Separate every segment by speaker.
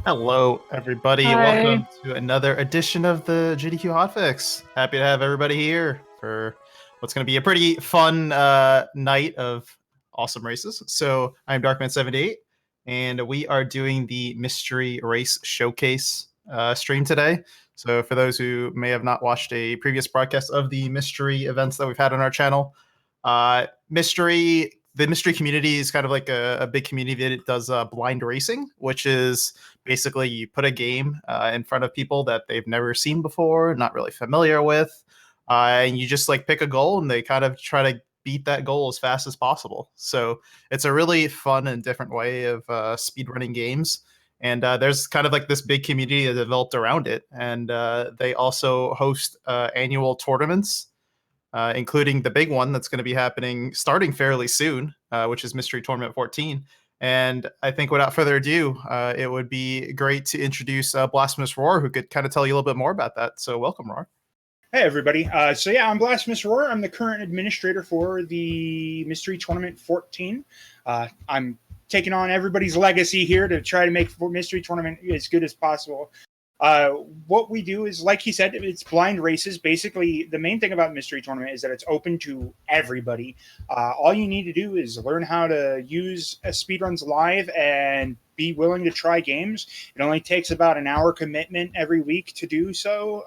Speaker 1: Hello, everybody.
Speaker 2: Hi.
Speaker 1: Welcome to another edition of the GDQ HOTFIX. Happy to have everybody here for what's going to be a pretty fun night of awesome races. So I'm Darkman78, and we are doing the Mystery Race Showcase stream today. So for those who may have not watched a previous broadcast of the mystery events that we've had on our channel, the mystery community is kind of like a big community that does blind racing, which is basically you put a game in front of people that they've never seen before, not really familiar with, and you just like pick a goal and they kind of try to beat that goal as fast as possible. So it's a really fun and different way of speedrunning games. And there's kind of like this big community that developed around it. And they also host annual tournaments, including the big one that's going to be happening starting fairly soon, which is Mystery Tournament 14. And I think without further ado, it would be great to introduce Blasphemous Roar, who could kind of tell you a little bit more about that. So welcome, Roar.
Speaker 3: Hey, everybody. I'm Blasphemous Roar. I'm the current administrator for the Mystery Tournament 14. I'm taking on everybody's legacy here to try to make Mystery Tournament as good as possible. What we do is, like he said, it's blind races. Basically, the main thing about Mystery Tournament is that it's open to everybody. All you need to do is learn how to use speedruns live and be willing to try games. It only takes about an hour commitment every week to do so,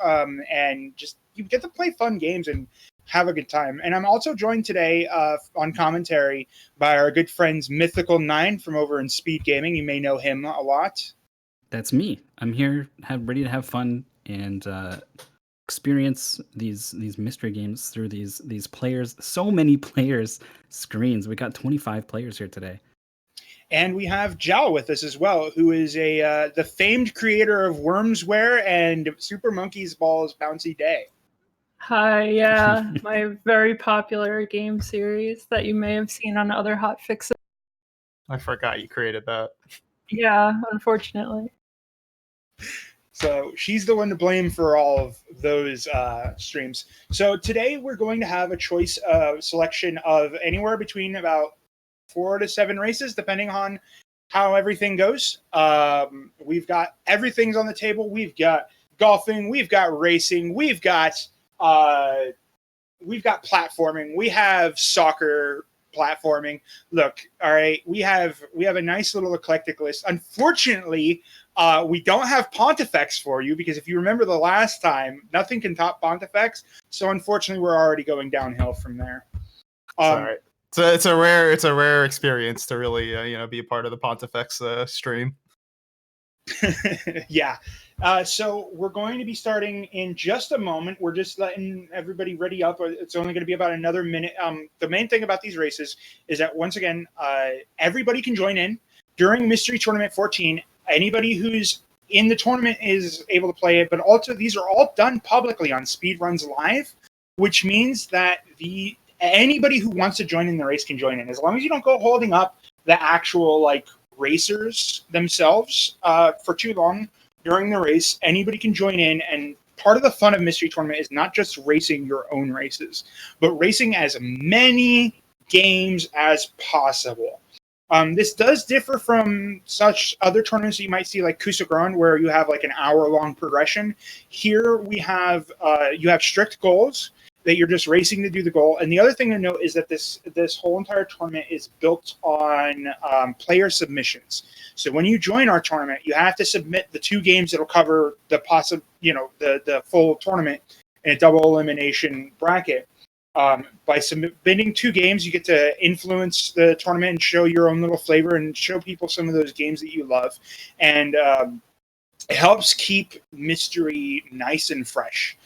Speaker 3: and just you get to play fun games and have a good time. And I'm also joined today on commentary by our good friends Mythical 9 from over in Speed Gaming. You may know him a lot.
Speaker 4: That's me. I'm here, ready to have fun and experience these mystery games through these players. So many players screens. We got 25 players here today.
Speaker 3: And we have Jal with us as well, who is the famed creator of Wormsware and Super Monkey's Ball's Bouncy Day.
Speaker 2: Hi, yeah, my very popular game series that you may have seen on other hotfixes.
Speaker 1: I forgot you created that.
Speaker 2: Yeah, unfortunately.
Speaker 3: So she's the one to blame for all of those streams. So today we're going to have a choice selection of anywhere between about 4 to 7 races, depending on how everything goes. We've got everything's on the table. We've got golfing. We've got racing. We've got platforming. We have soccer platforming. Look, all right, we have a nice little eclectic list. Unfortunately, we don't have Pontifex for you because if you remember the last time, nothing can top Pontifex. So unfortunately, we're already going downhill from there.
Speaker 1: Sorry. It's a rare experience to really be a part of the Pontifex stream.
Speaker 3: Yeah. So we're going to be starting in just a moment. We're just letting everybody ready up. It's only going to be about another minute. The main thing about these races is that, once again, everybody can join in during Mystery Tournament 14. Anybody who's in the tournament is able to play it, but also these are all done publicly on Speedruns Live, which means that anybody who wants to join in the race can join in, as long as you don't go holding up the actual racers themselves for too long during the race. Anybody can join in, and part of the fun of Mystery Tournament is not just racing your own races, but racing as many games as possible. This does differ from such other tournaments that you might see, like Kusagran, where you have an hour-long progression. Here we have you have strict goals that you're just racing to do the goal. And the other thing to note is that this whole entire tournament is built on player submissions. So when you join our tournament, you have to submit the 2 games that'll cover the the full tournament in a double elimination bracket. By submitting 2 games, you get to influence the tournament and show your own little flavor and show people some of those games that you love. And it helps keep mystery nice and fresh.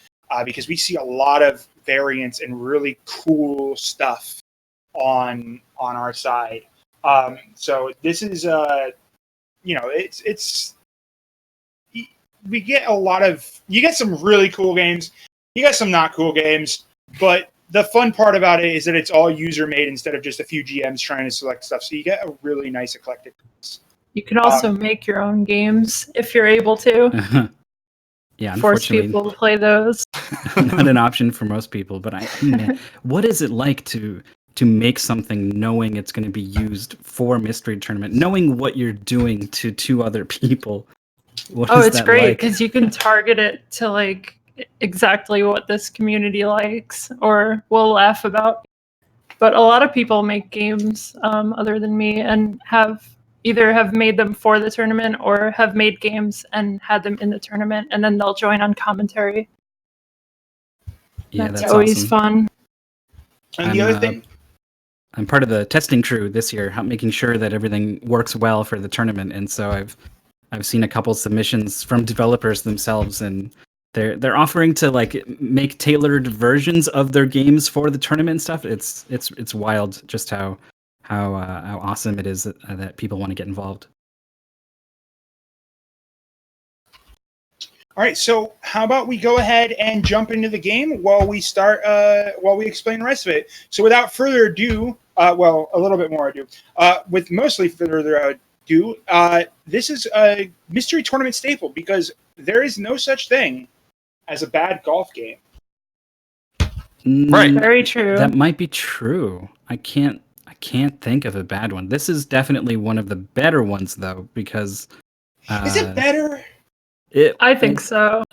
Speaker 3: Because we see a lot of variants and really cool stuff on our side. So this is, it's we get you get some really cool games, you get some not cool games, but the fun part about it is that it's all user made instead of just a few GMs trying to select stuff. So you get a really nice eclectic.
Speaker 2: You can also make your own games if you're able to.
Speaker 4: Yeah,
Speaker 2: force people to play those.
Speaker 4: Not an option for most people, but what is it like to make something knowing it's going to be used for Mystery Tournament, knowing what you're doing to 2 other people? What
Speaker 2: Oh,
Speaker 4: is
Speaker 2: it's
Speaker 4: that
Speaker 2: great
Speaker 4: like?
Speaker 2: because you can target it to like exactly what this community likes or will laugh about. But a lot of people make games other than me and have made them for the tournament or have made games and had them in the tournament, and then they'll join on commentary.
Speaker 4: Yeah,
Speaker 2: That's
Speaker 4: that's
Speaker 2: always
Speaker 4: awesome.
Speaker 2: fun.
Speaker 3: And the other thing,
Speaker 4: I'm part of the testing crew this year, making sure that everything works well for the tournament. And so I've seen a couple submissions from developers themselves, and they're offering to like make tailored versions of their games for the tournament and stuff. It's wild just how awesome it is that people want to get involved.
Speaker 3: all right, so how about we go ahead and jump into the game while we explain the rest of it. So without further ado, a little bit more ado, with mostly further ado, this is a mystery tournament staple because there is no such thing as a bad golf game.
Speaker 1: Right.
Speaker 2: Very true.
Speaker 4: That might be true. I can't think of a bad one. This is definitely one of the better ones though, because
Speaker 3: Is it better?
Speaker 2: I think so.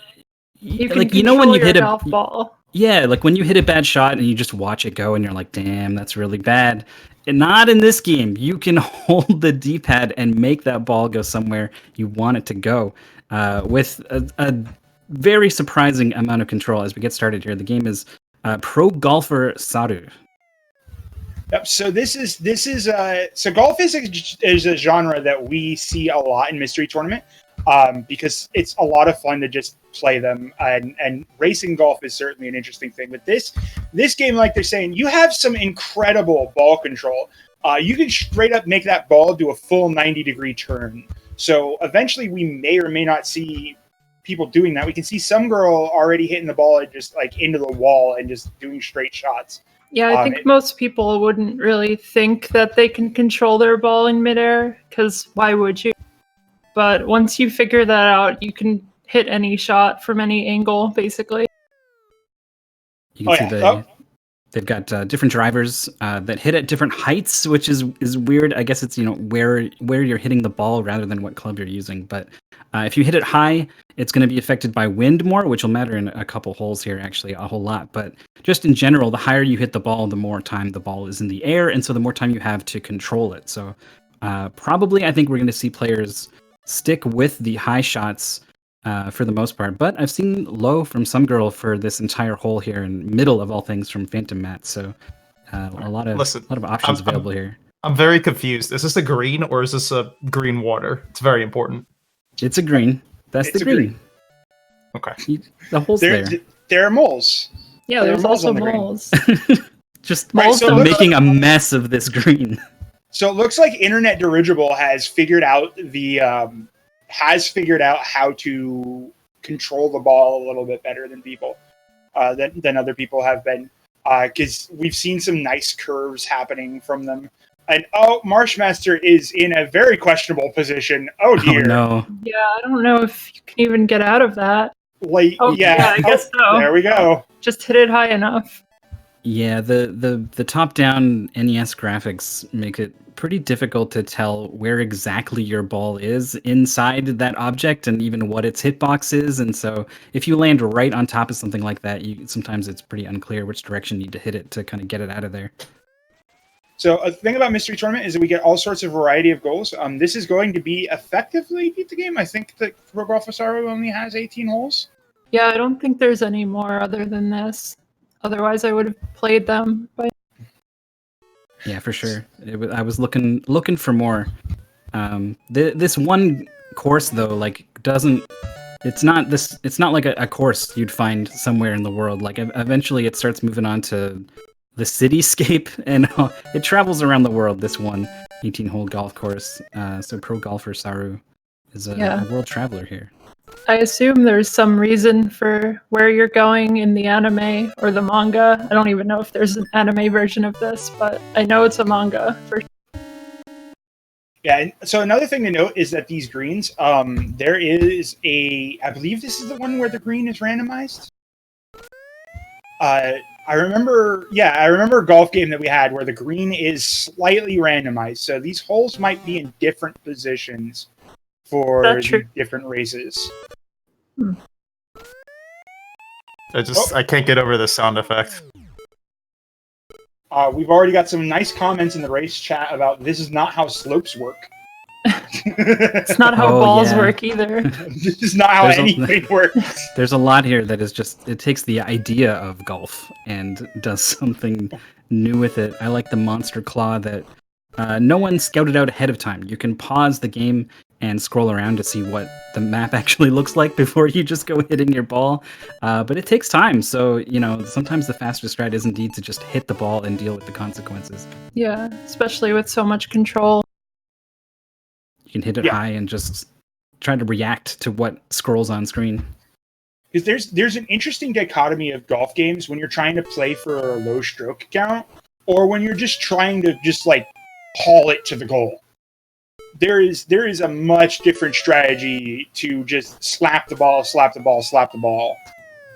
Speaker 2: You can
Speaker 4: like,
Speaker 2: control
Speaker 4: you know, when you
Speaker 2: your
Speaker 4: hit
Speaker 2: golf ball.
Speaker 4: Yeah, like when you hit a bad shot and you just watch it go and you're like, damn, that's really bad. And not in this game. You can hold the D-pad and make that ball go somewhere you want it to go with a very surprising amount of control. As we get started here, the game is Pro Golfer Saru.
Speaker 3: Yep. So so golf is a genre that we see a lot in Mystery Tournament because it's a lot of fun to just play them, and racing golf is certainly an interesting thing. But this game, like they're saying, you have some incredible ball control. You can straight up make that ball do a full 90-degree turn. So eventually, we may or may not see people doing that. We can see some girl already hitting the ball and just like into the wall and just doing straight shots.
Speaker 2: Yeah, I think most people wouldn't really think that they can control their ball in midair, because why would you? But once you figure that out, you can hit any shot from any angle, basically.
Speaker 4: You can see they've got different drivers that hit at different heights, which is weird. I guess it's, you know, where you're hitting the ball rather than what club you're using. But if you hit it high, it's going to be affected by wind more, which will matter in a couple holes here, actually, a whole lot. But just in general, the higher you hit the ball, the more time the ball is in the air, and so the more time you have to control it. So probably, I think we're going to see players stick with the high shots for the most part. But I've seen low from some girl for this entire hole here, in middle of all things from Phantom Matt. So a lot of options available here.
Speaker 1: I'm very confused. Is this a green or is this a green water? It's very important.
Speaker 4: It's a green. That's the green.
Speaker 1: Okay.
Speaker 4: The hole's there.
Speaker 3: There are moles.
Speaker 2: Yeah, there's also moles.
Speaker 4: Just making a mess of this green.
Speaker 3: So it looks like Internet Dirigible has figured out how to control the ball a little bit better than people, than other people have been, because we've seen some nice curves happening from them. And Marshmaster is in a very questionable position. Oh dear.
Speaker 4: Oh no.
Speaker 2: Yeah, I don't know if you can even get out of that.
Speaker 3: Yeah,
Speaker 2: I guess so.
Speaker 3: There we go.
Speaker 2: Just hit it high enough.
Speaker 4: Yeah, the top-down NES graphics make it pretty difficult to tell where exactly your ball is inside that object and even what its hitbox is. And so if you land right on top of something like that, sometimes it's pretty unclear which direction you need to hit it to kind of get it out of there.
Speaker 3: So a thing about Mystery Tournament is that we get all sorts of variety of goals. This is going to be effectively beat the game. I think that Pro Golf Saru only has 18 holes.
Speaker 2: Yeah, I don't think there's any more other than this. Otherwise, I would have played them. But
Speaker 4: yeah, for sure. I was looking for more. This one course though, like it's not like a course you'd find somewhere in the world. Like eventually, it starts moving on to the cityscape, and it travels around the world. This one 18-hole golf course. So Pro Golfer Saru is a world traveler here.
Speaker 2: I assume there's some reason for where you're going in the anime or the manga. I don't even know if there's an anime version of this, but I know it's a manga for sure.
Speaker 3: Yeah, and so another thing to note is that these greens, there is I believe this is the one where the green is randomized. I remember a golf game that we had where the green is slightly randomized. So these holes might be in different positions for
Speaker 2: That's true.
Speaker 3: the different races.
Speaker 1: I can't get over the sound effect.
Speaker 3: We've already got some nice comments in the race chat about this is not how slopes work.
Speaker 2: It's not how
Speaker 4: Oh,
Speaker 2: balls
Speaker 4: yeah.
Speaker 2: work either.
Speaker 3: This is not how
Speaker 4: There's a-
Speaker 3: anything works.
Speaker 4: There's a lot here that is just, it takes the idea of golf and does something new with it. I like the monster claw that no one scouted out ahead of time. You can pause the game and scroll around to see what the map actually looks like before you just go hitting your ball. But it takes time, so sometimes the faster strat is indeed to just hit the ball and deal with the consequences.
Speaker 2: Yeah, especially with so much control.
Speaker 4: You can hit it
Speaker 3: Yeah.
Speaker 4: high and just try to react to what scrolls on screen.
Speaker 3: Because there's an interesting dichotomy of golf games when you're trying to play for a low stroke count, or when you're just trying to just like haul it to the goal. There is a much different strategy to just slap the ball,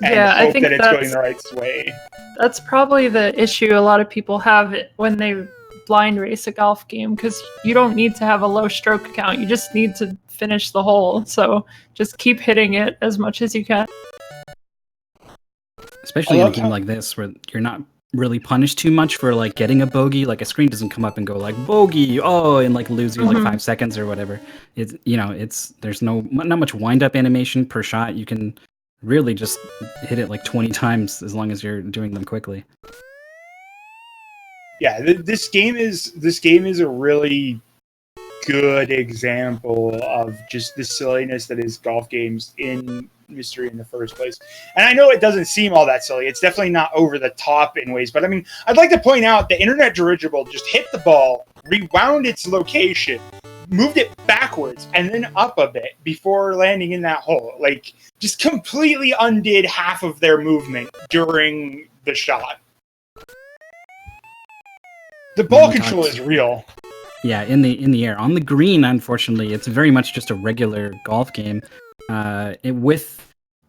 Speaker 3: and
Speaker 2: Yeah, I
Speaker 3: hope
Speaker 2: think
Speaker 3: that it's going the right way.
Speaker 2: That's probably the issue a lot of people have when they blind race a golf game, because you don't need to have a low stroke count. You just need to finish the hole. So just keep hitting it as much as you can.
Speaker 4: Especially in a game like this where you're not really punished too much for like getting a bogey. Like a screen doesn't come up and go like bogey, and like lose you like 5 seconds or whatever. There's not much wind up animation per shot. You can really just hit it like 20 times as long as you're doing them quickly.
Speaker 3: Yeah, this game is a really good example of just the silliness that is golf games in Mystery in the first place. And I know it doesn't seem all that silly. It's definitely not over the top in ways, but I mean, I'd like to point out the internet dirigible just hit the ball, rewound its location, moved it backwards, and then up a bit before landing in that hole. Like, just completely undid half of their movement during the shot. The ball control is real.
Speaker 4: Yeah, in the air. On the green, unfortunately, it's very much just a regular golf game. With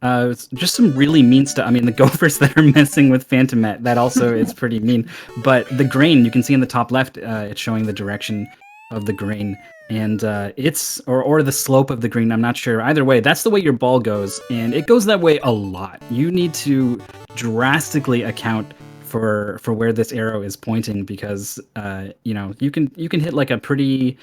Speaker 4: just some really mean stuff. I mean, the gophers that are messing with Phantomet, that also is pretty mean. But the grain, you can see in the top left, it's showing the direction of the grain. And or the slope of the green, I'm not sure. Either way, that's the way your ball goes. And it goes that way a lot. You need to drastically account for where this arrow is pointing, because you can hit like a pretty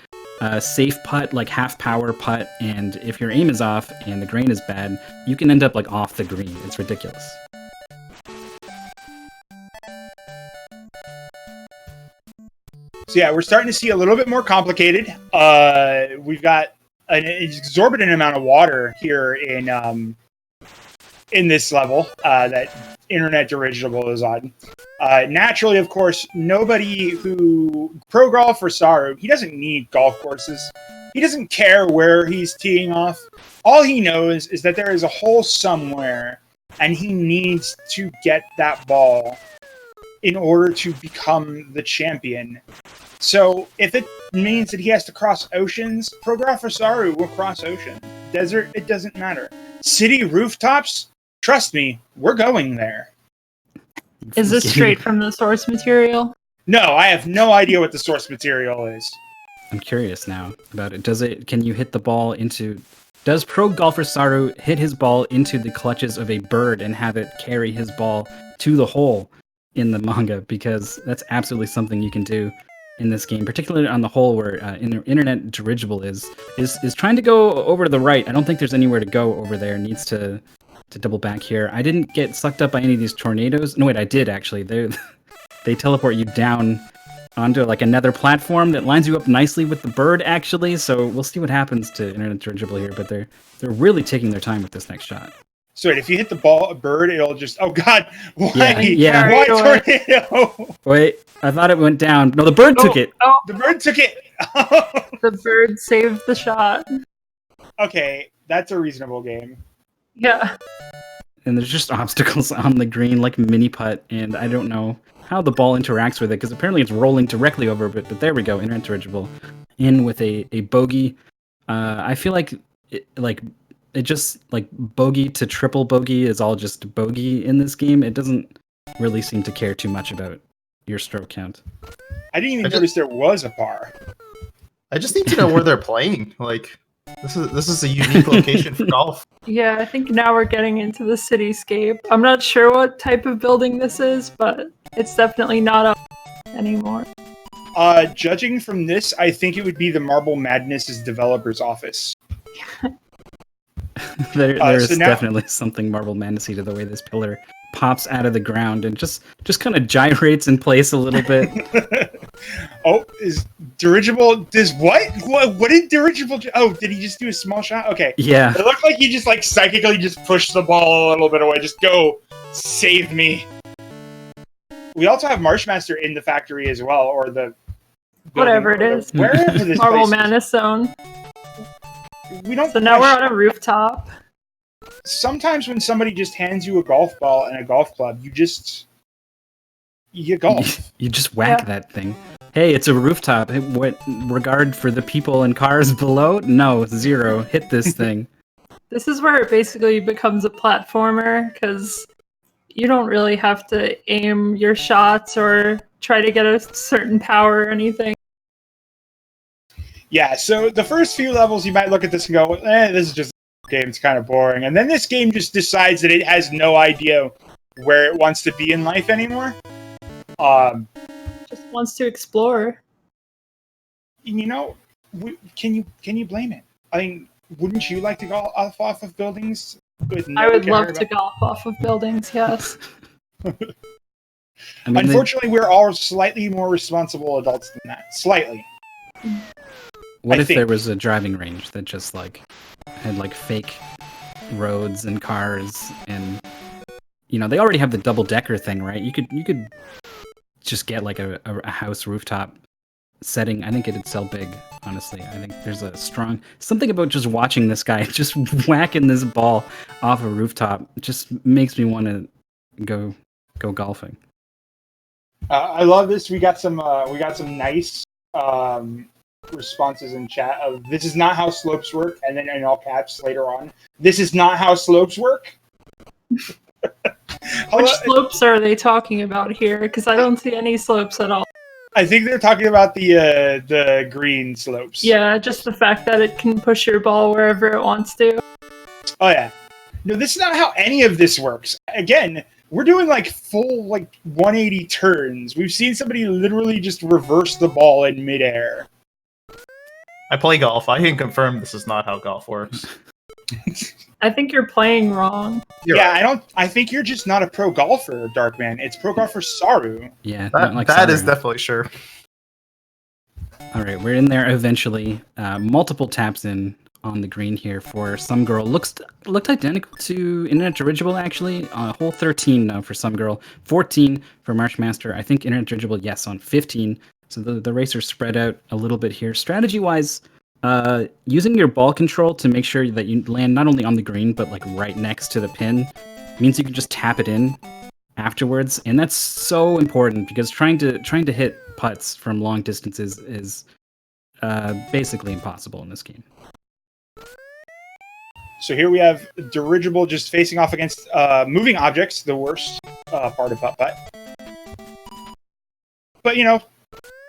Speaker 4: safe putt, like half power putt, and if your aim is off and the grain is bad, you can end up like off the green. It's ridiculous.
Speaker 3: So yeah, we're starting to see a little bit more complicated. We've got an exorbitant amount of water here in this level that internet dirigible is on. Naturally, of course, nobody who pro golfer Saru, he doesn't need golf courses. He doesn't care where he's teeing off. All he knows is that there is a hole somewhere, and he needs to get that ball in order to become the champion. So if it means that he has to cross oceans, pro golfer Saru will cross ocean. Desert, it doesn't matter. City rooftops, trust me, we're going there.
Speaker 2: Is this straight from the source material?
Speaker 3: No, I have no idea what the source material is.
Speaker 4: I'm curious now about it. Can you hit the ball into... Does pro golfer Saru hit his ball into the clutches of a bird and have it carry his ball to the hole in the manga? Because that's absolutely something you can do in this game, particularly on the hole where internet dirigible is trying to go over to the right. I don't think there's anywhere to go over there. It needs to double back here. I didn't get sucked up by any of these tornadoes. No, wait, I did actually. They teleport you down onto like another platform that lines you up nicely with the bird actually. So we'll see what happens to internet dirigible here, but they're really taking their time with this next shot.
Speaker 3: So wait, if you hit the ball, a bird, it'll just... Oh God! Why?
Speaker 4: Yeah.
Speaker 3: Why tornado?
Speaker 4: Wait, I thought it went down. No, the bird took it.
Speaker 2: Oh,
Speaker 3: The bird took it.
Speaker 2: the bird saved the shot.
Speaker 3: Okay, that's a reasonable game.
Speaker 2: Yeah.
Speaker 4: And there's just obstacles on the green, like mini putt, and I don't know how the ball interacts with it, because apparently it's rolling directly over it, but there we go, internet dirigible in with a bogey. I feel like it just like bogey to triple bogey is all just bogey in this game. It doesn't really seem to care too much about your stroke count.
Speaker 3: I didn't even notice there was a par.
Speaker 1: I just need to know where they're playing. Like, This is a unique location for golf.
Speaker 2: Yeah, I think now we're getting into the cityscape. I'm not sure what type of building this is, but it's definitely not up anymore.
Speaker 3: Judging from this, I think it would be the Marble Madness's developer's office.
Speaker 4: There's
Speaker 3: so now-
Speaker 4: definitely something Marble Madnessy to the way this pillar pops out of the ground and just kind of gyrates in place a little bit.
Speaker 3: Oh, is dirigible? Does what? What did dirigible? Oh, did he just do a small shot? Okay.
Speaker 4: Yeah.
Speaker 3: It looked like he just like psychically just pushed the ball a little bit away. Just go, save me. We also have Marshmaster in the factory as well, or the
Speaker 2: Whatever it is.
Speaker 3: Wherever this
Speaker 2: Marble
Speaker 3: place is.
Speaker 2: Madness Zone.
Speaker 3: We don't.
Speaker 2: So now we're on a rooftop.
Speaker 3: Sometimes when somebody just hands you a golf ball and a golf club, you golf.
Speaker 4: You just whack that thing. Hey, it's a rooftop. Hey, what regard for the people and cars below? No, 0. Hit this thing.
Speaker 2: This is where it basically becomes a platformer, because you don't really have to aim your shots or try to get a certain power or anything.
Speaker 3: Yeah, so the first few levels you might look at this and go, this is just a game, it's kind of boring. And then this game just decides that it has no idea where it wants to be in life anymore.
Speaker 2: Just wants to explore.
Speaker 3: You know, can you blame it? I mean, wouldn't you like to go off of buildings?
Speaker 2: I would love to golf off of buildings, yes.
Speaker 4: I mean,
Speaker 3: Unfortunately, we're all slightly more responsible adults than that. Slightly.
Speaker 4: What if there was a driving range that just had fake roads and cars, and they already have the double decker thing, right? You could just get like a house rooftop setting. I think it'd sell big, honestly. I think there's a strong something about just watching this guy just whacking this ball off a rooftop just makes me want to go golfing.
Speaker 3: I love this. We got some nice responses in chat of "This is not how slopes work," and then in all caps later on, "This is not how slopes work."
Speaker 2: Which slopes are they talking about here? Because I don't see any slopes at all.
Speaker 3: I think they're talking about the green slopes.
Speaker 2: Yeah, just the fact that it can push your ball wherever it wants to.
Speaker 3: Oh yeah. No, this is not how any of this works. Again, we're doing full 180 turns. We've seen somebody literally just reverse the ball in midair.
Speaker 1: I play golf. I can confirm this is not how golf works.
Speaker 2: I think you're playing wrong.
Speaker 3: I think you're just not a pro golfer, Darkman. It's pro golfer Saru.
Speaker 4: Yeah,
Speaker 1: that is definitely sure.
Speaker 4: All right, we're in there eventually. Multiple taps in on the green here for Some Girl. Looked identical to Internet Dirigible, actually. Hole 13 now for Some Girl. 14 for Marshmaster. I think Internet Dirigible, yes, on 15. So the racers spread out a little bit here. Strategy-wise, using your ball control to make sure that you land not only on the green, but right next to the pin, means you can just tap it in afterwards. And that's so important because trying to hit putts from long distances is basically impossible in this game.
Speaker 3: So here we have Dirigible just facing off against moving objects, the worst part of putt-putt. But,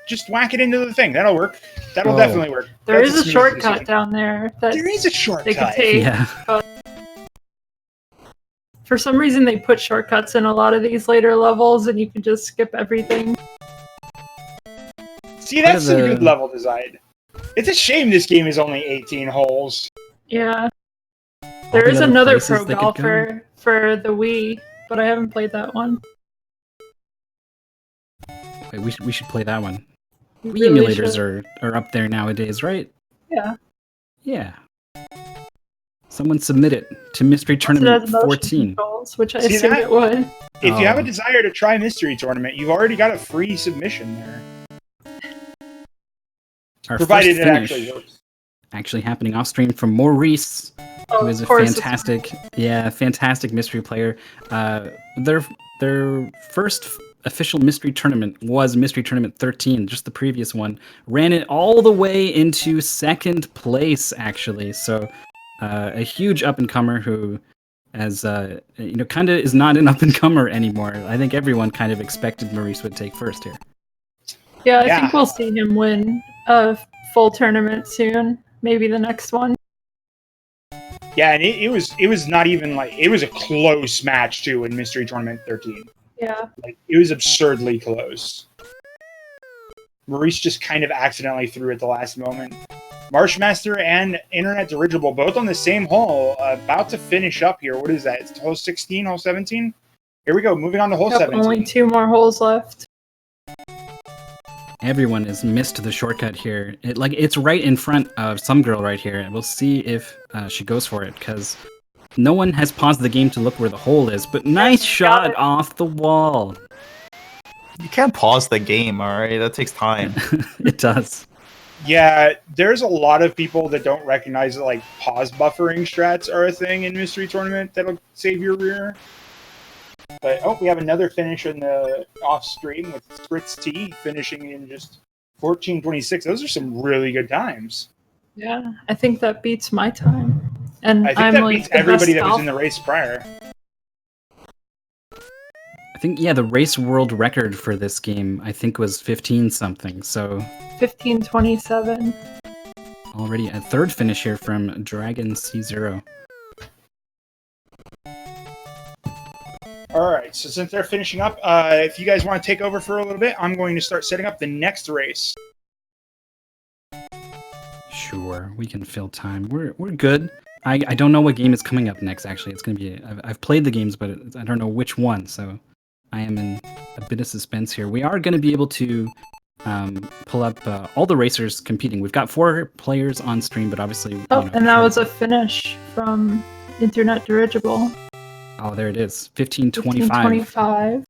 Speaker 3: just whack it into the thing. That'll work. That'll definitely work.
Speaker 2: There is a shortcut down there.
Speaker 3: There is a shortcut.
Speaker 2: They could take.
Speaker 4: Yeah.
Speaker 2: For some reason, they put shortcuts in a lot of these later levels, and you can just skip everything.
Speaker 3: See, that's some good level design. It's a shame this game is only 18 holes.
Speaker 2: Yeah. There is another pro golfer for the Wii, but I haven't played that one.
Speaker 4: Wait, we should play that one. Wii
Speaker 2: Really
Speaker 4: emulators
Speaker 2: should.
Speaker 4: are up there nowadays, right?
Speaker 2: Yeah.
Speaker 4: Yeah. Someone submit it to Mystery Tournament 14.
Speaker 2: Controls, which I assume it would.
Speaker 3: If you have a desire to try Mystery Tournament, you've already got a free submission there.
Speaker 4: Our
Speaker 3: Provided
Speaker 4: first
Speaker 3: it
Speaker 4: finish
Speaker 3: actually works.
Speaker 4: actually happening off stream from Maurice, who is a fantastic mystery player. Their first official mystery tournament was Mystery Tournament 13, just the previous one. Ran it all the way into second place, actually. So a huge up-and-comer who, as kind of is not an up-and-comer anymore. I think everyone kind of expected Maurice would take first here.
Speaker 2: Yeah, I think we'll see him win a full tournament soon. Maybe the next one.
Speaker 3: Yeah, and it was not even like it was a close match too in Mystery Tournament 13.
Speaker 2: Yeah.
Speaker 3: Like it was absurdly close. Maurice just kind of accidentally threw at the last moment. Marshmaster and Internet Dirigible both on the same hole, about to finish up here. What is that? It's hole 16, hole 17? Here we go, moving on to hole 17.
Speaker 2: Only 2 more holes left.
Speaker 4: Everyone has missed the shortcut here. It's right in front of some girl right here, and we'll see if she goes for it, because no one has paused the game to look where the hole is, but nice shot off the wall.
Speaker 1: You can't pause the game, all right? That takes time.
Speaker 4: It does.
Speaker 3: Yeah, there's a lot of people that don't recognize that like pause buffering strats are a thing in Mystery Tournament that'll save your rear. But we have another finish in the off stream with Spritz T finishing in just 14:26. Those are some really good times.
Speaker 2: Yeah, I think that beats my time. And
Speaker 3: I think
Speaker 2: I'm
Speaker 3: that
Speaker 2: like
Speaker 3: beats
Speaker 2: the
Speaker 3: everybody
Speaker 2: best
Speaker 3: that was
Speaker 2: golf-
Speaker 3: in the race prior.
Speaker 4: I think, yeah, the race world record for this game, I think, was 15 something. So
Speaker 2: 15:27.
Speaker 4: already a third finish here from Dragon C0.
Speaker 3: All right, so since they're finishing up, if you guys want to take over for a little bit, I'm going to start setting up the next race.
Speaker 4: Sure, we can fill time. We're good. I don't know what game is coming up next, actually. It's going to be... I've played the games, but I don't know which one, so I am in a bit of suspense here. We are going to be able to pull up all the racers competing. We've got 4 players on stream, but obviously...
Speaker 2: And that was a finish from Internet Dirigible.
Speaker 4: Oh, there it is. 15:25.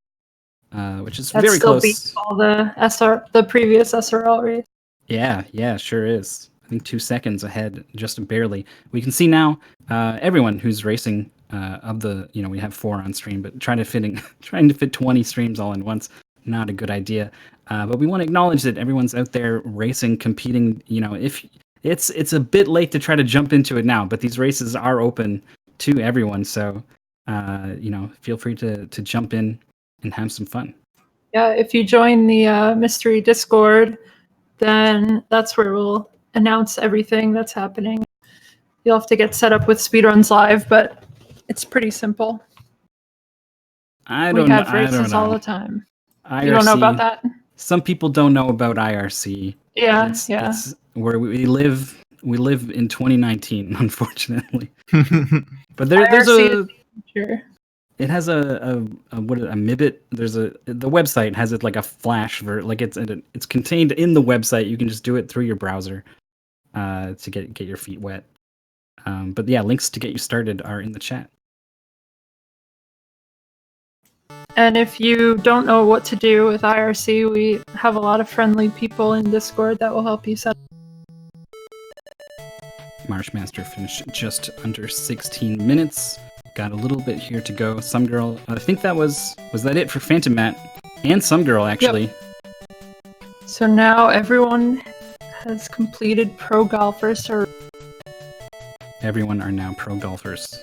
Speaker 2: 15:25.
Speaker 4: Which is
Speaker 2: That
Speaker 4: very
Speaker 2: still
Speaker 4: close.
Speaker 2: beats all the previous SRL race.
Speaker 4: Yeah, sure is. I think 2 seconds ahead, just barely. We can see now everyone who's racing of the, we have 4 on stream, but trying to fit 20 streams all in once, not a good idea. But we want to acknowledge that everyone's out there racing, competing. If it's a bit late to try to jump into it now, but these races are open to everyone, so feel free to jump in and have some fun.
Speaker 2: Yeah, if you join the mystery Discord, then that's where we'll announce everything that's happening. You'll have to get set up with Speedruns Live, but it's pretty simple. We have races all the time.
Speaker 4: IRC,
Speaker 2: you don't know about that?
Speaker 4: Some people don't know about IRC.
Speaker 2: Yeah,
Speaker 4: It's where we live in 2019, unfortunately. But there's a...
Speaker 2: Sure.
Speaker 4: It has a Mibit. The website has it like a flash it's contained in the website. You can just do it through your browser to get your feet wet. But yeah, links to get you started are in the chat.
Speaker 2: And if you don't know what to do with IRC, we have a lot of friendly people in Discord that will help you set up.
Speaker 4: Marshmaster finished just under 16 minutes. Got a little bit here to go. Some girl, I think that was that it for Phantom Matt and Some Girl, actually.
Speaker 2: Yep. So now everyone has completed Pro Golfers.
Speaker 4: Everyone are now pro golfers.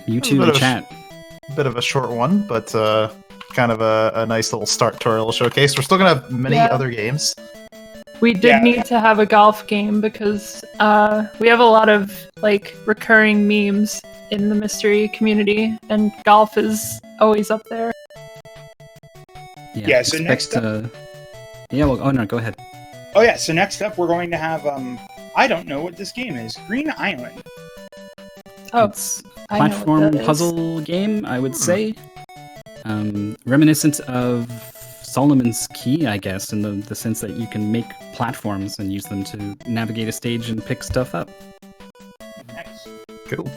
Speaker 4: You two in chat.
Speaker 1: Bit of a short one, but kind of a nice little start to our little showcase. We're still gonna have many other games.
Speaker 2: We did need to have a golf game because we have a lot of recurring memes in the mystery community, and golf is always up there.
Speaker 3: Yeah, so next up...
Speaker 4: go ahead.
Speaker 3: Oh yeah, so next up we're going to have I don't know what this game is. Green Island.
Speaker 2: Oh,
Speaker 4: it's a platform puzzle game, I would say. Reminiscent of Solomon's Key, I guess, in the sense that you can make platforms and use them to navigate a stage and pick stuff up.
Speaker 3: Nice.
Speaker 1: Cool.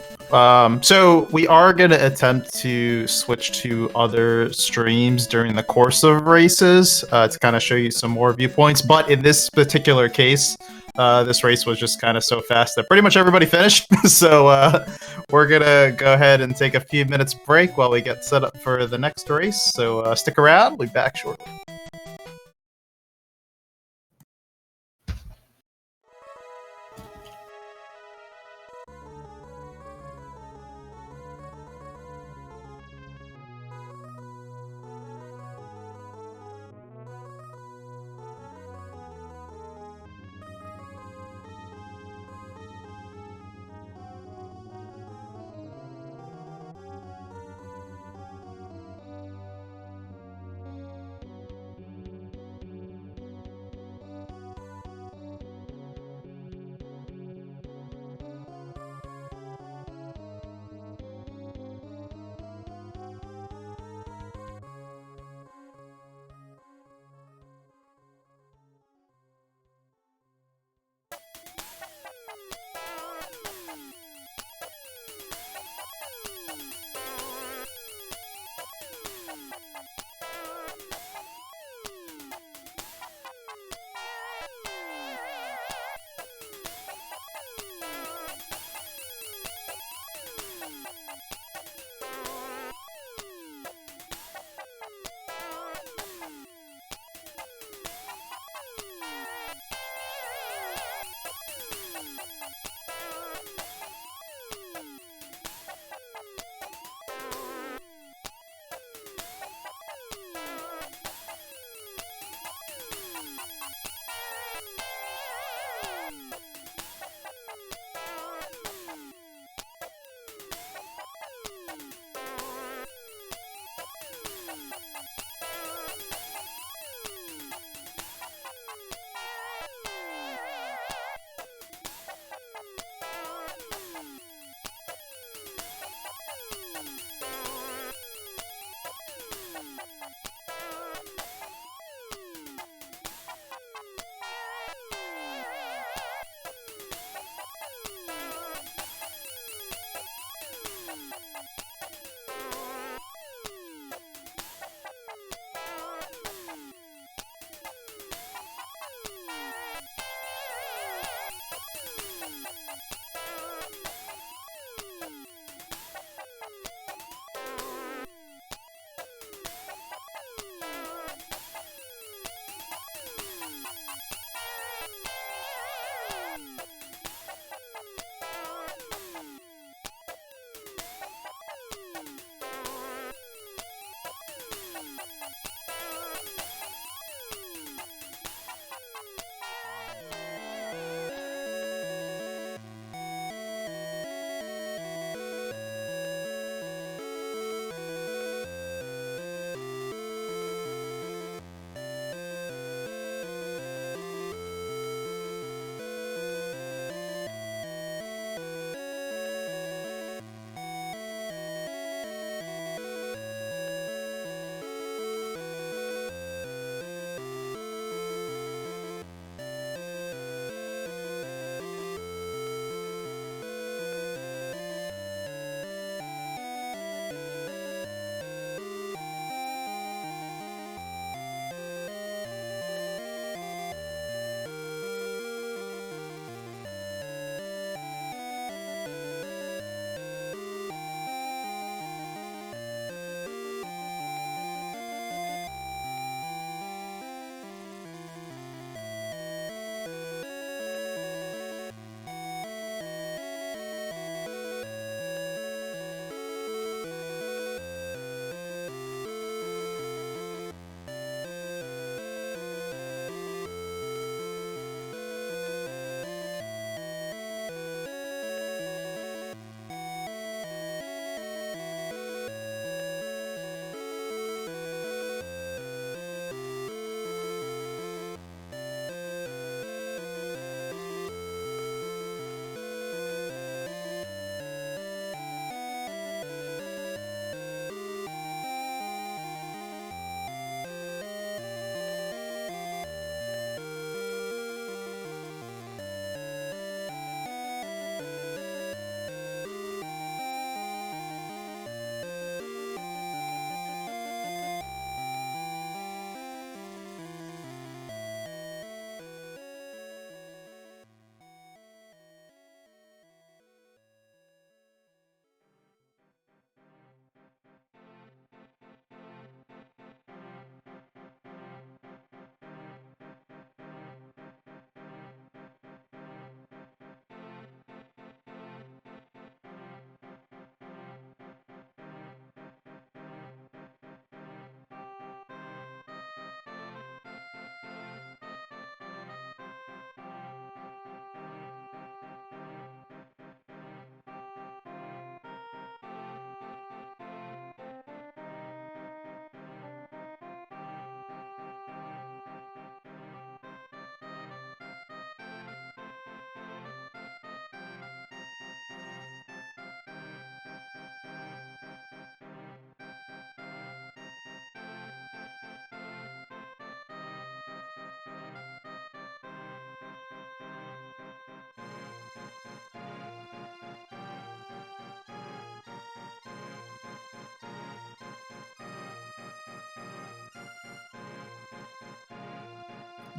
Speaker 1: So we are going to attempt to switch to other streams during the course of races to kind of show you some more viewpoints. But in this particular case, this race was just kind of so fast that pretty much everybody finished. So we're going to go ahead and take a few minutes break while we get set up for the next race. So stick around. We'll be back shortly.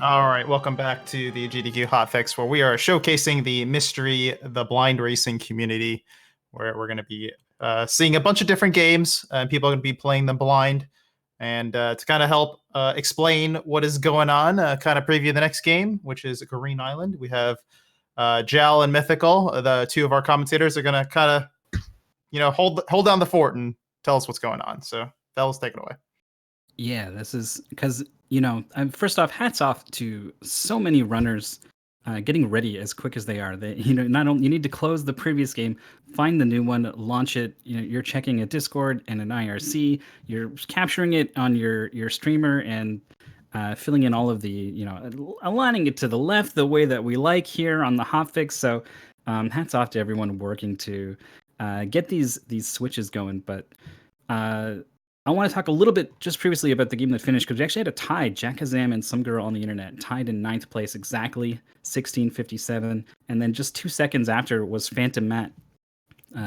Speaker 1: All right, welcome back to the GDQ HOTFIX, where we are showcasing the mystery, the blind racing community, where we're going to be seeing a bunch of different games, and people are going to be playing them blind. And to kind of help explain what is going on, kind of preview the next game, which is Green Island. We have Jal and Mythical, the two of our commentators, are going to kind of, hold down the fort and tell us what's going on. So, fellas, take it away.
Speaker 4: Yeah, this is because, first off, hats off to so many runners getting ready as quick as they are. They, not only you need to close the previous game, find the new one, launch it. You're checking a Discord and an IRC. You're capturing it on your streamer and filling in all of the, aligning it to the left the way that we like here on the hotfix. So hats off to everyone working to get these switches going. But I want to talk a little bit just previously about the game that finished, because we actually had a tie. Jack Kazam and some girl on the internet tied in 9th place, exactly 16:57. And then just 2 seconds after was Phantom Matt.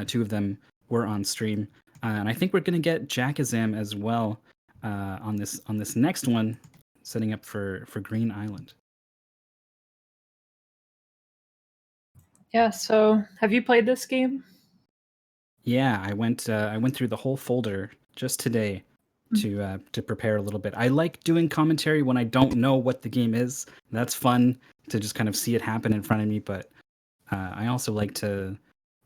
Speaker 4: Two of them were on stream. And I think we're going to get Jack Kazam as well on this next one, setting up for Green Island.
Speaker 2: Yeah, so have you played this game?
Speaker 4: Yeah, I went through the whole folder just today to prepare a little bit. I like doing commentary when I don't know what the game is. That's fun to just kind of see it happen in front of me. But I also like to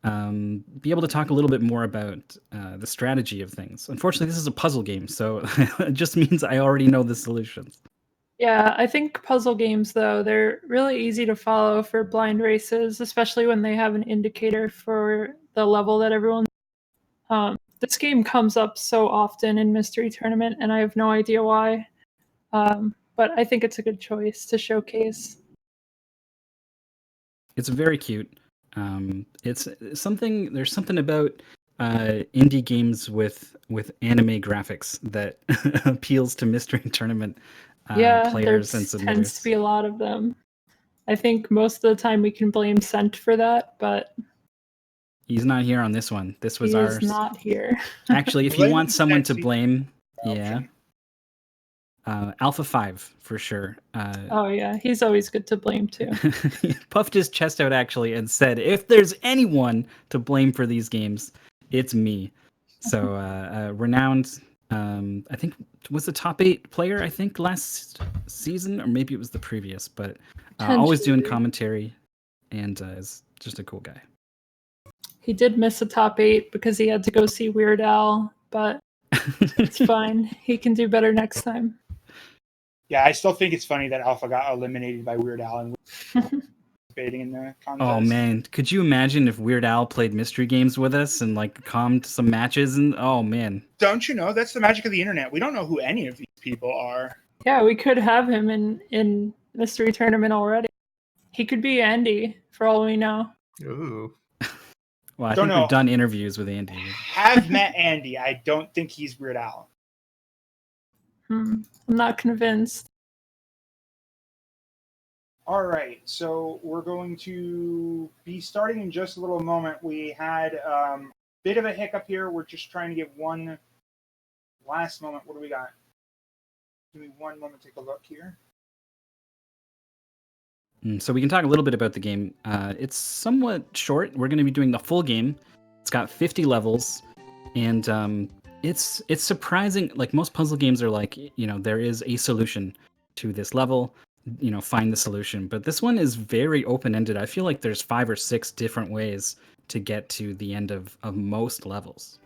Speaker 4: be able to talk a little bit more about the strategy of things. Unfortunately, this is a puzzle game, so it just means I already know the solutions.
Speaker 2: Yeah, I think puzzle games, though, they're really easy to follow for blind races, especially when they have an indicator for the level that everyone's. This game comes up so often in Mystery Tournament, and I have no idea why. But I think it's a good choice to showcase.
Speaker 4: It's very cute. It's something. There's something about indie games with anime graphics that appeals to Mystery Tournament players and submitters.
Speaker 2: There tends to be a lot of them. I think most of the time we can blame Scent for that, but
Speaker 4: he's not here on this one. This was ours.
Speaker 2: He's not here.
Speaker 4: Actually, if you want someone to blame, Alpha 5 for sure.
Speaker 2: Oh yeah, he's always good to blame too.
Speaker 4: Puffed his chest out actually and said, "If there's anyone to blame for these games, it's me." So renowned. I think was the top 8 player. I think last season, or maybe it was the previous, but always doing commentary, and is just a cool guy.
Speaker 2: He did miss a top 8 because he had to go see Weird Al, but it's fine. He can do better next time.
Speaker 3: Yeah, I still think it's funny that Alpha got eliminated by Weird Al and participating in the contest.
Speaker 4: Oh man, could you imagine if Weird Al played mystery games with us and like calmed some matches? And oh man,
Speaker 3: don't you know that's the magic of the internet? We don't know who any of these people are.
Speaker 2: Yeah, we could have him in Mystery Tournament already. He could be Andy for all we know.
Speaker 1: Ooh.
Speaker 4: Well, I think we've done interviews with Andy.
Speaker 3: Have met Andy. I don't think he's Weird Al.
Speaker 2: I'm not convinced.
Speaker 3: All right, so we're going to be starting in just a little moment. We had a bit of a hiccup here. We're just trying to get one last moment. What do we got? Give me one moment to take a look here.
Speaker 4: So we can talk a little bit about the game. It's somewhat short. We're going to be doing the full game. It's got 50 levels, and it's surprising. Like most puzzle games are like, there is a solution to this level. Find the solution. But this one is very open-ended. I feel like there's 5 or 6 different ways to get to the end of most levels.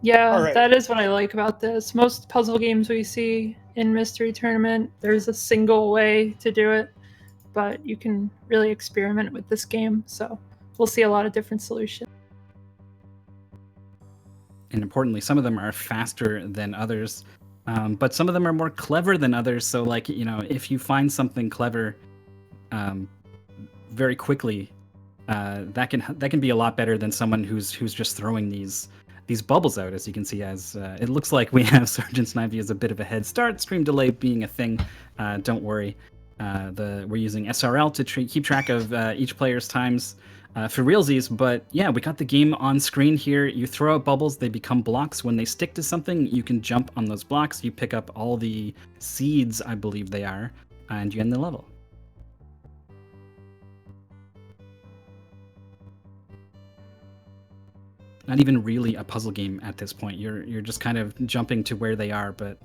Speaker 2: Yeah,
Speaker 3: right.
Speaker 2: That is what I like about this. Most puzzle games we see in Mystery Tournament, there's a single way to do it, but you can really experiment with this game, so we'll see a lot of different solutions.
Speaker 4: And importantly, some of them are faster than others, but some of them are more clever than others. So, like, if you find something clever very quickly, that can be a lot better than someone who's just throwing these bubbles out. As you can see, as it looks like we have Sergeant Snivy as a bit of a head start. Stream delay being a thing, don't worry. We're using SRL to keep track of each player's times. for realsies. But yeah, we got the game on screen here. You throw out bubbles, they become blocks. When they stick to something, you can jump on those blocks. You pick up all the seeds, I believe they are, and you end the level. Not even really a puzzle game at this point. You're just kind of jumping to where they are, but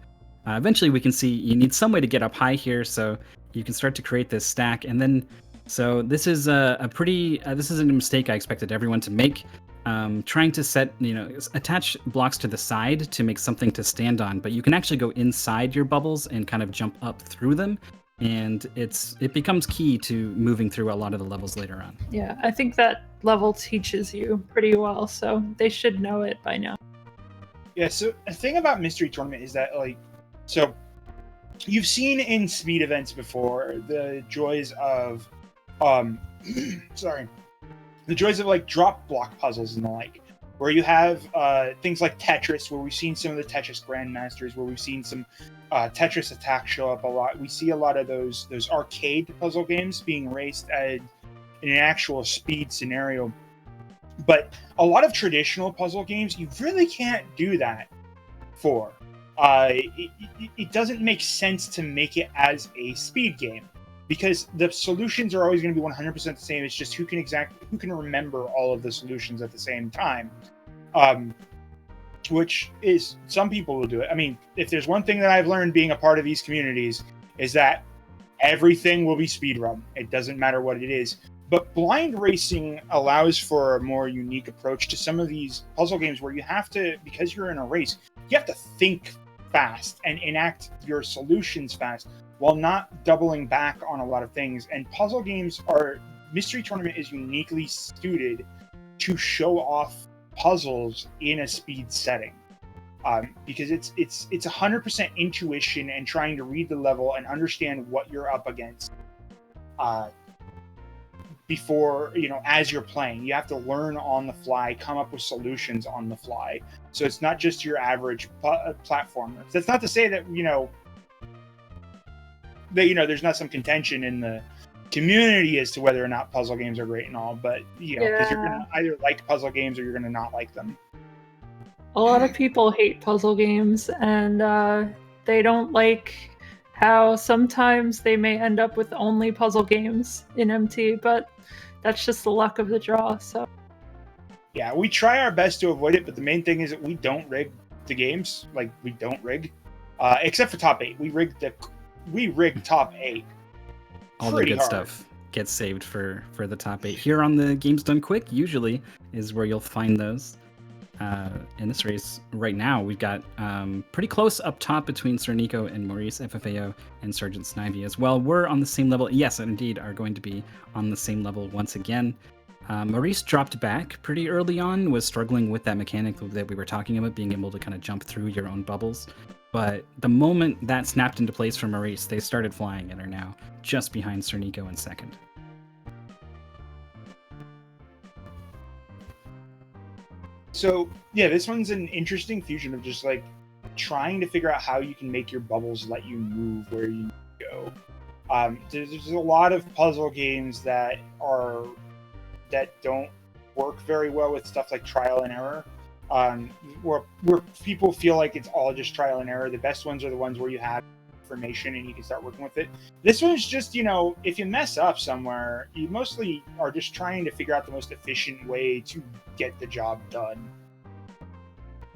Speaker 4: eventually we can see you need some way to get up high here, so you can start to create this stack. And then, so this is a pretty, this is a mistake I expected everyone to make. Trying to set, attach blocks to the side to make something to stand on, but you can actually go inside your bubbles and kind of jump up through them. And it becomes key to moving through a lot of the levels later on.
Speaker 2: Yeah, I think that level teaches you pretty well, so they should know it by now.
Speaker 3: Yeah, so the thing about Mystery Tournament is that, so you've seen in speed events before the joys of, the joys of drop block puzzles and the like, where you have things like Tetris, where we've seen some of the Tetris Grandmasters, where we've seen some Tetris Attack show up a lot. We see a lot of those arcade puzzle games being raced in an actual speed scenario. But a lot of traditional puzzle games, you really can't do that for. It doesn't make sense to make it as a speed game, because the solutions are always going to be 100% the same. It's just who can remember all of the solutions at the same time. Which is, some people will do it. I mean, if there's one thing that I've learned being a part of these communities, is that everything will be speedrun. It doesn't matter what it is. But blind racing allows for a more unique approach to some of these puzzle games where you have to, because you're in a race, you have to think fast and enact your solutions fast while not doubling back on a lot of things. And puzzle games Mystery Tournament is uniquely suited to show off puzzles in a speed setting, because it's 100% intuition and trying to read the level and understand what you're up against before, as you're playing. You have to learn on the fly, come up with solutions on the fly. So it's not just your average platformer. That's not to say that there's not some contention in the community as to whether or not puzzle games are great and all, but because you're gonna either like puzzle games or you're gonna not like them.
Speaker 2: A lot of people hate puzzle games, and they don't like how sometimes they may end up with only puzzle games in MT, but that's just the luck of the draw. So
Speaker 3: yeah, we try our best to avoid it, but the main thing is that we don't rig the games. We don't rig, except for top 8. We rig top 8.
Speaker 4: All the good stuff gets saved for the top 8. Here on the Games Done Quick, usually is where you'll find those. In this race right now, we've got pretty close up top between Sir Nico and Maurice, FFAO, and Sergeant Snivy as well. We're on the same level. Yes, indeed, are going to be on the same level once again. Maurice dropped back pretty early on, was struggling with that mechanic that we were talking about, being able to kind of jump through your own bubbles. But the moment that snapped into place for Maurice, they started flying and are now just behind Sir Nico in second.
Speaker 3: So, yeah, this one's an interesting fusion of just trying to figure out how you can make your bubbles let you move where you go. There's a lot of puzzle games that don't work very well with stuff like trial and error. Where people feel like it's all just trial and error. The best ones are the ones where you have information and you can start working with it. This one's just, if you mess up somewhere, you mostly are just trying to figure out the most efficient way to get the job done.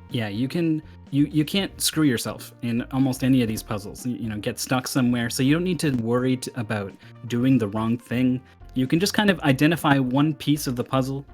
Speaker 4: Yeah, you can't screw yourself in almost any of these puzzles. Get stuck somewhere, so you don't need to worry about doing the wrong thing. You can just kind of identify one piece of the puzzle.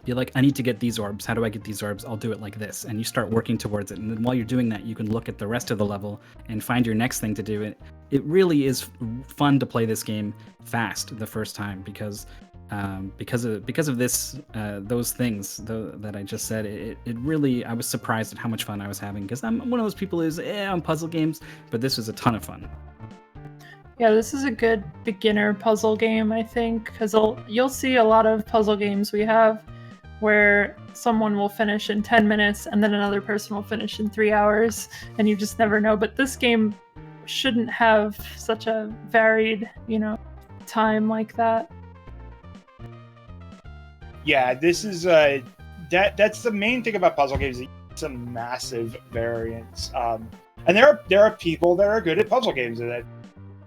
Speaker 4: Be like, I need to get these orbs. How do I get these orbs? I'll do it like this. And you start working towards it. And then while you're doing that, you can look at the rest of the level and find your next thing to do. It really is fun to play this game fast the first time because of this those things that I just said. It really, I was surprised at how much fun I was having, because I'm one of those people who's on puzzle games, but this was a ton of fun.
Speaker 2: Yeah, this is a good beginner puzzle game, I think, because you'll see a lot of puzzle games we have where someone will finish in 10 minutes and then another person will finish in 3 hours, and you just never know. But this game shouldn't have such a varied, time like that.
Speaker 3: Yeah, this is that's the main thing about puzzle games. It's a massive variance, and there are people that are good at puzzle games that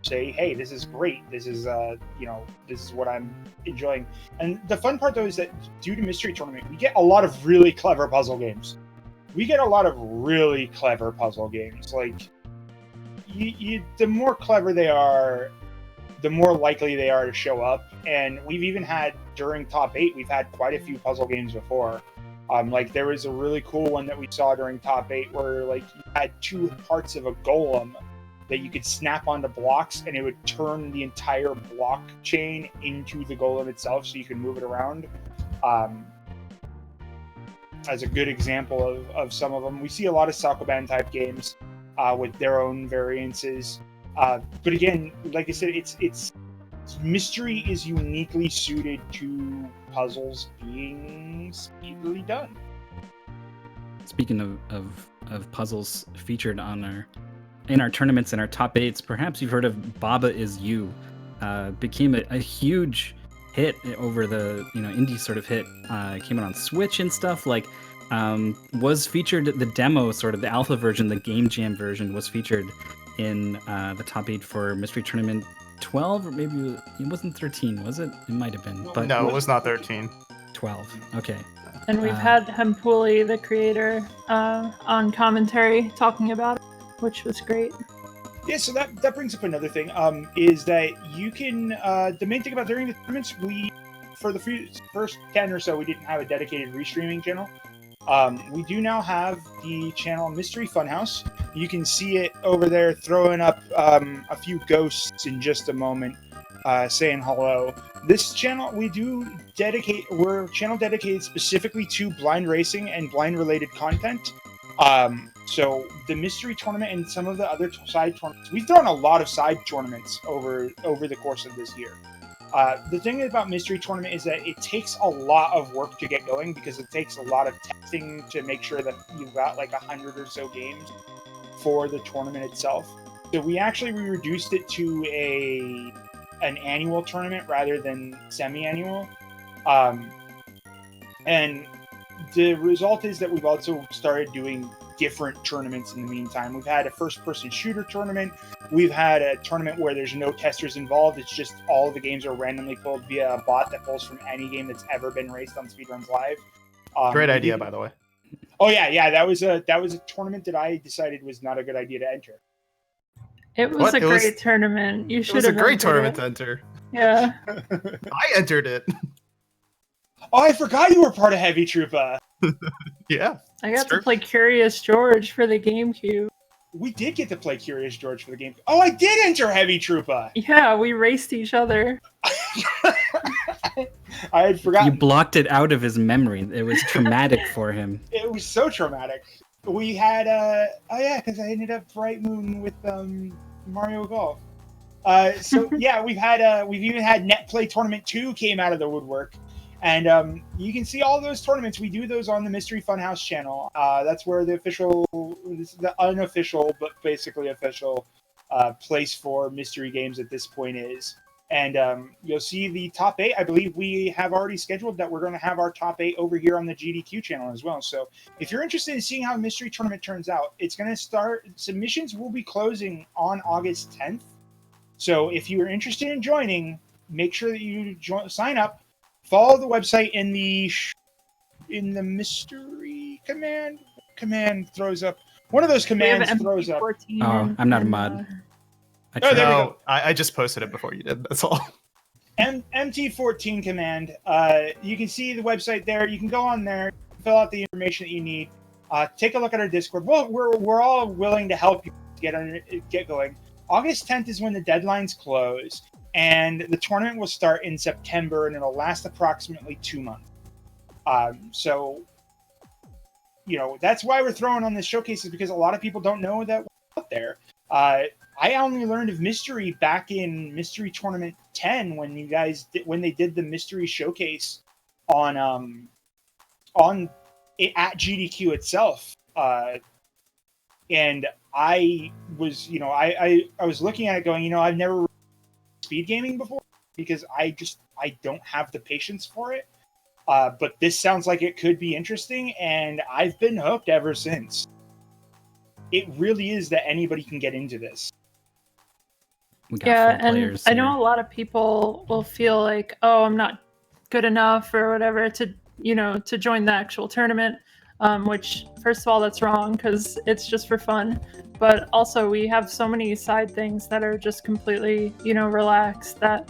Speaker 3: say, "Hey, this is great. This is this is what I'm enjoying." And the fun part though is that due to Mystery Tournament, we get a lot of really clever puzzle games. We get a lot of really clever puzzle games. Like, the more clever they are, the more likely they are to show up. And we've even had, during Top 8, we've had quite a few puzzle games before. Like, there was a really cool one that we saw during Top 8 where, like, you had two parts of a golem that you could snap onto blocks, and it would turn the entire block chain into the golem itself so you can move it around. As a good example of some of them. We see a lot of Sakoban type games with their own variances. But again, like I said, it's Mystery is uniquely suited to puzzles being speedily done.
Speaker 4: Speaking of puzzles featured in our tournaments and our top 8s, perhaps you've heard of Baba Is You. Became a huge hit over the indie sort of hit. Came out on Switch and stuff. Like, was featured, the demo, sort of the alpha version, the game jam version, was featured in the top 8 for Mystery Tournament 12, or maybe it wasn't 13, was it? It might have been, but
Speaker 1: No, it was not 13.
Speaker 4: 12. Okay.
Speaker 2: And we've had Hempuli, the creator, on commentary talking about it, which was great.
Speaker 3: Yeah, so that brings up another thing, is that you can, the main thing about during the tournaments, for the first 10 or so, we didn't have a dedicated restreaming channel. We do now have the channel Mystery Funhouse. You can see it over there throwing up a few ghosts in just a moment, saying hello. This channel, we're channel dedicated specifically to blind racing and blind related content. So the Mystery Tournament and some of the other side tournaments, we've thrown a lot of side tournaments over the course of this year. The thing about Mystery Tournament is that it takes a lot of work to get going because it takes a lot of testing to make sure that you've got like 100 or so games for the tournament itself. So we reduced it to an annual tournament rather than semi-annual. And the result is that we've also started doing different tournaments in the meantime. We've had a first-person shooter tournament. We've had a tournament where there's no testers involved. It's just all the games are randomly pulled via a bot that pulls from any game that's ever been raced on Speedruns Live.
Speaker 1: Great idea, by the way.
Speaker 3: Oh yeah. That was a tournament that I decided was not a good idea to enter.
Speaker 2: It was a great tournament. You should have.
Speaker 1: It was a great tournament
Speaker 2: to
Speaker 1: enter.
Speaker 2: Yeah.
Speaker 1: I entered it.
Speaker 3: Oh, I forgot you were part of Heavy Troopa.
Speaker 1: Yeah.
Speaker 2: I got to play Curious George for the GameCube.
Speaker 3: We did get to play Curious George for the game. Oh, I did enter Heavy Troopa.
Speaker 2: Yeah, we raced each other.
Speaker 3: I had forgotten.
Speaker 4: You blocked it out of his memory. It was traumatic for him.
Speaker 3: It was so traumatic. We had because I ended up Bright Moon with Mario Golf. So yeah, we've even had Netplay Tournament 2 came out of the woodwork. And you can see all those tournaments. We do those on the Mystery Funhouse channel. That's where the unofficial, but basically official place for mystery games at this point is. And you'll see the top 8. I believe we have already scheduled that we're going to have our top 8 over here on the GDQ channel as well. So if you're interested in seeing how the Mystery Tournament turns out, it's going to start. Submissions will be closing on August 10th. So if you're interested in joining, make sure that you sign up. Follow the website in the mystery command throws up. One of those commands throws up.
Speaker 4: Oh, I'm not a mod.
Speaker 1: I just posted it before you did. That's all.
Speaker 3: MT14 command. You can see the website there. You can go on there, fill out the information that you need. Take a look at our Discord. Well, we're all willing to help you get going. August 10th is when the deadlines close. And the tournament will start in September, and it'll last approximately 2 months. So, that's why we're throwing on this showcase, is because a lot of people don't know that we're out there. I only learned of Mystery back in Mystery Tournament 10 when they did the Mystery showcase on at GDQ itself. And I was, I was looking at it going, I've never speed gaming before because I don't have the patience for it. But this sounds like it could be interesting, and I've been hooked ever since. It really is that anybody can get into this.
Speaker 4: We got
Speaker 2: Yeah,
Speaker 4: 4
Speaker 2: and
Speaker 4: players
Speaker 2: I know
Speaker 4: here.
Speaker 2: a lot of people will feel like, oh, I'm not good enough or whatever to, to join the actual tournament. Which, first of all, that's wrong because it's just for fun. But also, we have so many side things that are just completely, relaxed that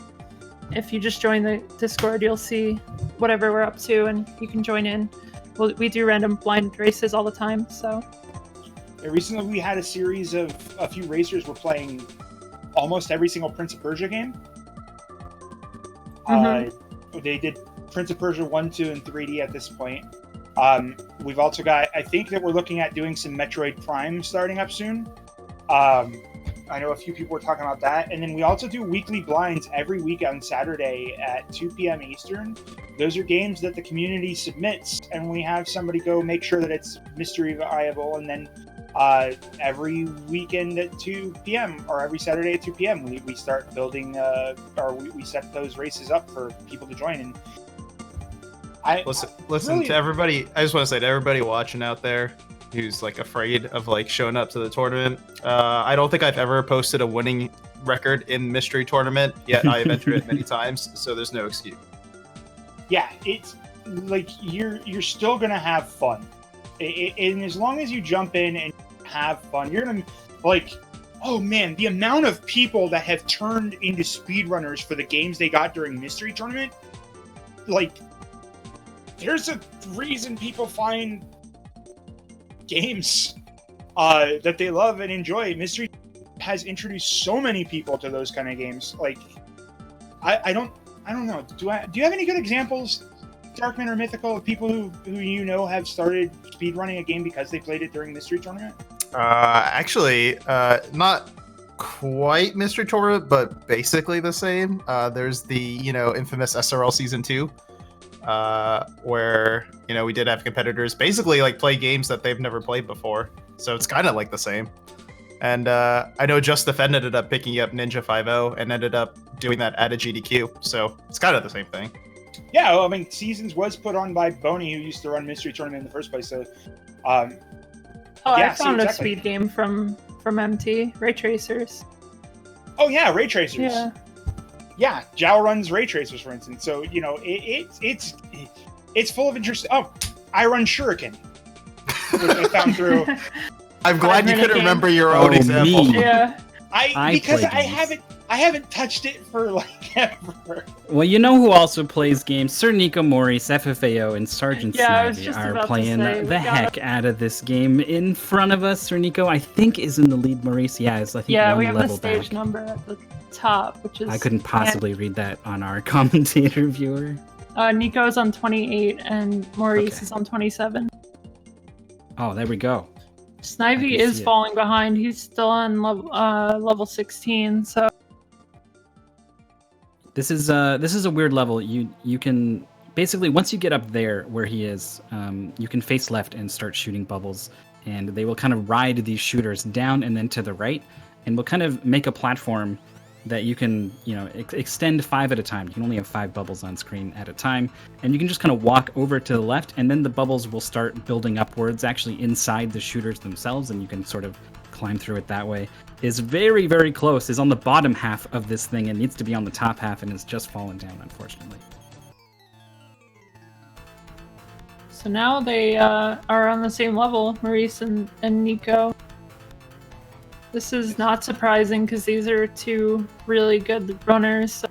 Speaker 2: if you just join the Discord, you'll see whatever we're up to and you can join in. We do random blind races all the time, so.
Speaker 3: Recently, we had a series of a few racers were playing almost every single Prince of Persia game. They did Prince of Persia 1, 2, and 3D at this point. We've also got, I think that we're looking at doing some Metroid Prime starting up soon. I know a few people were talking about that. And then we also do weekly blinds every week on Saturday at 2 p.m. Eastern. Those are games that the community submits, and we have somebody go make sure that it's mystery viable. And then every weekend at 2 p.m. or every Saturday at 2 p.m. we start building, or we set those races up for people to join. And
Speaker 1: Listen
Speaker 3: really,
Speaker 1: to everybody. I just want to say to everybody watching out there who's like afraid of like showing up to the tournament. I don't think I've ever posted a winning record in mystery tournament, yet I have entered it many times, so there's no excuse.
Speaker 3: Yeah, it's like you're still gonna have fun, and as long as you jump in and have fun, you're gonna like. Oh man, the amount of people that have turned into speedrunners for the games they got during mystery tournament, like. There's a reason people find games that they love and enjoy. Mystery has introduced so many people to those kind of games. Like, I don't know. Do you have any good examples, Darkman or Mythical, of people who have started speedrunning a game because they played it during Mystery Tournament?
Speaker 1: Actually, not quite Mystery Tournament, but basically the same. There's the infamous SRL Season 2. Where we did have competitors basically like play games that they've never played before, so it's kind of like the same. And I know Just Defend ended up picking up Ninja 5.0 and ended up doing that at a GDQ, so it's kind of the same thing.
Speaker 3: Yeah, well, I mean, Seasons was put on by Boney, who used to run Mystery Tournament in the first place. So,
Speaker 2: I found a speed game from MT, Ray Tracers.
Speaker 3: Oh yeah, Ray Tracers. Yeah, Jow runs Ray Tracers, for instance. So it's full of interest. Oh, I run Shuriken, which I found through.
Speaker 1: I'm glad you could remember your own example.
Speaker 4: Me.
Speaker 2: Yeah,
Speaker 3: because I haven't touched it for like ever.
Speaker 4: Well, you know who also plays games? Sir Nico Maurice, FFAO, and Sergeant Snivy are playing the heck out of this game in front of us. Sir Nico, I think, is in the lead. Maurice, is I think
Speaker 2: yeah,
Speaker 4: one
Speaker 2: we have
Speaker 4: level
Speaker 2: the stage
Speaker 4: back.
Speaker 2: number at the top, which is.
Speaker 4: I couldn't possibly read that on our commentator viewer.
Speaker 2: Nico's on 28 and Maurice is on 27.
Speaker 4: Oh, there we go.
Speaker 2: Snivy is falling behind. He's still on level 16, so.
Speaker 4: This is a weird level. You can basically, once you get up there where he is, you can face left and start shooting bubbles, and they will kind of ride these shooters down and then to the right, and will kind of make a platform that you can extend 5 at a time. You can only have 5 bubbles on screen at a time, and you can just kind of walk over to the left, and then the bubbles will start building upwards, actually inside the shooters themselves, and you can sort of climb through it that way. Is very, very close, is on the bottom half of this thing and needs to be on the top half, and has just fallen down, unfortunately.
Speaker 2: So now they are on the same level, Maurice and Nico. This is not surprising because these are 2 really good runners.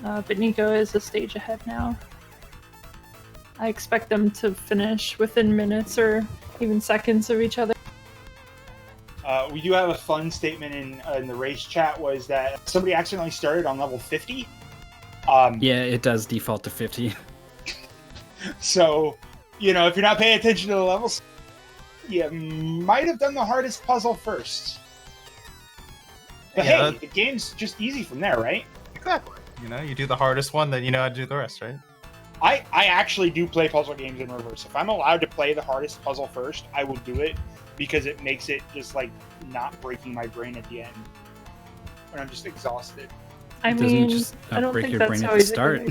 Speaker 2: But Nico is a stage ahead now. I expect them to finish within minutes or even seconds of each other.
Speaker 3: We do have a fun statement in the race chat, was that somebody accidentally started on level 50.
Speaker 4: Yeah, it does default to 50.
Speaker 3: So, if you're not paying attention to the levels, you might have done the hardest puzzle first. But hey, the game's just easy from there, right?
Speaker 1: Exactly. You do the hardest one, then you know how to do the rest, right?
Speaker 3: I actually do play puzzle games in reverse. If I'm allowed to play the hardest puzzle first, I will do it, because it makes it just like not breaking my brain at the end when I'm just exhausted.
Speaker 2: I mean,
Speaker 4: just
Speaker 2: I don't
Speaker 4: break
Speaker 2: think
Speaker 4: your
Speaker 2: that's
Speaker 4: brain at
Speaker 2: how
Speaker 4: the
Speaker 2: he's
Speaker 4: start.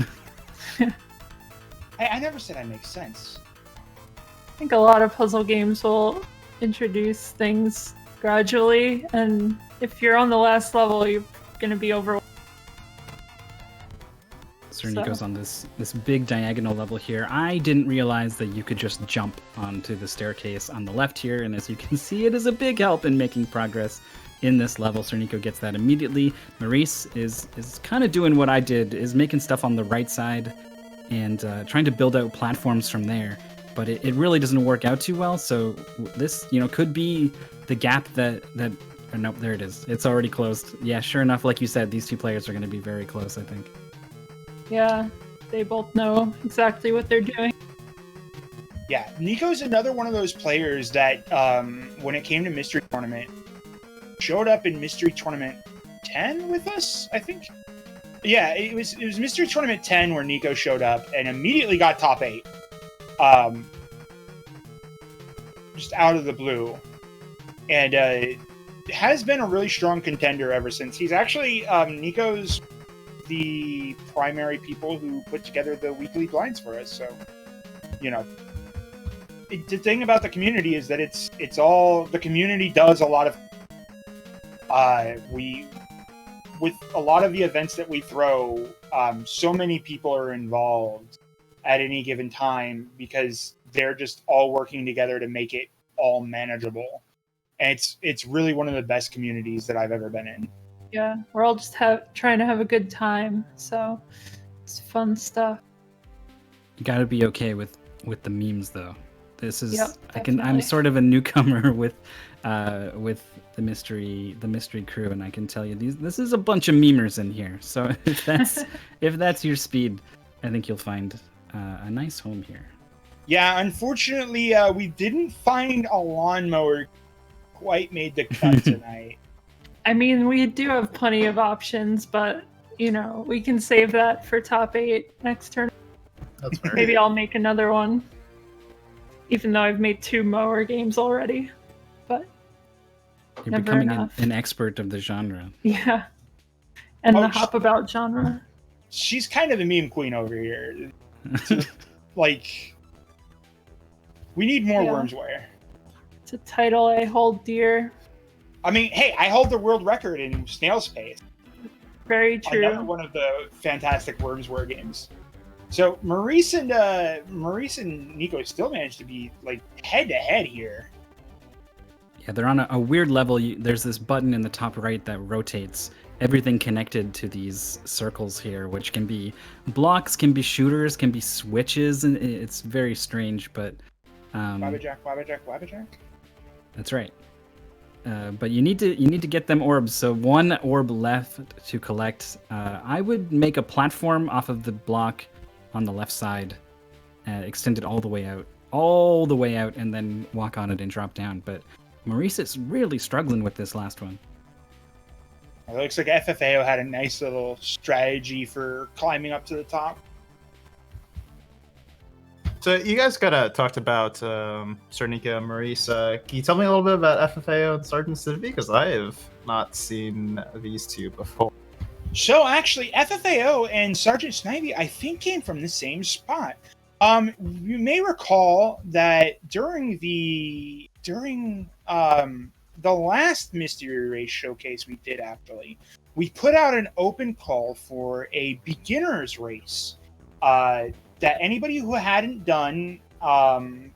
Speaker 3: I never said I make sense.
Speaker 2: I think a lot of puzzle games will introduce things gradually, and if you're on the last level, you're going to be overwhelmed.
Speaker 4: Sir Nico's on this big diagonal level here. I didn't realize that you could just jump onto the staircase on the left here, and as you can see, it is a big help in making progress in this level. Sir Nico gets that immediately. Maurice is kind of doing what I did, is making stuff on the right side and trying to build out platforms from there. But it really doesn't work out too well, so this, could be the gap that nope, there it is. It's already closed. Yeah, sure enough, like you said, these two players are going to be very close, I think.
Speaker 2: Yeah, they both know exactly what they're doing.
Speaker 3: Yeah, Nico's another one of those players that, when it came to Mystery Tournament, showed up in Mystery Tournament 10 with us, I think. Yeah, it was Mystery Tournament 10 where Nico showed up and immediately got top 8. Just out of the blue. And has been a really strong contender ever since. He's actually, Nico's the primary people who put together the weekly blinds for us. So, the thing about the community is that it's all, the community does a lot of, with a lot of the events that we throw, so many people are involved at any given time because they're just all working together to make it all manageable. And it's really one of the best communities that I've ever been in.
Speaker 2: Yeah, we're all just trying to have a good time, so it's fun stuff.
Speaker 4: You got to be okay with the memes, though. This is
Speaker 2: definitely.
Speaker 4: I'm sort of a newcomer with the mystery crew, and I can tell you this is a bunch of memers in here. So if that's your speed, I think you'll find a nice home here.
Speaker 3: Yeah, unfortunately, we didn't find a lawnmower quite made the cut tonight.
Speaker 2: I mean, we do have plenty of options, but we can save that for top 8 next turn.
Speaker 1: That's fair.
Speaker 2: Maybe I'll make another one, even though I've made 2 mower games already. But
Speaker 4: you're
Speaker 2: never
Speaker 4: becoming
Speaker 2: enough.
Speaker 4: an expert of the genre.
Speaker 2: Yeah, and the hop about genre.
Speaker 3: She's kind of the meme queen over here. Like, we need more Wormsware.
Speaker 2: It's a title I hold dear.
Speaker 3: I mean, hey, I hold the world record in Snail Space.
Speaker 2: Very true.
Speaker 3: Another one of the fantastic Wormsware games. So Maurice and Nico still managed to be like head to head here.
Speaker 4: Yeah, they're on a weird level. There's this button in the top right that rotates everything connected to these circles here, which can be blocks, can be shooters, can be switches, and it's very strange. But
Speaker 3: Wabbajack.
Speaker 4: That's right. But you need to get them orbs. So 1 orb left to collect. I would make a platform off of the block on the left side, extend it all the way out, and then walk on it and drop down. But Maurice is really struggling with this last one.
Speaker 3: It looks like FFAO had a nice little strategy for climbing up to the top.
Speaker 1: So you guys talked about Sir Nico and Maurice. Can you tell me a little bit about FFAO and Sergeant Snivy? Because I have not seen these two before.
Speaker 3: So actually, FFAO and Sergeant Snivy, I think, came from the same spot. You may recall that during the last Mystery Race showcase we did, actually, we put out an open call for a beginner's race. That anybody who hadn't done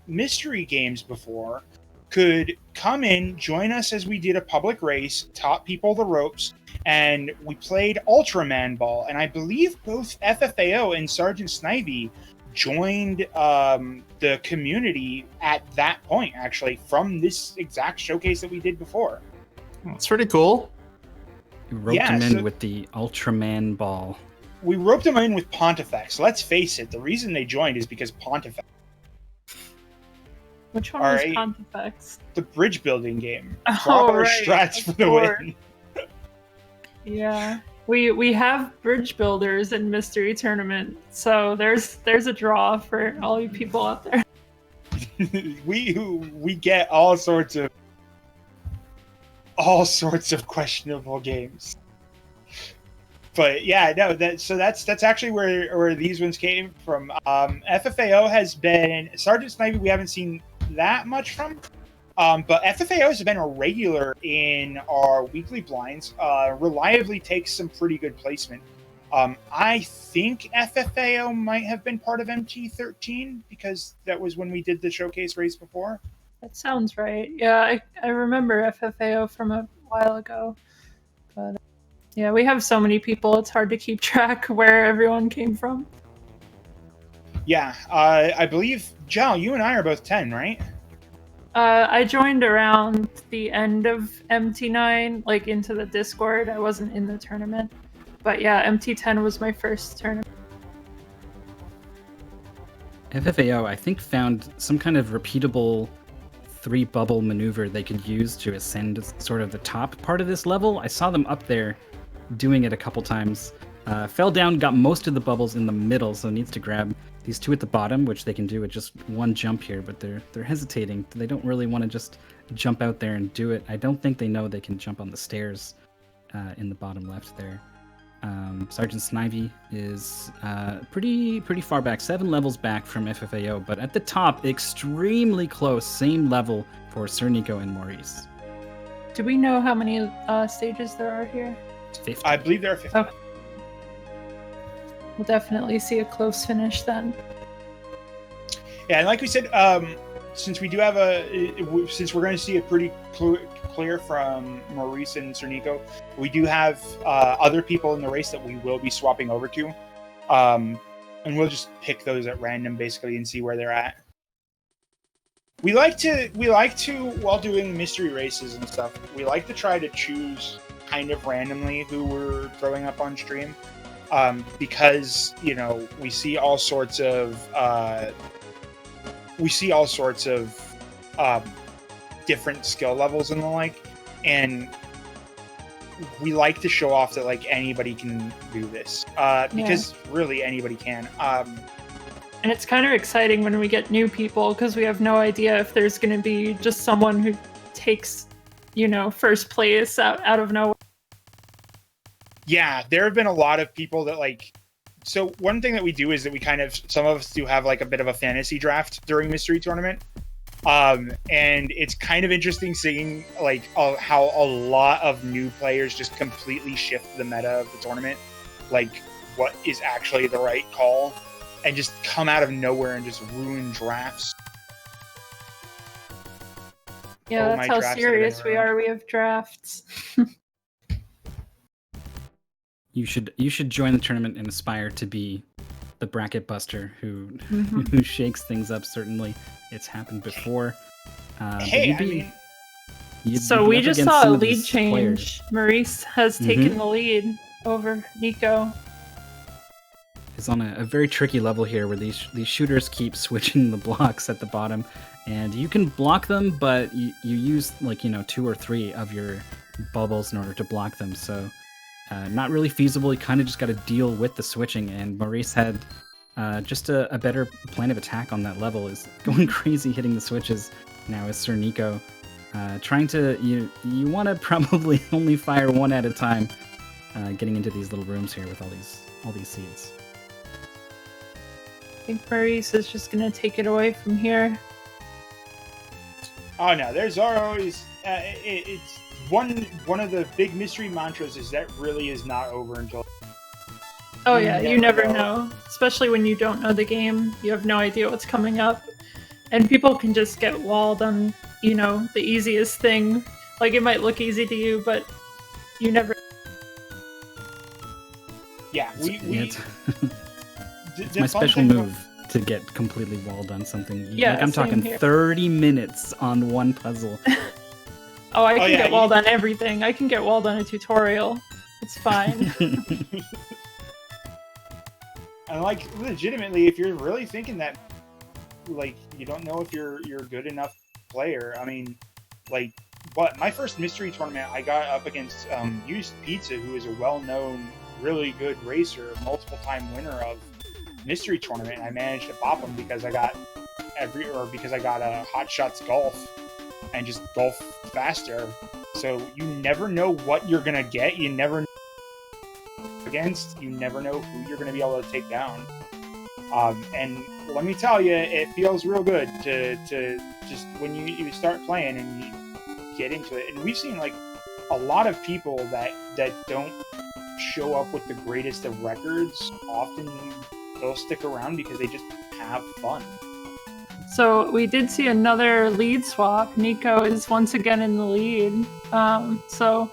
Speaker 3: mystery games before could come in, join us as we did a public race, taught people the ropes, and we played Ultraman Ball. And I believe both FFAO and Sergeant Snivy joined the community at that point, actually, from this exact showcase that we did before.
Speaker 1: That's pretty cool.
Speaker 4: You roped him in with the Ultraman Ball.
Speaker 3: We roped them in with Pontifex. Let's face it, the reason they joined is because Pontifex.
Speaker 2: Which one was Pontifex?
Speaker 3: The bridge building game.
Speaker 2: Oh,
Speaker 3: Swap our
Speaker 2: right,
Speaker 3: strats for the win.
Speaker 2: Yeah. We have bridge builders in Mystery Tournament, so there's a draw for all you people out there.
Speaker 3: we get all sorts of questionable games. But yeah, no, that's actually where these ones came from. FFAO has been Sergeant Snivy. We haven't seen that much from, but FFAO has been a regular in our weekly blinds. Reliably takes some pretty good placement. I think FFAO might have been part of MT13 because that was when we did the showcase race before.
Speaker 2: That sounds right. Yeah, I remember FFAO from a while ago. But yeah, we have so many people, it's hard to keep track where everyone came from.
Speaker 3: Yeah, I believe, Jal, you and I are both 10, right?
Speaker 2: I joined around the end of MT9, like into the Discord. I wasn't in the tournament. But yeah, MT10 was my first tournament.
Speaker 4: FFAO, I think, found some kind of repeatable 3-bubble maneuver they could use to ascend sort of the top part of this level. I saw them up there doing it a couple times. Fell down, got most of the bubbles in the middle, so needs to grab these 2 at the bottom, which they can do with just 1 jump here, but they're hesitating. They don't really want to just jump out there and do it. I don't think they know they can jump on the stairs in the bottom left there. Sergeant Snivy is pretty far back, 7 levels back from FFAO, but at the top, extremely close, same level for Sir Nico and Maurice.
Speaker 2: Do we know how many stages there are here?
Speaker 4: 50.
Speaker 3: I believe there are 50.
Speaker 2: Okay. We'll definitely see a close finish then.
Speaker 3: Yeah, and like we said, since we do have since we're going to see a pretty clear from Maurice and Sir Nico, we do have other people in the race that we will be swapping over to, and we'll just pick those at random basically and see where they're at. We like to while doing mystery races and stuff, we like to try to choose kind of randomly who we're throwing up on stream, because we see all sorts of different skill levels and the like, and we like to show off that like anybody can do this, because really anybody can.
Speaker 2: And it's kind of exciting when we get new people because we have no idea if there's going to be just someone who takes, first place out of nowhere.
Speaker 3: Yeah, there have been a lot of people that so one thing that we do is that we some of us do have like a bit of a fantasy draft during Mystery Tournament. And it's kind of interesting seeing how a lot of new players just completely shift the meta of the tournament, like what is actually the right call, and just come out of nowhere and just ruin drafts.
Speaker 2: Yeah, that's how serious we are. We have drafts.
Speaker 4: You should join the tournament and aspire to be the bracket buster who shakes things up. Certainly, it's happened before.
Speaker 3: We
Speaker 2: just saw a lead change. Maurice has taken the lead over Nico.
Speaker 4: Is on a very tricky level here where these shooters keep switching the blocks at the bottom, and you can block them, but you use 2 or 3 of your bubbles in order to block them, so not really feasible. You kind of just got to deal with the switching, and Maurice had just a better plan of attack on that level, is going crazy hitting the switches now as Sir Nico. Trying to, you want to probably only fire 1 at a time, getting into these little rooms here with all these seeds.
Speaker 2: I think Maurice is just going to take it away from here.
Speaker 3: Oh no, there's always it's one of the big mystery mantras is that really is not over until.
Speaker 2: Oh yeah, you never know. Especially when you don't know the game, you have no idea what's coming up, and people can just get walled on the easiest thing. Like it might look easy to you, but you never.
Speaker 3: Yeah,
Speaker 4: it's my special move to get completely walled on something.
Speaker 2: Yeah,
Speaker 4: I'm talking
Speaker 2: here.
Speaker 4: 30 minutes on one puzzle.
Speaker 2: I can get walled on everything. I can get walled on a tutorial. It's fine.
Speaker 3: And legitimately, if you're really thinking that, you don't know if you're a good enough player. I mean, my first mystery tournament, I got up against Used Pizza, who is a well-known, really good racer, multiple-time winner of mystery tournament, and I managed to bop him because I got a Hot Shots Golf and just golf faster. So you never know what you're gonna get. You never know against. You never know who you're going to be able to take down. And let me tell you, it feels real good to just when you start playing and you get into it. And we've seen like a lot of people that don't show up with the greatest of records. Often they'll stick around because they just have fun.
Speaker 2: So we did see another lead swap. Nico is once again in the lead. So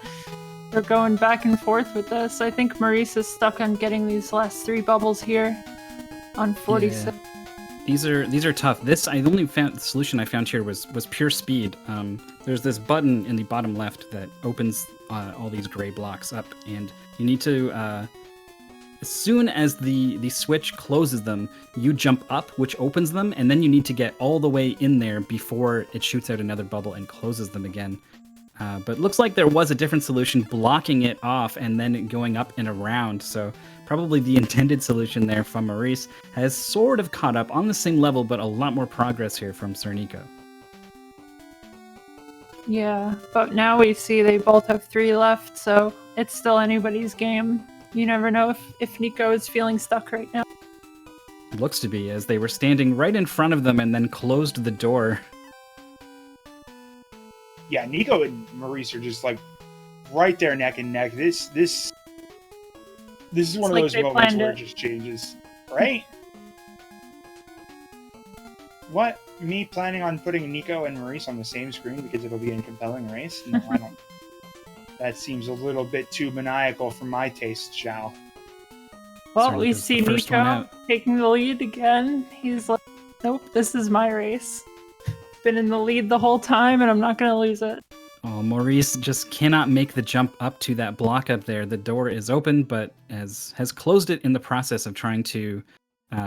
Speaker 2: we're going back and forth with this. I think Maurice is stuck on getting these last 3 bubbles here on 46.
Speaker 4: Yeah. These are tough. The solution I found here was pure speed. There's this button in the bottom left that opens all these gray blocks up, and you need to as soon as the switch closes them, you jump up, which opens them, and then you need to get all the way in there before it shoots out another bubble and closes them again. But looks like there was a different solution, blocking it off and then going up and around. So probably the intended solution there from Maurice has sort of caught up on the same level, but a lot more progress here from Sir Nico.
Speaker 2: Yeah, but now we see they both have 3 left, so it's still anybody's game. You never know if Nico is feeling stuck right now.
Speaker 4: Looks to be, as they were standing right in front of them and then closed the door.
Speaker 3: Yeah, Nico and Maurice are just like right there neck and neck. This is one of those moments where it just changes, right? What? Me planning on putting Nico and Maurice on the same screen because it'll be a compelling race? No, I don't. That seems a little bit too maniacal for my taste, Shao.
Speaker 2: Well, we see Nico taking the lead again. He's like, nope, this is my race. Been in the lead the whole time, and I'm not going to lose it.
Speaker 4: Oh, Maurice just cannot make the jump up to that block up there. The door is open, but has closed it in the process of trying to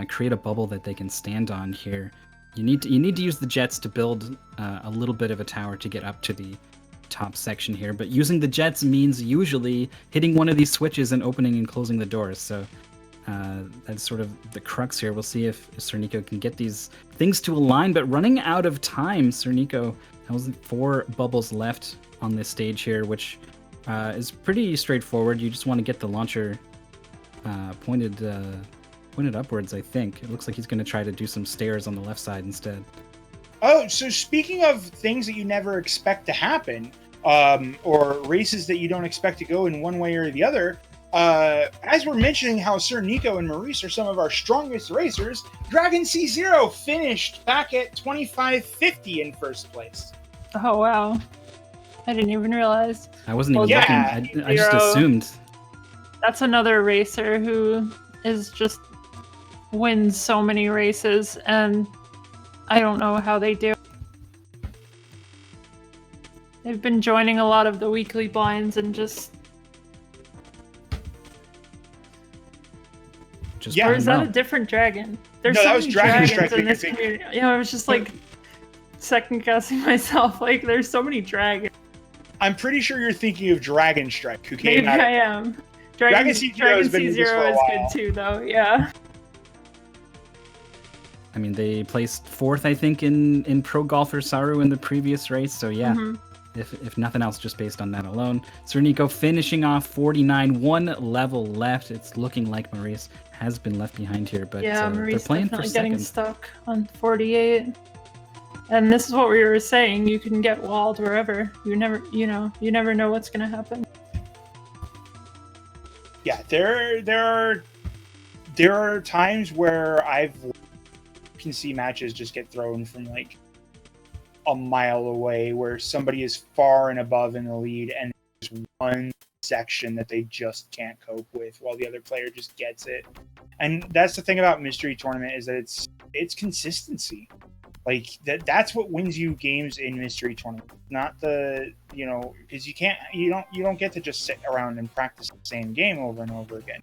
Speaker 4: create a bubble that they can stand on here. You need to use the jets to build a little bit of a tower to get up to the top section here, but using the jets means usually hitting one of these switches and opening and closing the doors. So that's sort of the crux here. We'll see if Sir Nico can get these things to align, but running out of time, Sir Nico has 4 bubbles left on this stage here, which is pretty straightforward. You just want to get the launcher pointed upwards, I think. It looks like he's going to try to do some stairs on the left side instead.
Speaker 3: Oh, so speaking of things that you never expect to happen, or races that you don't expect to go in one way or the other, as we're mentioning how Sir Nico and Maurice are some of our strongest racers, Dragon C0 finished back at 2550 in first place.
Speaker 2: Oh, wow. I didn't even realize.
Speaker 4: I wasn't even looking. I just assumed.
Speaker 2: That's another racer who is just wins so many races, and I don't know how they do. They've been joining a lot of the weekly blinds and just
Speaker 3: yeah,
Speaker 2: or is that a different dragon? There's
Speaker 3: no,
Speaker 2: so
Speaker 3: that was
Speaker 2: many
Speaker 3: Dragon
Speaker 2: dragons
Speaker 3: Strike
Speaker 2: in this community. Yeah, I was just like second guessing myself. Like, there's so many dragons.
Speaker 3: I'm pretty sure you're thinking of Dragon Strike, who came
Speaker 2: Maybe
Speaker 3: out.
Speaker 2: I am.
Speaker 3: Dragon C0 has been
Speaker 2: C0
Speaker 3: with us for a
Speaker 2: is
Speaker 3: while.
Speaker 2: good too, though. Yeah.
Speaker 4: I mean, they placed 4th, I think, in Pro Golfer Saru in the previous race. So yeah, if nothing else, just based on that alone. Sir Nico finishing off 49, 1 level left. It's looking like Maurice has been left behind here, but
Speaker 2: yeah,
Speaker 4: they're
Speaker 2: Maurice
Speaker 4: playing for
Speaker 2: definitely
Speaker 4: second.
Speaker 2: getting stuck on 48. And this is what we were saying. You can get walled wherever. You never know what's gonna happen.
Speaker 3: Yeah, there are times where can see matches just get thrown from like a mile away, where somebody is far and above in the lead, and there's one section that they just can't cope with, while the other player just gets it. And that's the thing about Mystery Tournament, is that it's consistency. Like that's what wins you games in Mystery Tournament, not the because you don't get to just sit around and practice the same game over and over again.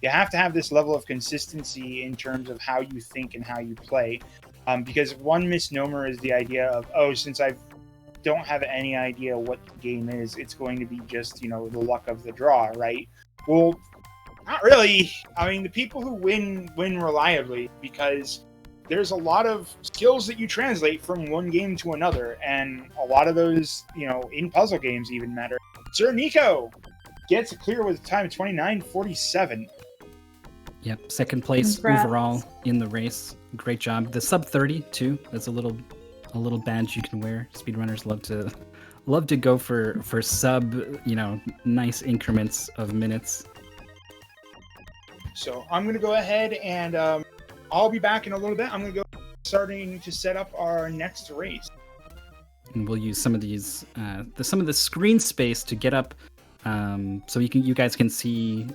Speaker 3: You have to have this level of consistency in terms of how you think and how you play, because one misnomer is the idea of, since I don't have any idea what the game is, it's going to be just the luck of the draw, right? Well, not really. I mean, the people who win reliably, because there's a lot of skills that you translate from one game to another, and a lot of those, in puzzle games even matter. Sir Nico gets clear with a time of 29:47.
Speaker 4: Yep, second place
Speaker 2: Congrats.
Speaker 4: overall in the race. Great job. The sub 30 too. That's a little badge you can wear. Speedrunners love to go for sub, nice increments of minutes.
Speaker 3: So I'm going to go ahead and I'll be back in a little bit. I'm going to go starting to set up our next race.
Speaker 4: And we'll use some of these, some of the screen space to get up, so you guys can see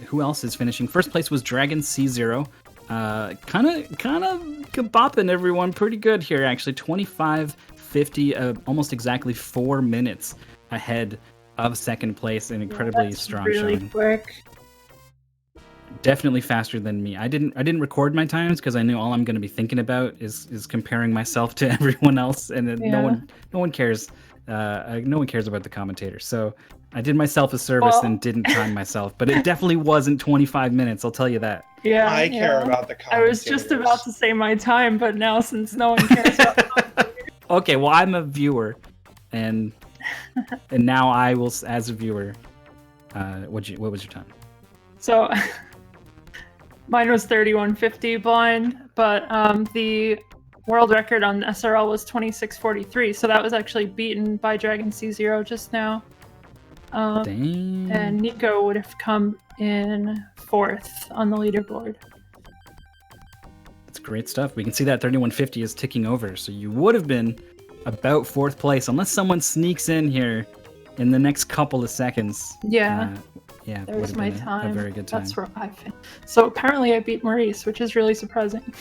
Speaker 4: who else is finishing. First place was Dragon C0, kind of bopping everyone pretty good here actually. 25:50, almost exactly 4 minutes ahead of second place. An incredibly strong
Speaker 2: really
Speaker 4: showing.
Speaker 2: Quick.
Speaker 4: Definitely faster than me. I didn't record my times because I knew all I'm going to be thinking about is comparing myself to everyone else, and then no one cares. No one cares about the commentators. So I did myself a service and didn't time myself, but it definitely wasn't 25 minutes. I'll tell you that.
Speaker 2: Yeah,
Speaker 3: I care about the commentators.
Speaker 2: I was just about to say my time, but now since no one cares about the commentators.
Speaker 4: Okay, well I'm a viewer, and now I will, as a viewer. What was your time?
Speaker 2: So. Mine was 31:50 blind, but the world record on SRL was 26:43, so that was actually beaten by Dragon C0 just now.
Speaker 4: Dang.
Speaker 2: And Nico would have come in 4th on the leaderboard.
Speaker 4: That's great stuff. We can see that 31:50 is ticking over, so you would have been about 4th place, unless someone sneaks in here in the next couple of seconds.
Speaker 2: Yeah.
Speaker 4: Yeah,
Speaker 2: there's my time.
Speaker 4: A very good time.
Speaker 2: That's where I fit. So apparently I beat Maurice, which is really surprising.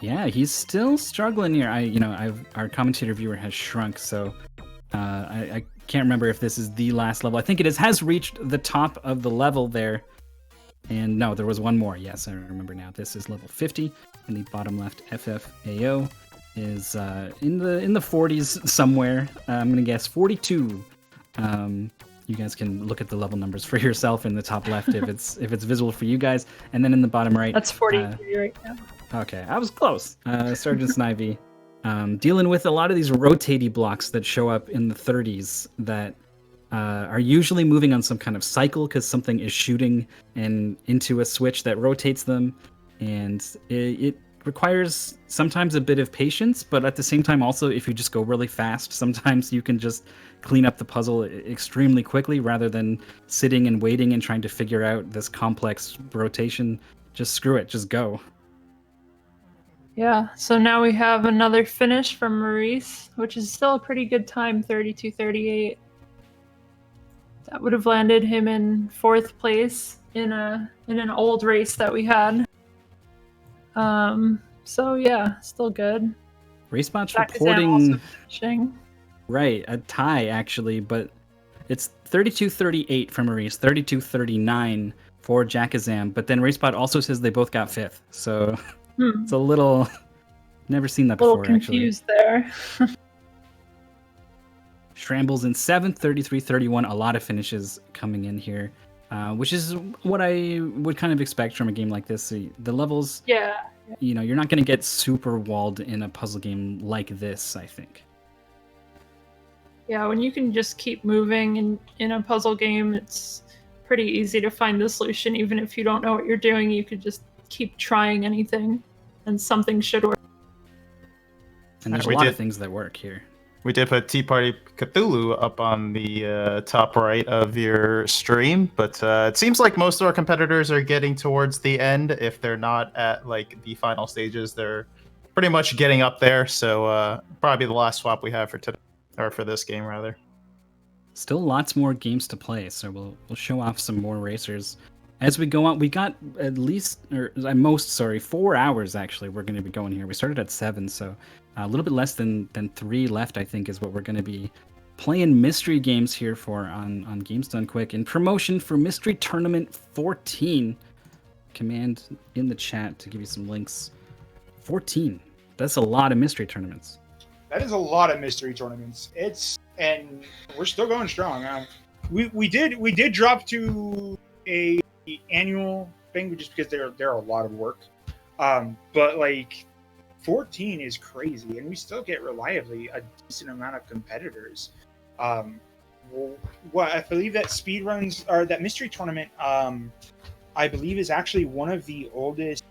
Speaker 4: Yeah, he's still struggling here. Our commentator viewer has shrunk, so I can't remember if this is the last level. I think it has reached the top of the level there. And no, there was one more. Yes, I remember now. This is level 50 in the bottom left. FFAO is in the 40s somewhere. I'm gonna guess 42. You guys can look at the level numbers for yourself in the top left if it's visible for you guys, and then in the bottom right.
Speaker 2: That's 43 right now.
Speaker 4: Okay, I was close. Sergeant Snivy, dealing with a lot of these rotating blocks that show up in the 30s that are usually moving on some kind of cycle because something is shooting and into a switch that rotates them, and it requires sometimes a bit of patience, but at the same time also, if you just go really fast, sometimes you can just clean up the puzzle extremely quickly rather than sitting and waiting and trying to figure out this complex rotation. Just screw it, just go.
Speaker 2: Yeah, so now we have another finish from Maurice, which is still a pretty good time, 32:38. That would have landed him in 4th place in an old race that we had. So yeah, still good.
Speaker 4: RaceBot's
Speaker 2: Jack
Speaker 4: reporting
Speaker 2: finishing.
Speaker 4: Right, a tie actually, but it's 32:38 for Maurice, 32:39 for Jackazam, but then RaceBot also says they both got 5th. So it's a little never seen that before
Speaker 2: confused
Speaker 4: actually.
Speaker 2: there.
Speaker 4: Shrambles in 7th, 33:31, a lot of finishes coming in here. Which is what I would kind of expect from a game like this. The levels,
Speaker 2: yeah.
Speaker 4: You're not going to get super walled in a puzzle game like this, I think.
Speaker 2: Yeah, when you can just keep moving in a puzzle game, it's pretty easy to find the solution. Even if you don't know what you're doing, you could just keep trying anything, and something should work.
Speaker 4: And there's a lot of things that work here.
Speaker 1: We did put Tea Party Cthulhu up on the top right of your stream, but it seems like most of our competitors are getting towards the end. If they're not at like the final stages, they're pretty much getting up there. So probably the last swap we have for today, or for this game rather.
Speaker 4: Still lots more games to play, so we'll show off some more racers as we go on. We got at least, or at most, 4 hours actually. We're going to be going here. We started at 7, so. A little bit less than 3 left, I think, is what we're going to be playing mystery games here for on Games Done Quick. In promotion for Mystery Tournament 14, command in the chat to give you some links. 14. That's a lot of mystery tournaments.
Speaker 3: That is a lot of mystery tournaments. And we're still going strong. We did drop to a annual thing just because they're a lot of work. But like 14 is crazy, and we still get reliably a decent amount of competitors. Well, I believe that speedruns or that mystery tournament, I believe, is actually one of the oldest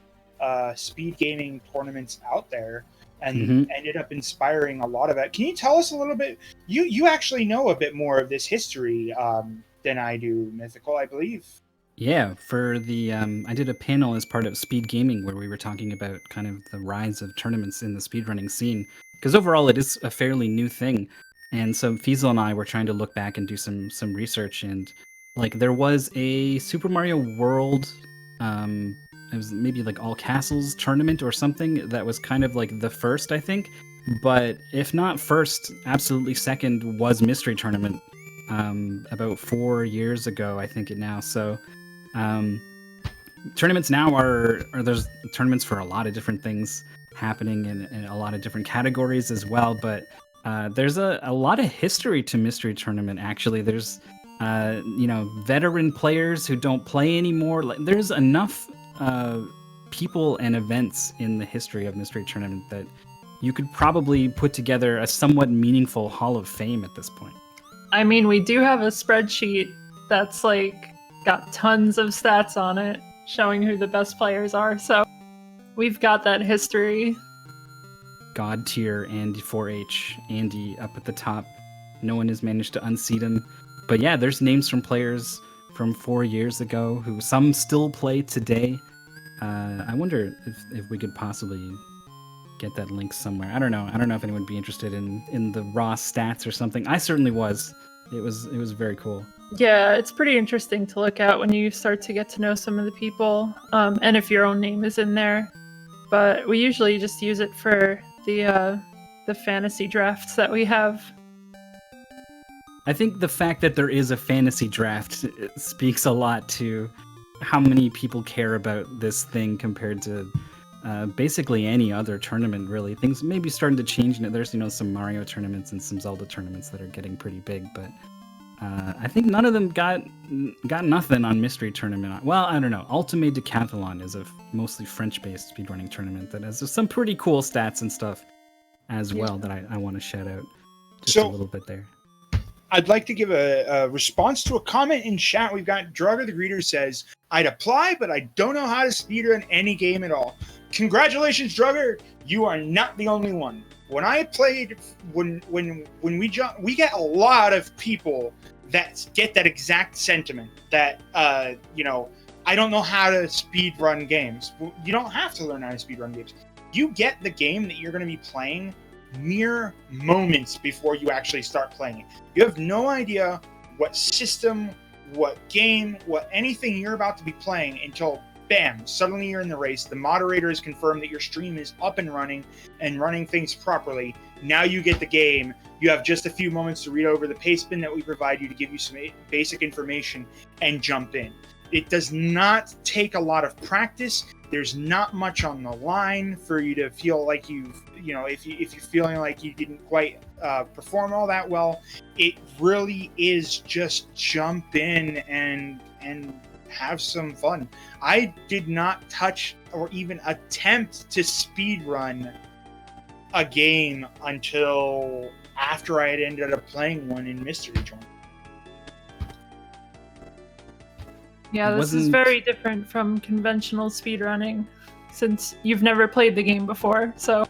Speaker 3: speed gaming tournaments out there, and ended up inspiring a lot of it. Can you tell us a little bit? You actually know a bit more of this history than I do, Mythical, I believe.
Speaker 4: Yeah, for the I did a panel as part of Speed Gaming where we were talking about kind of the rise of tournaments in the speedrunning scene, because overall it is a fairly new thing. And so Fiesel and I were trying to look back and do some research, and like there was a Super Mario World it was maybe like All Castles tournament or something that was kind of like the first, I think. But if not first, absolutely second was Mystery Tournament about 4 years ago, I think it now. So tournaments now are there's tournaments for a lot of different things happening in a lot of different categories as well, but there's a lot of history to Mystery Tournament. Actually, there's veteran players who don't play anymore. Like, there's enough people and events in the history of Mystery Tournament that you could probably put together a somewhat meaningful Hall of Fame at this point.
Speaker 2: I mean, we do have a spreadsheet that's like got tons of stats on it showing who the best players are, so we've got that history.
Speaker 4: God tier Andy 4H, Andy up at the top. No one has managed to unseat him. But yeah, there's names from players from 4 years ago who some still play today. I wonder if we could possibly get that link somewhere. I don't know if anyone would be interested in the raw stats or something. I certainly was. It was very cool.
Speaker 2: Yeah, it's pretty interesting to look at when you start to get to know some of the people, and if your own name is in there. But we usually just use it for the fantasy drafts that we have.
Speaker 4: I think the fact that there is a fantasy draft speaks a lot to how many people care about this thing compared to basically any other tournament, really. Things may be starting to change. There's some Mario tournaments and some Zelda tournaments that are getting pretty big, but I think none of them got nothing on Mystery Tournament. Well, I don't know. Ultimate Decathlon is a mostly French-based speedrunning tournament that has some pretty cool stats and stuff as well that I want to shout out just a little bit there.
Speaker 3: I'd like to give a response to a comment in chat. We've got Drugger the Greeter says, I'd apply, but I don't know how to speedrun any game at all. Congratulations, Drugger. You are not the only one. When I played, when we jump, we get a lot of people that get that exact sentiment that, I don't know how to speedrun games. You don't have to learn how to speedrun games. You get the game that you're going to be playing mere moments before you actually start playing it. You have no idea what system, what game, what anything you're about to be playing until bam, suddenly you're in the race. The moderator has confirmed that your stream is up and running things properly. Now you get the game. You have just a few moments to read over the pastebin that we provide you to give you some basic information and jump in. It does not take a lot of practice. There's not much on the line for you to feel like if you're feeling like you didn't quite perform all that well. It really is just jump in and have some fun. I did not touch or even attempt to speedrun a game until after I had ended up playing one in Mystery Tournament.
Speaker 2: Yeah, this is very different from conventional speedrunning, since you've never played the game before, so...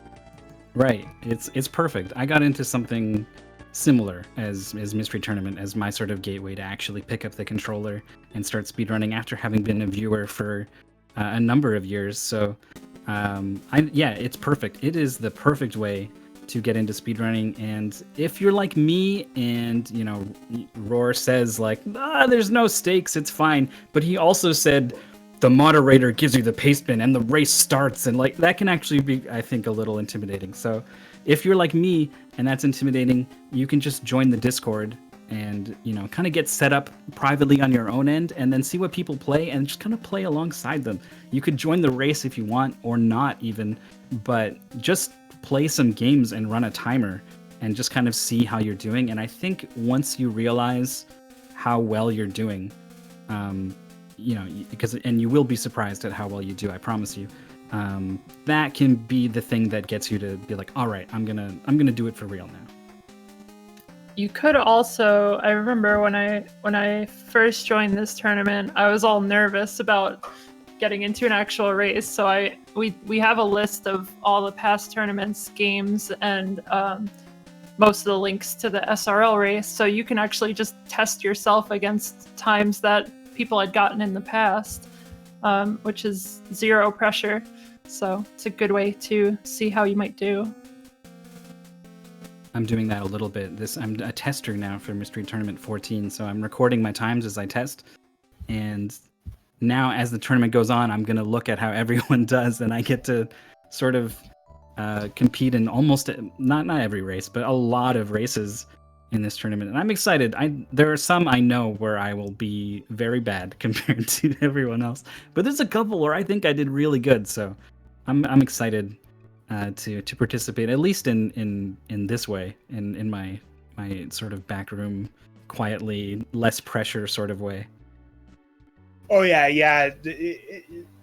Speaker 4: Right. It's perfect. I got into something similar as Mystery Tournament as my sort of gateway to actually pick up the controller and start speedrunning after having been a viewer for a number of years. So, it's perfect. It is the perfect way to get into speedrunning. And if you're like me and, Roar says there's no stakes, it's fine. But he also said the moderator gives you the pastebin and the race starts, and that can actually be, I think, a little intimidating. So if you're like me and that's intimidating, you can just join the Discord and, kind of get set up privately on your own end and then see what people play and just kind of play alongside them. You could join the race if you want, or not even, but just play some games and run a timer and just kind of see how you're doing. And I think once you realize how well you're doing, and you will be surprised at how well you do, I promise you. That can be the thing that gets you to be like, all right, I'm gonna do it for real now.
Speaker 2: You could also, I remember when I first joined this tournament, I was all nervous about getting into an actual race. So we have a list of all the past tournaments, games, and most of the links to the SRL race. So you can actually just test yourself against times that people had gotten in the past, which is zero pressure. So it's a good way to see how you might do.
Speaker 4: I'm doing that a little bit. I'm a tester now for Mystery Tournament 14, so I'm recording my times as I test. And now, as the tournament goes on, I'm going to look at how everyone does, and I get to sort of compete in almost not every race, but a lot of races in this tournament. And I'm excited. There are some I know where I will be very bad compared to everyone else, but there's a couple where I think I did really good. So I'm excited to participate, at least in this way, in my sort of back room, quietly, less pressure sort of way.
Speaker 3: Oh yeah.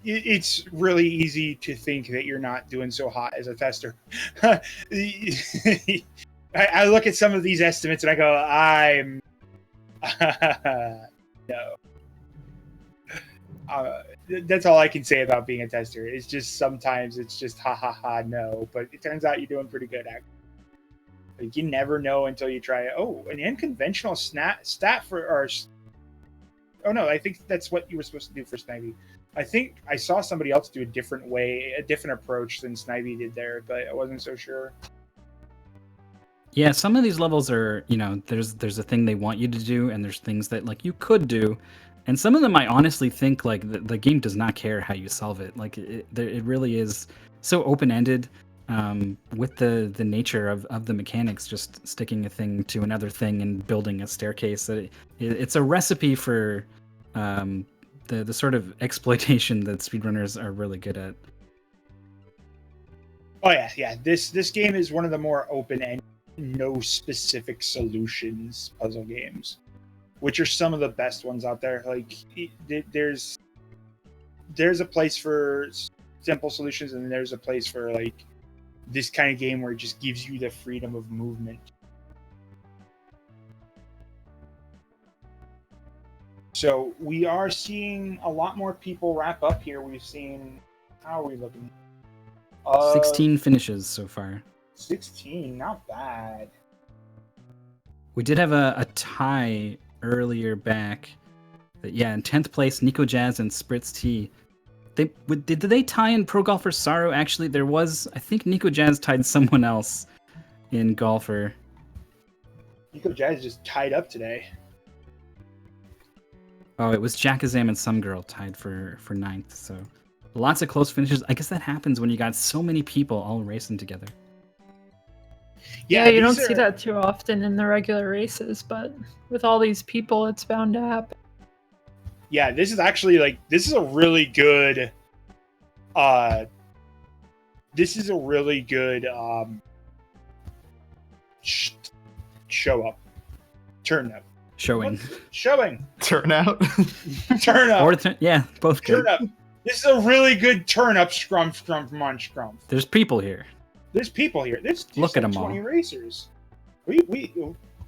Speaker 3: It's really easy to think that you're not doing so hot as a tester. I look at some of these estimates and I go, I'm no. That's all I can say about being a tester. It's just sometimes it's just no. But it turns out you're doing pretty good. Actually, like, you never know until you try it. Oh, an unconventional stat for our. Oh no, I think that's what you were supposed to do for Snivy. I think I saw somebody else do a different approach than Snivy did there, but I wasn't so sure.
Speaker 4: Yeah, some of these levels are, there's a thing they want you to do, and there's things that like you could do, and some of them I honestly think like the game does not care how you solve it. Like it really is so open-ended, with the nature of the mechanics, just sticking a thing to another thing and building a staircase. It's a recipe for the sort of exploitation that speedrunners are really good at.
Speaker 3: Oh yeah. This game is one of the more open-ended, no specific solutions puzzle games, which are some of the best ones out there. Like there's a place for simple solutions, and there's a place for like this kind of game where it just gives you the freedom of movement. So we are seeing a lot more people wrap up here. We've seen, how are we looking?
Speaker 4: 16 finishes so far.
Speaker 3: 16, not bad.
Speaker 4: We did have a tie earlier back. In 10th place, Nico Jazz and Spritz T. Did they tie in Pro Golfer Sorrow? Actually, I think Nico Jazz tied someone else in Golfer.
Speaker 3: Nico Jazz just tied up today.
Speaker 4: Oh, it was Jackazam and Some Girl tied for 9th. So lots of close finishes. I guess that happens when you got so many people all racing together.
Speaker 2: Yeah, you don't see that too often in the regular races, but with all these people, it's bound to happen.
Speaker 3: Yeah, this is actually a really good show up. Turn up.
Speaker 4: Showing.
Speaker 1: Turnout.
Speaker 3: Turn up.
Speaker 4: Or both good.
Speaker 3: Turn up. This is a really good turn up scrum.
Speaker 4: There's people here.
Speaker 3: There's
Speaker 4: Look at them
Speaker 3: 20
Speaker 4: all.
Speaker 3: racers.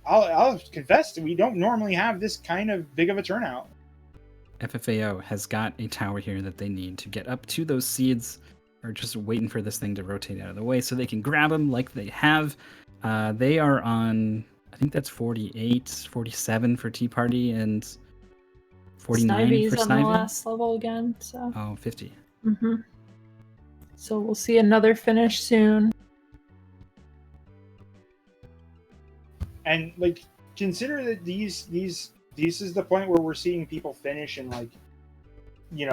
Speaker 3: I'll confess that we don't normally have this kind of big of a turnout.
Speaker 4: FFAO has got a tower here that they need to get up to those seeds, or just waiting for this thing to rotate out of the way so they can grab them like they have. They are on, I think that's 48, 47 for Tea Party, and 49
Speaker 2: Snivy's
Speaker 4: for
Speaker 2: on
Speaker 4: Snivy.
Speaker 2: the last level again. So.
Speaker 4: Oh, 50.
Speaker 2: Mm-hmm. So we'll see another finish soon.
Speaker 3: And consider that this is the point where we're seeing people finish in in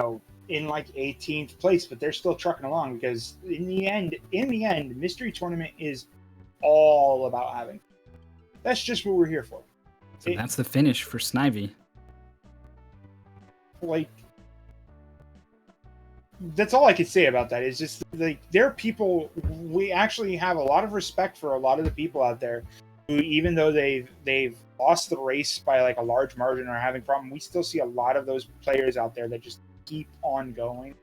Speaker 3: 18th place, but they're still trucking along, because in the end, Mystery Tournament is all about having. That's just what we're here for.
Speaker 4: So that's the finish for Snivy.
Speaker 3: That's all I could say about that. Is just there are people, we actually have a lot of respect for a lot of the people out there who, even though they've lost the race by a large margin or having problem, we still see a lot of those players out there that just keep on going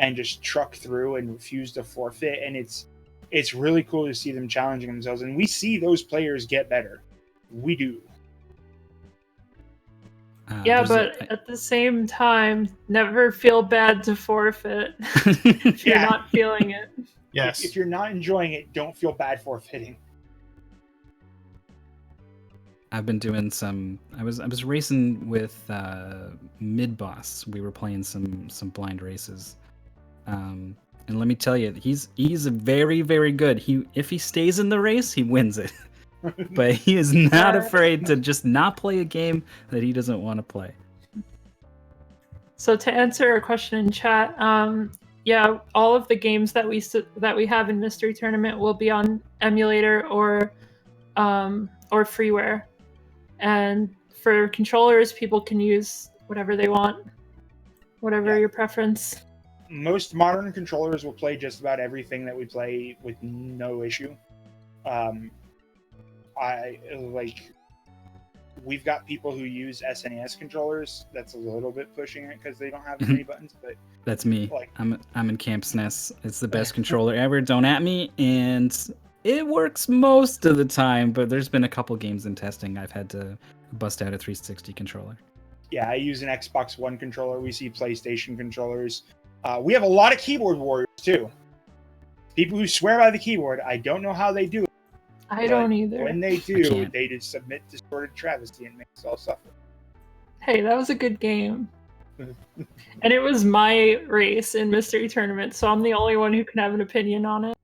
Speaker 3: and just truck through and refuse to forfeit. And it's really cool to see them challenging themselves, and we see those players get better. We do.
Speaker 2: Yeah,
Speaker 4: There's
Speaker 2: but at the same time, never feel bad to forfeit if you're
Speaker 3: Yeah.
Speaker 2: not feeling it.
Speaker 1: Yes.
Speaker 3: If you're not enjoying it, don't feel bad forfeiting.
Speaker 4: I've been doing some. I was racing with Mid Boss. We were playing some blind races, and let me tell you, he's very good. If he stays in the race, he wins it. But he is not afraid to just not play a game that he doesn't want to play.
Speaker 2: So to answer a question in chat, yeah, all of the games that we have in Mystery Tournament will be on emulator or freeware. And for controllers, people can use whatever they want, whatever your preference.
Speaker 3: Most modern controllers will play just about everything that we play with no issue. We've got people who use SNES controllers. That's a little bit pushing it because they don't have as many buttons. But
Speaker 4: that's me.
Speaker 3: Like,
Speaker 4: I'm in Camp SNES. It's the best controller ever. Don't at me. And it works most of the time. But there's been a couple games in testing I've had to bust out a 360 controller.
Speaker 3: Yeah, I use an Xbox One controller. We see PlayStation controllers. We have a lot of keyboard warriors too. People who swear by the keyboard. I don't know how they do it.
Speaker 2: I don't either.
Speaker 3: When they do, they just submit distorted travesty and make us all suffer.
Speaker 2: Hey, that was a good game. And it was my race in Mystery Tournament, so I'm the only one who can have an opinion on it.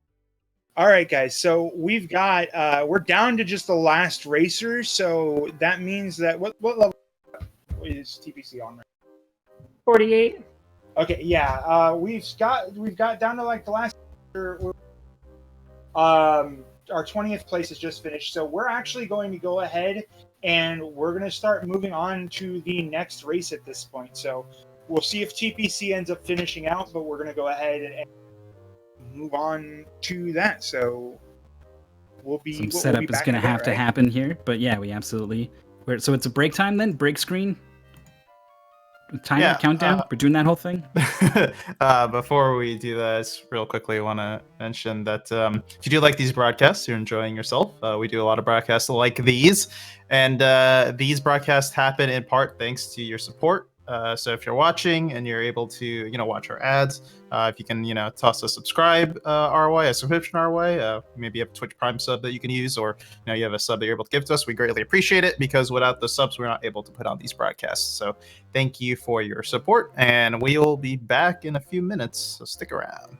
Speaker 3: All right, guys. So we've got we're down to just the last racer. So that means that what level is TPC on right?
Speaker 2: 48.
Speaker 3: Okay, yeah. We've got down to like the last. Our 20th place is just finished, so we're actually going to go ahead and we're going to start moving on to the next race at this point. So we'll see if TPC ends up finishing out, but we're going to go ahead and move on to that. So
Speaker 4: Some setup is going to have to happen here, but yeah, we absolutely. So it's a break time then? Break screen? Timer, countdown? We're doing that whole thing?
Speaker 1: Before we do this, real quickly, I want to mention that if you do like these broadcasts, you're enjoying yourself. We do a lot of broadcasts like these, and these broadcasts happen in part thanks to your support. So if you're watching and you're able to, watch our ads, if you can, toss a subscribe our way, a subscription our way, maybe you have a Twitch Prime sub that you can use, or you have a sub that you're able to give to us. We greatly appreciate it because without the subs, we're not able to put on these broadcasts. So thank you for your support, and we'll be back in a few minutes. So stick around.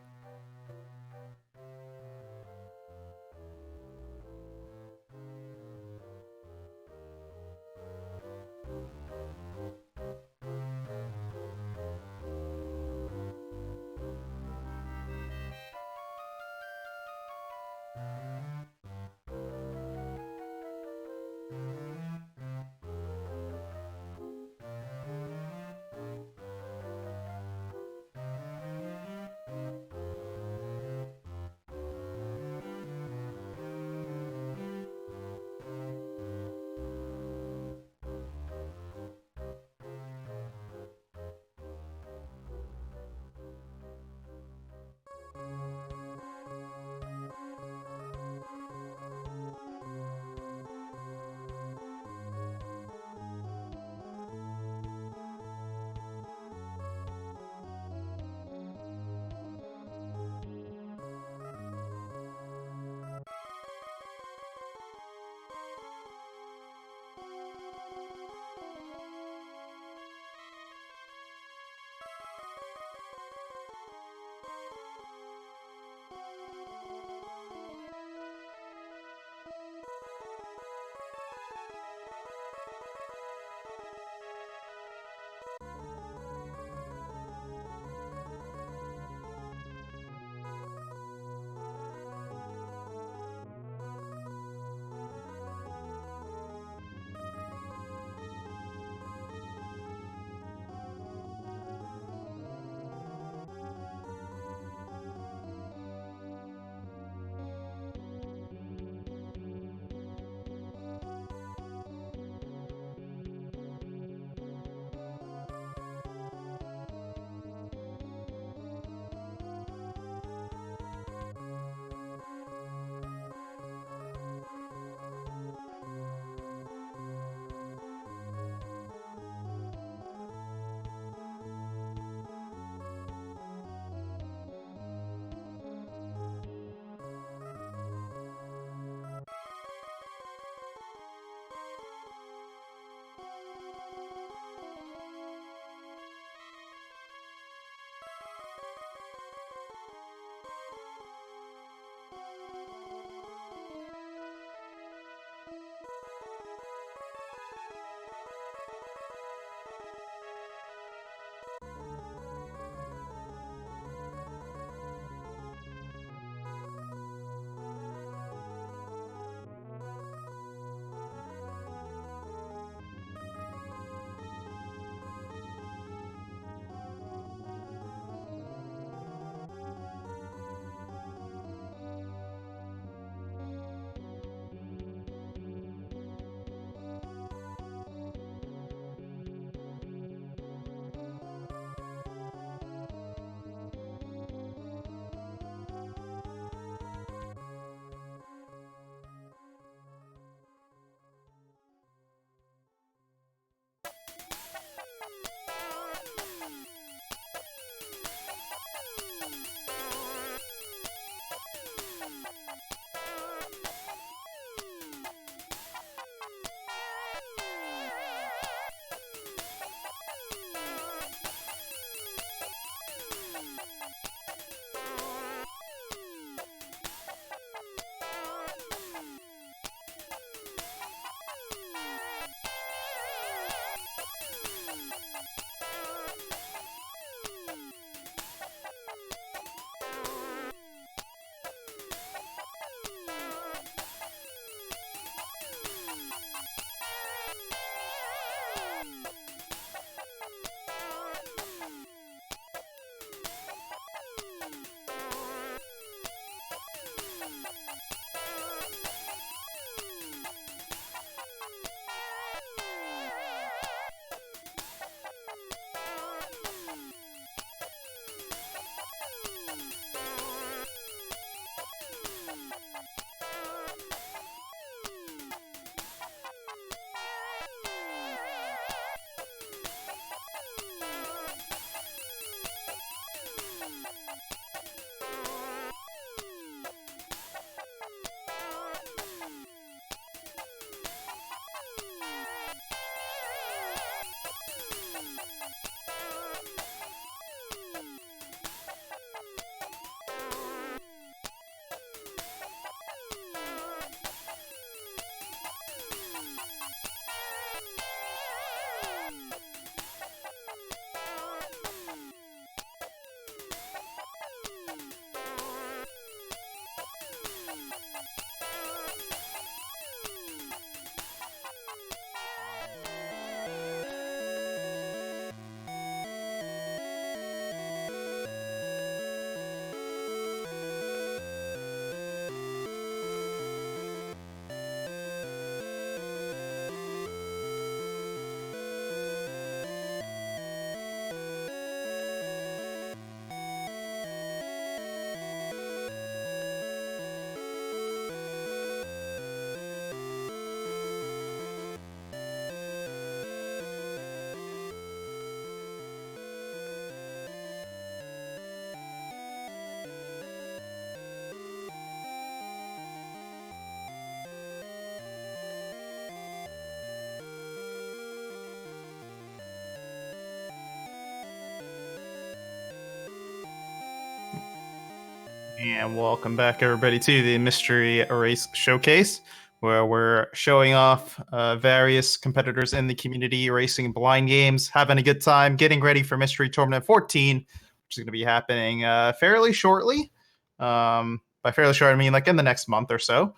Speaker 1: And welcome back, everybody, to the Mystery Race Showcase, where we're showing off various competitors in the community racing blind games, having a good time, getting ready for Mystery Tournament 14, which is going to be happening fairly shortly. By fairly short, I mean like in the next month or so.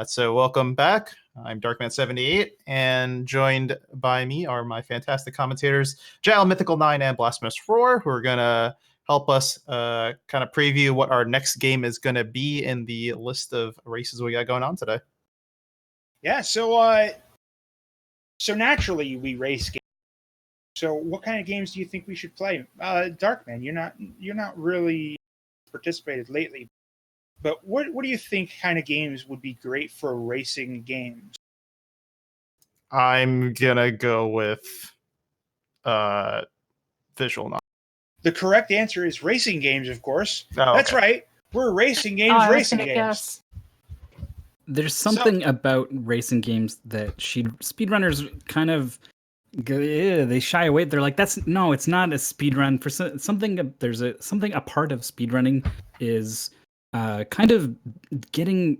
Speaker 1: So welcome back. I'm Darkman78, and joined by me are my fantastic commentators, Jal Mythical 9 and Blasphemous Roar, who are going to help us kind of preview what our next game is going to be in the list of races we got going on today.
Speaker 3: Yeah, so naturally we race games. So what kind of games do you think we should play? Darkman, you're not really participated lately. But what do you think kind of games would be great for racing games?
Speaker 1: I'm going to go with visual novel.
Speaker 3: The correct answer is racing games, of course.
Speaker 1: Oh,
Speaker 3: That's
Speaker 1: okay.
Speaker 3: right. We're racing games,
Speaker 2: I was
Speaker 3: racing
Speaker 2: gonna
Speaker 3: games.
Speaker 2: guess.
Speaker 4: There's something about racing games that speedrunners kind of they shy away. They're like, it's not a speedrun. For something, a part of speedrunning is kind of doing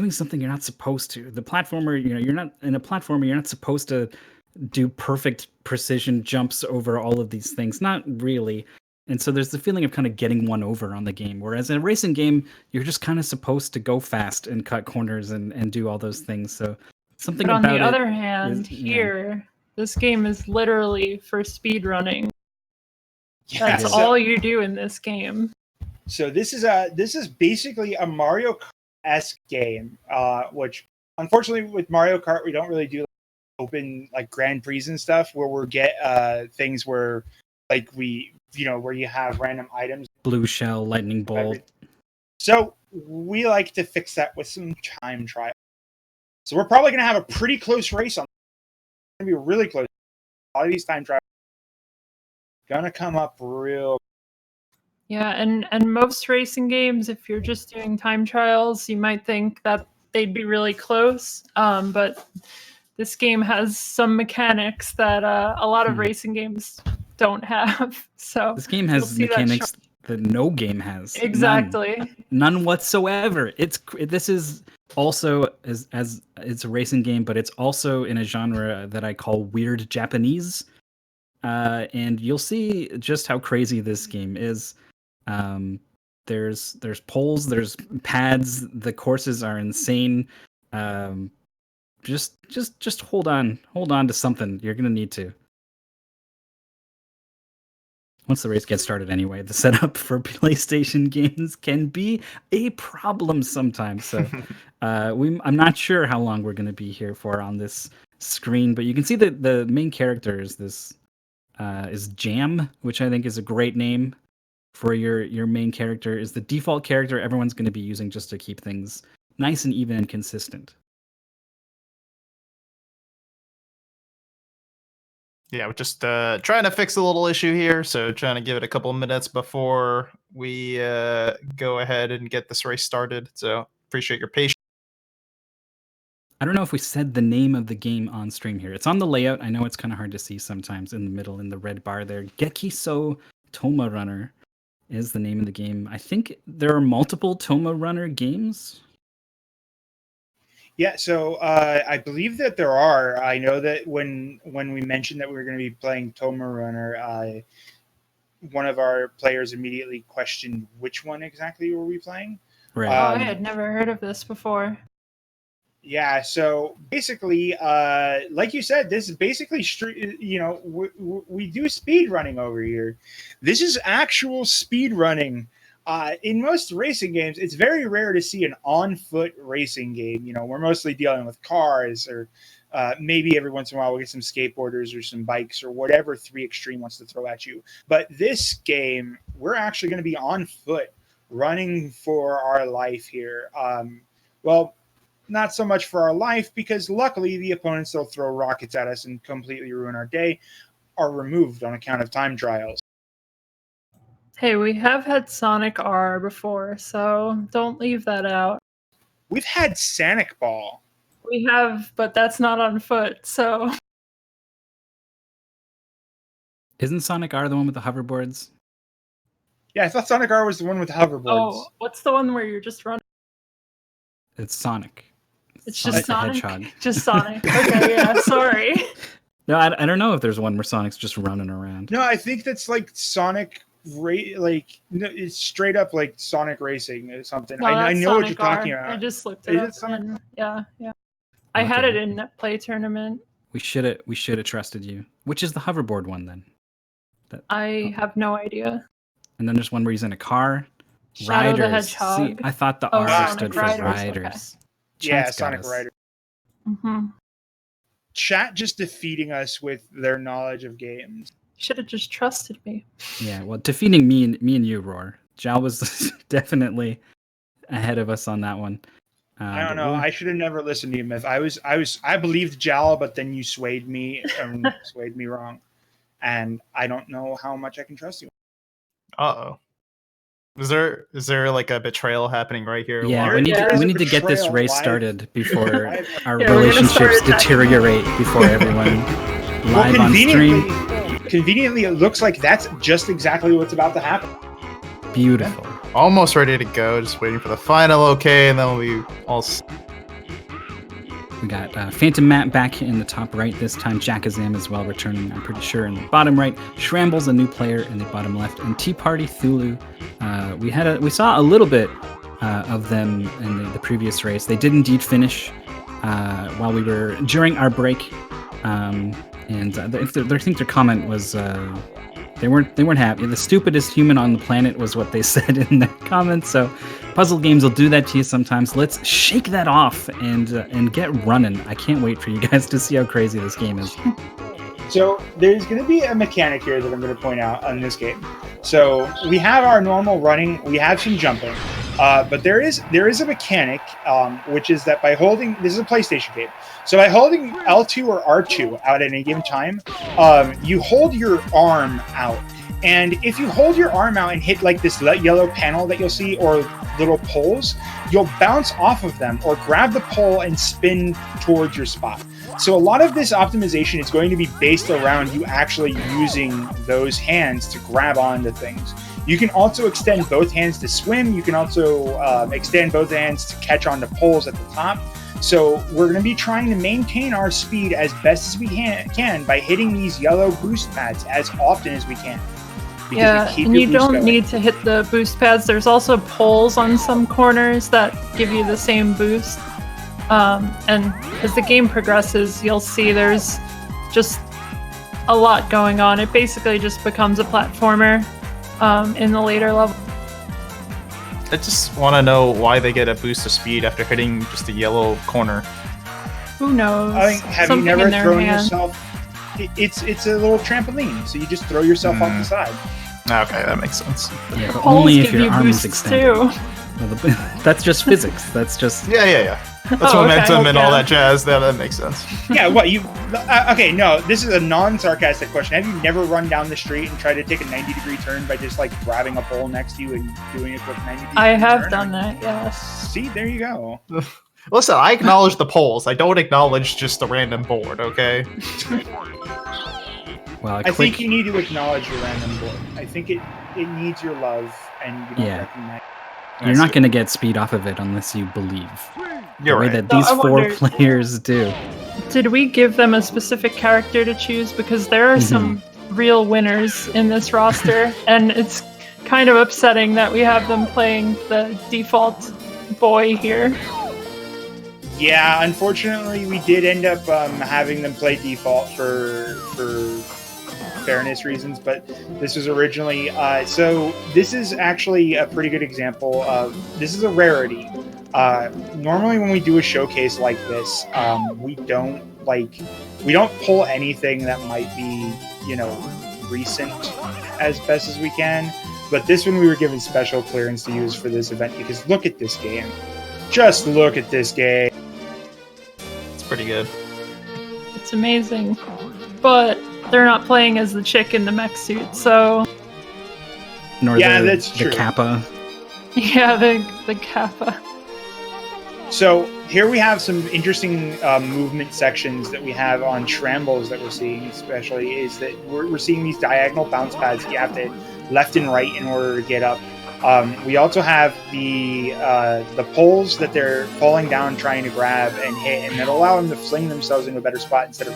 Speaker 4: something you're not supposed to. The platformer, you're not in a platformer. You're not supposed to do perfect precision jumps over all of these things. Not really. And so there's the feeling of kind of getting one over on the game. Whereas in a racing game, you're just kind of supposed to go fast and cut corners and do all those things. So something
Speaker 2: But on
Speaker 4: about
Speaker 2: the
Speaker 4: it
Speaker 2: other hand,
Speaker 4: is-
Speaker 2: here, this game is literally for speedrunning.
Speaker 3: Yeah,
Speaker 2: That's
Speaker 4: is.
Speaker 2: all you do in this game.
Speaker 3: So this is basically a Mario Kart-esque game, which unfortunately with Mario Kart we don't really do open like Grand Prix and stuff where we get things where like where you have random items.
Speaker 4: Blue shell, lightning bolt.
Speaker 3: So we like to fix that with some time trial. So we're probably going to have a pretty close race on. It's going to be really close. All of these time trials going to come up real.
Speaker 2: Yeah, and most racing games, if you're just doing time trials, you might think that they'd be really close. But this game has some mechanics that a lot of racing games don't have. So
Speaker 4: This game
Speaker 2: you'll
Speaker 4: has
Speaker 2: see that
Speaker 4: mechanics that no game has.
Speaker 2: exactly.
Speaker 4: None whatsoever. This is also as it's a racing game, but it's also in a genre that I call weird Japanese. And you'll see just how crazy this game is. There's poles, there's pads, the courses are insane. Just hold on to something. You're gonna need to. Once the race gets started anyway, the setup for PlayStation games can be a problem sometimes. So I'm not sure how long we're going to be here for on this screen, but you can see that the main character is is Jam, which I think is a great name for your main character. Is the default character everyone's going to be using just to keep things nice and even and consistent.
Speaker 1: Yeah, we're just trying to fix a little issue here, so trying to give it a couple of minutes before we go ahead and get this race started. So appreciate your patience.
Speaker 4: I don't know if we said the name of the game on stream here. It's on the layout. I know it's kind of hard to see sometimes in the middle in the red bar there. Gekiso Toma Runner is the name of the game. I think there are multiple Toma Runner games.
Speaker 3: Yeah, so I believe that there are. I know that when we mentioned that we were going to be playing Toma Runner, one of our players immediately questioned which one exactly were we playing.
Speaker 4: Right.
Speaker 2: I had never heard of this before.
Speaker 3: Yeah, so basically, like you said, this is basically we do speed running over here. This is actual speed running. In most racing games, it's very rare to see an on-foot racing game. We're mostly dealing with cars, or maybe every once in a while we'll get some skateboarders or some bikes or whatever 3 Extreme wants to throw at you. But this game, we're actually going to be on foot, running for our life here. Well, not so much for our life, because luckily the opponents that'll throw rockets at us and completely ruin our day are removed on account of time trials.
Speaker 2: Hey, we have had Sonic R before, so don't leave that out.
Speaker 3: We've had Sonic Ball.
Speaker 2: We have, but that's not on foot, so.
Speaker 4: Isn't Sonic R the one with the hoverboards?
Speaker 3: Yeah, I thought Sonic R was the one with the hoverboards.
Speaker 2: Oh, what's the one where you're just running?
Speaker 4: It's Sonic.
Speaker 2: It's just
Speaker 4: the
Speaker 2: Sonic.
Speaker 4: Hedgehog.
Speaker 2: Just Sonic. Okay, yeah. Sorry.
Speaker 4: No, I don't know if there's one where Sonic's just running around.
Speaker 3: No, I think that's like Sonic. No, it's straight up like Sonic Racing or something.
Speaker 2: No,
Speaker 3: I
Speaker 2: that's
Speaker 3: know what
Speaker 2: Sonic
Speaker 3: you're talking
Speaker 2: R.
Speaker 3: about.
Speaker 2: I just looked
Speaker 3: Is
Speaker 2: it up.
Speaker 3: it Sonic?
Speaker 2: And, yeah. I had
Speaker 4: Okay.
Speaker 2: it in Net Play tournament.
Speaker 4: We should have trusted you. Which is the hoverboard one then?
Speaker 2: I have no idea.
Speaker 4: And then there's one where he's in a car.
Speaker 2: Shadow the
Speaker 4: Riders.
Speaker 2: Hedgehog.
Speaker 4: See, I thought the
Speaker 2: Oh,
Speaker 4: R
Speaker 3: Sonic
Speaker 4: stood for
Speaker 2: Riders,
Speaker 4: riders.
Speaker 2: okay.
Speaker 3: Yeah,
Speaker 4: Chat's got
Speaker 3: Sonic
Speaker 4: us.
Speaker 3: Rider.
Speaker 2: Mm-hmm.
Speaker 3: Chat just defeating us with their knowledge of games.
Speaker 2: Should have just trusted me.
Speaker 4: Yeah, well, defeating me and you, Roar. Jal was definitely ahead of us on that one.
Speaker 3: I don't
Speaker 4: but
Speaker 3: know. I should have never listened to you, Myth. I believed Jal, but then you swayed me and swayed me wrong. And I don't know how much I can trust you.
Speaker 1: Uh-oh. Is there like a betrayal happening right here?
Speaker 4: Yeah,
Speaker 3: There-
Speaker 4: we need
Speaker 3: there is
Speaker 4: to
Speaker 3: a
Speaker 4: get this
Speaker 3: betrayal
Speaker 4: race
Speaker 3: live.
Speaker 4: started before
Speaker 3: Live.
Speaker 4: our
Speaker 2: Yeah, we're gonna start
Speaker 4: relationships
Speaker 2: attacking.
Speaker 4: deteriorate before everyone live on stream.
Speaker 3: Conveniently, it looks like that's just exactly what's about to happen.
Speaker 4: Beautiful.
Speaker 1: Almost ready to go, just waiting for the final okay, and then we'll be all
Speaker 4: We got Phantom Matt back in the top right this time. Jackazam as well returning, I'm pretty sure, in the bottom right. Shrambles, a new player, in the bottom left. And Tea Party Thulu. We saw a little bit of them in the previous race. They did indeed finish while we were during our break. I think their comment was they weren't happy. The stupidest human on the planet was what they said in their comments. So puzzle games will do that to you sometimes. Let's shake that off and get running. I can't wait for you guys to see how crazy this game is.
Speaker 3: So there's going to be a mechanic here that I'm going to point out on this game. So we have our normal running, we have some jumping, but there is a mechanic, which is that by holding, this is a PlayStation game, so by holding L2 or R2 out at any given time, you hold your arm out. And if you hold your arm out and hit like this yellow panel that you'll see, or little poles, you'll bounce off of them or grab the pole and spin towards your spot. So a lot of this optimization is going to be based around you actually using those hands to grab onto things. You can also extend both hands to swim. You can also extend both hands to catch onto poles at the top. So we're going to be trying to maintain our speed as best as we can by hitting these yellow boost pads as often as we can.
Speaker 2: Yeah, and you don't need to hit the boost pads. There's also poles on some corners that give you the same boost. And as the game progresses, you'll see there's just a lot going on. It basically just becomes a platformer in the later level.
Speaker 1: I just want to know why they get a boost of speed after hitting just a yellow corner.
Speaker 2: Who knows?
Speaker 3: I mean, have
Speaker 2: Something
Speaker 3: you never
Speaker 2: in their
Speaker 3: thrown
Speaker 2: hand.
Speaker 3: yourself? It's a little trampoline, so you just throw yourself off the side.
Speaker 1: Okay, that makes sense.
Speaker 4: Yeah, but
Speaker 2: Poles
Speaker 4: only if
Speaker 2: give
Speaker 4: your
Speaker 2: you
Speaker 4: arm is
Speaker 2: boosts
Speaker 4: extended.
Speaker 2: too.
Speaker 4: Well, that's just physics. That's just
Speaker 1: Yeah. That's
Speaker 2: Oh, okay,
Speaker 1: momentum and all
Speaker 2: yeah.
Speaker 1: that jazz. That makes sense.
Speaker 3: Yeah, what you? Okay, no, this is a non-sarcastic question. Have you never run down the street and tried to take a 90-degree turn by just like grabbing a pole next to you and doing a quick 90-degree
Speaker 2: I
Speaker 3: turn?
Speaker 2: have done that, yes.
Speaker 3: See, there you go.
Speaker 1: Listen, I acknowledge the polls. I don't acknowledge just the random board. Okay.
Speaker 4: well, a
Speaker 3: I
Speaker 4: quick.
Speaker 3: think you need to acknowledge your random board. I think it needs your love, and you don't
Speaker 4: Yeah.
Speaker 3: recognize.
Speaker 4: You're not going to get speed off of it unless you believe.
Speaker 1: You're
Speaker 4: the way
Speaker 1: right.
Speaker 4: that
Speaker 2: So
Speaker 4: these
Speaker 2: I
Speaker 4: four
Speaker 2: wonder-
Speaker 4: players do.
Speaker 2: Did we give them a specific character to choose? Because there are some real winners in this roster, and it's kind of upsetting that we have them playing the default boy here.
Speaker 3: Yeah, unfortunately, we did end up having them play default for fairness reasons, but this was originally so this is actually a pretty good example of this is a rarity. Normally when we do a showcase like this, we don't pull anything that might be, recent as best as we can, but this one we were given special clearance to use for this event because look at this game. Just look at this game.
Speaker 1: It's pretty good.
Speaker 2: It's amazing. But they're not playing as the chick in the mech suit, so
Speaker 4: Nor
Speaker 3: Yeah,
Speaker 4: the,
Speaker 3: that's
Speaker 4: the
Speaker 3: true.
Speaker 4: Kappa.
Speaker 2: yeah, the Kappa.
Speaker 3: So here we have some interesting movement sections that we have on Shrambles that we're seeing, especially is that we're seeing these diagonal bounce pads. You have to left and right in order to get up. We also have the poles that they're falling down trying to grab and hit, and that'll allow them to fling themselves into a better spot instead of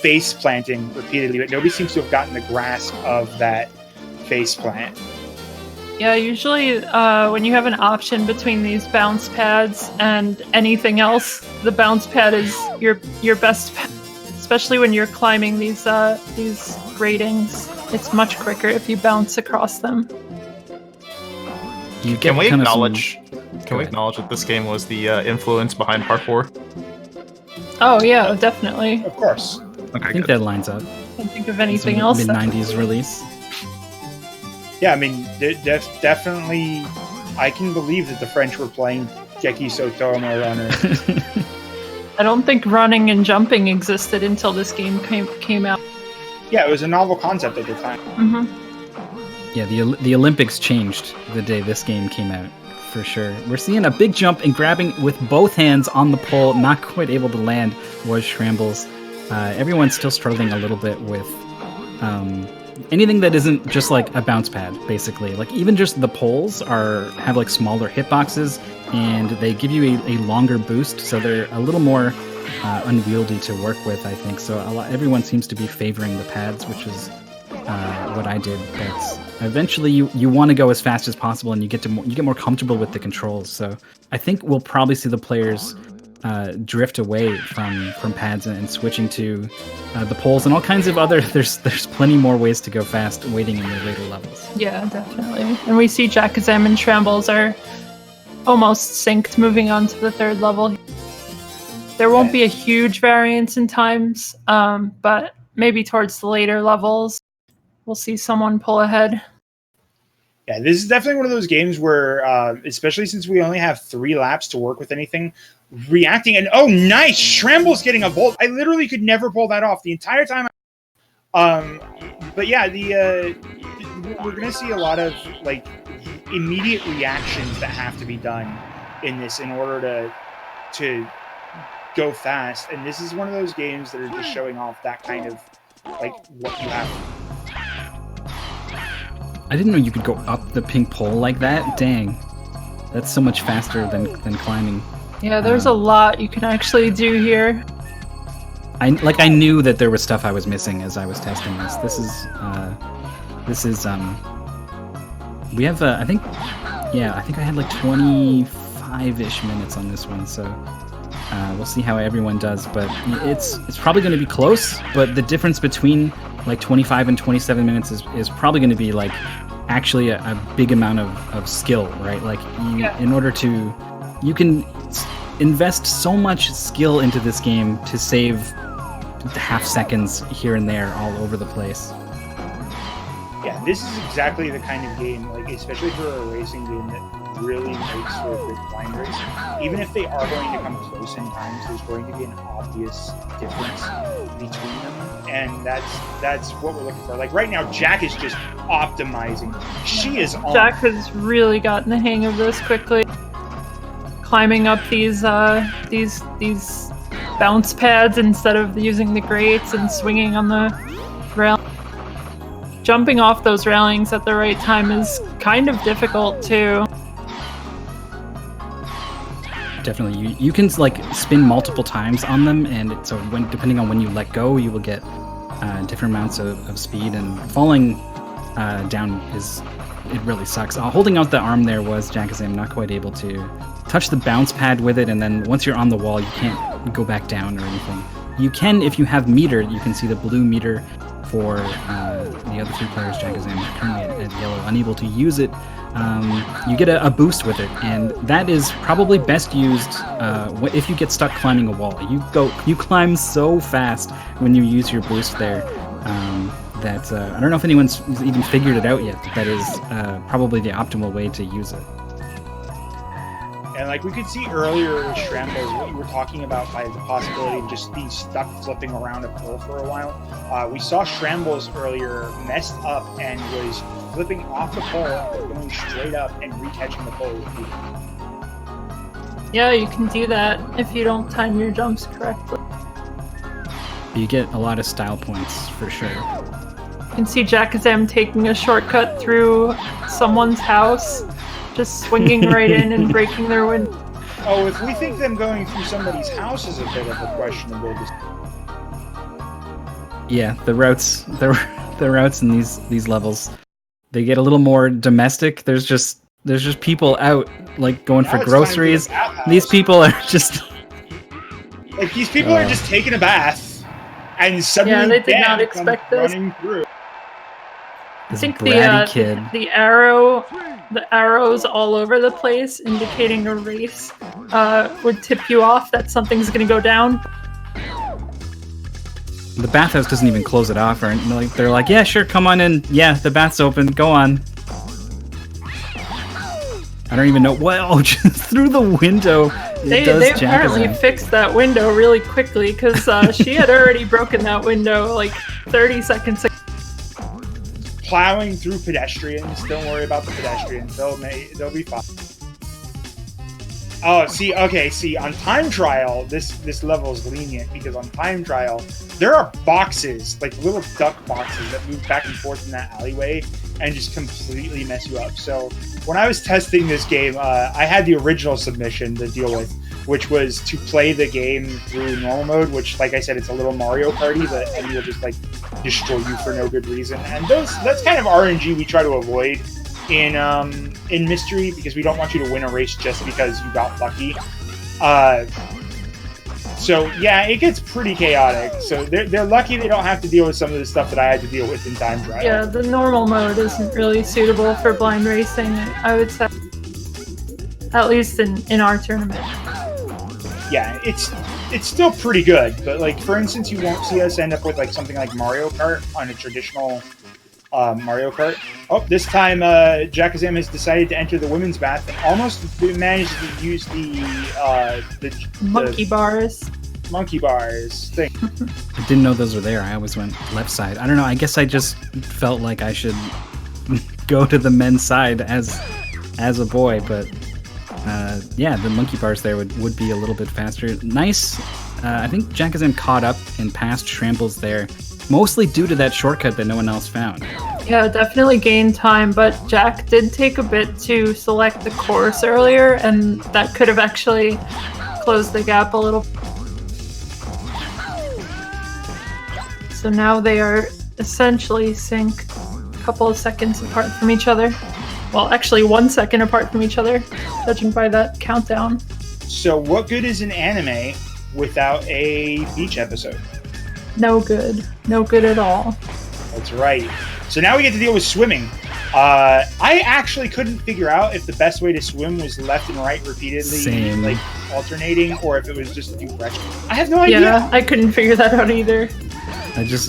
Speaker 3: face planting repeatedly. But nobody seems to have gotten the grasp of that face plant.
Speaker 2: Yeah, usually when you have an option between these bounce pads and anything else, the bounce pad is your best pad, especially when you're climbing these ratings. It's much quicker if you bounce across them.
Speaker 1: Can we acknowledge that this game was the influence behind parkour?
Speaker 2: Oh yeah, definitely.
Speaker 3: Of course.
Speaker 4: Okay, I think that lines up.
Speaker 2: I can't think of anything else.
Speaker 4: Mid-90s release.
Speaker 3: Yeah, I mean, definitely, I can believe that the French were playing Geki Sotomo Runner.
Speaker 2: I don't think running and jumping existed until this game came out.
Speaker 3: Yeah, it was a novel concept at the time.
Speaker 2: Mm-hmm.
Speaker 4: Yeah, the Olympics changed the day this game came out, for sure. We're seeing a big jump and grabbing with both hands on the pole, not quite able to land, was Shrambles. Everyone's still struggling a little bit with anything that isn't just like a bounce pad, basically. Like even just the poles have like smaller hitboxes, and they give you a longer boost, so they're a little more unwieldy to work with, I think. So everyone seems to be favoring the pads, which is what I did. But eventually, you want to go as fast as possible, and you get more comfortable with the controls. So I think we'll probably see the players drift away from pads and switching to the poles and all kinds of other. There's plenty more ways to go fast waiting in the later levels.
Speaker 2: Yeah, definitely. And we see Jackazam and Shrambles are almost synced, moving on to the third level. There won't be a huge variance in times, but maybe towards the later levels, we'll see someone pull ahead.
Speaker 3: Yeah, this is definitely one of those games where, especially since we only have 3 laps to work with anything, reacting and oh, nice! Shrambles getting a volt. I literally could never pull that off the entire time. But yeah, we're gonna see a lot of like immediate reactions that have to be done in this in order to go fast. And this is one of those games that are just showing off that kind of like what you have.
Speaker 4: I didn't know you could go up the pink pole like that. Dang, that's so much faster than climbing.
Speaker 2: Yeah, there's a lot you can actually do here.
Speaker 4: I knew that there was stuff I was missing as I was testing this. This is we have I think I had like 25-ish minutes on this one, so we'll see how everyone does. But it's probably going to be close. But the difference between like 25 and 27 minutes is probably going to be like actually a big amount of skill, right? Like in order to, you can invest so much skill into this game to save half seconds here and there all over the place.
Speaker 3: Yeah, this is exactly the kind of game, like especially for a racing game, that really makes for a good blind race. Even if they are going to come close in times, there's going to be an obvious difference between them, and that's what we're looking for. Like right now, Jack is just optimizing. She is on.
Speaker 2: Jack has really gotten the hang of this quickly, climbing up these bounce pads instead of using the grates and swinging on the rail. Jumping off those railings at the right time is kind of difficult too.
Speaker 4: Definitely, you can like spin multiple times on them, and so depending on when you let go, you will get different amounts of speed. And falling down it really sucks. Holding out the arm there was Jackazam not quite able to touch the bounce pad with it, and then once you're on the wall, you can't go back down or anything. You can if you have meter. You can see the blue meter for the other 2 players. Jackazam currently at yellow, unable to use it. You get a boost with it, and that is probably best used if you get stuck climbing a wall. You climb so fast when you use your boost there that I don't know if anyone's even figured it out yet. That is probably the optimal way to use it.
Speaker 3: And like we could see earlier with Shrambles, what you were talking about by the possibility of just being stuck flipping around a pole for a while. We saw Shrambles earlier messed up and was flipping off the pole, going straight up and recatching the pole repeatedly.
Speaker 2: Yeah, you can do that if you don't time your jumps correctly.
Speaker 4: You get a lot of style points for sure.
Speaker 2: can see Jackazam taking a shortcut through someone's house, just swinging right in and breaking their window.
Speaker 3: Oh, if we think them going through somebody's house is a bit of a questionable decision.
Speaker 4: Yeah, the routes in these levels, they get a little more domestic. There's just people out like going
Speaker 3: Now
Speaker 4: for
Speaker 3: it's
Speaker 4: groceries.
Speaker 3: time for the bathhouse.
Speaker 4: These people are just
Speaker 3: Like, these people are just taking a bath, and suddenly
Speaker 2: they did
Speaker 3: Dan
Speaker 2: not
Speaker 3: comes
Speaker 2: expect this.
Speaker 3: running through.
Speaker 2: I
Speaker 4: this
Speaker 2: think
Speaker 4: bratty kid.
Speaker 2: the arrows all over the place indicating a race would tip you off that something's going to go down.
Speaker 4: The bathhouse doesn't even close it off, or like they're like, yeah, sure, come on in. Yeah, the bath's open. Go on. I don't even know what. Oh, just through the window.
Speaker 2: They apparently fixed that window really quickly because she had already broken that window like 30 seconds ago.
Speaker 3: Plowing through pedestrians. Don't worry about the pedestrians. They'll be fine. Oh, see, on time trial, this level is lenient because on time trial, there are boxes, like little duck boxes that move back and forth in that alleyway and just completely mess you up. So when I was testing this game, I had the original submission to deal with, which was to play the game through normal mode, which, like I said, it's a little Mario Party, but and will just like destroy you for no good reason. And that's kind of RNG we try to avoid in Mystery, because we don't want you to win a race just because you got lucky. So yeah, it gets pretty chaotic. So they're lucky they don't have to deal with some of the stuff that I had to deal with in time trial.
Speaker 2: Yeah, the normal mode isn't really suitable for blind racing, I would say. At least in our tournament.
Speaker 3: Yeah, it's still pretty good, but like for instance, you won't see us end up with like something like Mario Kart on a traditional Mario Kart. Oh, this time Jackazam has decided to enter the women's bath and almost managed to use the
Speaker 2: monkey bars
Speaker 3: thing.
Speaker 4: I didn't know those were there. I always went left side. I don't know. I guess I just felt like I should go to the men's side as a boy, but yeah, the monkey bars there would be a little bit faster. Nice. I think Jackazam caught up and passed Shrambles there, mostly due to that shortcut that no one else found.
Speaker 2: Yeah, definitely gained time, but Jack did take a bit to select the course earlier, and that could have actually closed the gap a little. So now they are essentially sync, a couple of seconds apart from each other. Well, actually 1 second apart from each other, judging by that countdown.
Speaker 3: So what good is an anime without a beach episode?
Speaker 2: No good. No good at all.
Speaker 3: That's right. So now we get to deal with swimming. I actually couldn't figure out if the best way to swim was left and right repeatedly, like alternating, or if it was just a few breaths. I have no idea.
Speaker 2: Yeah, I couldn't figure that out either.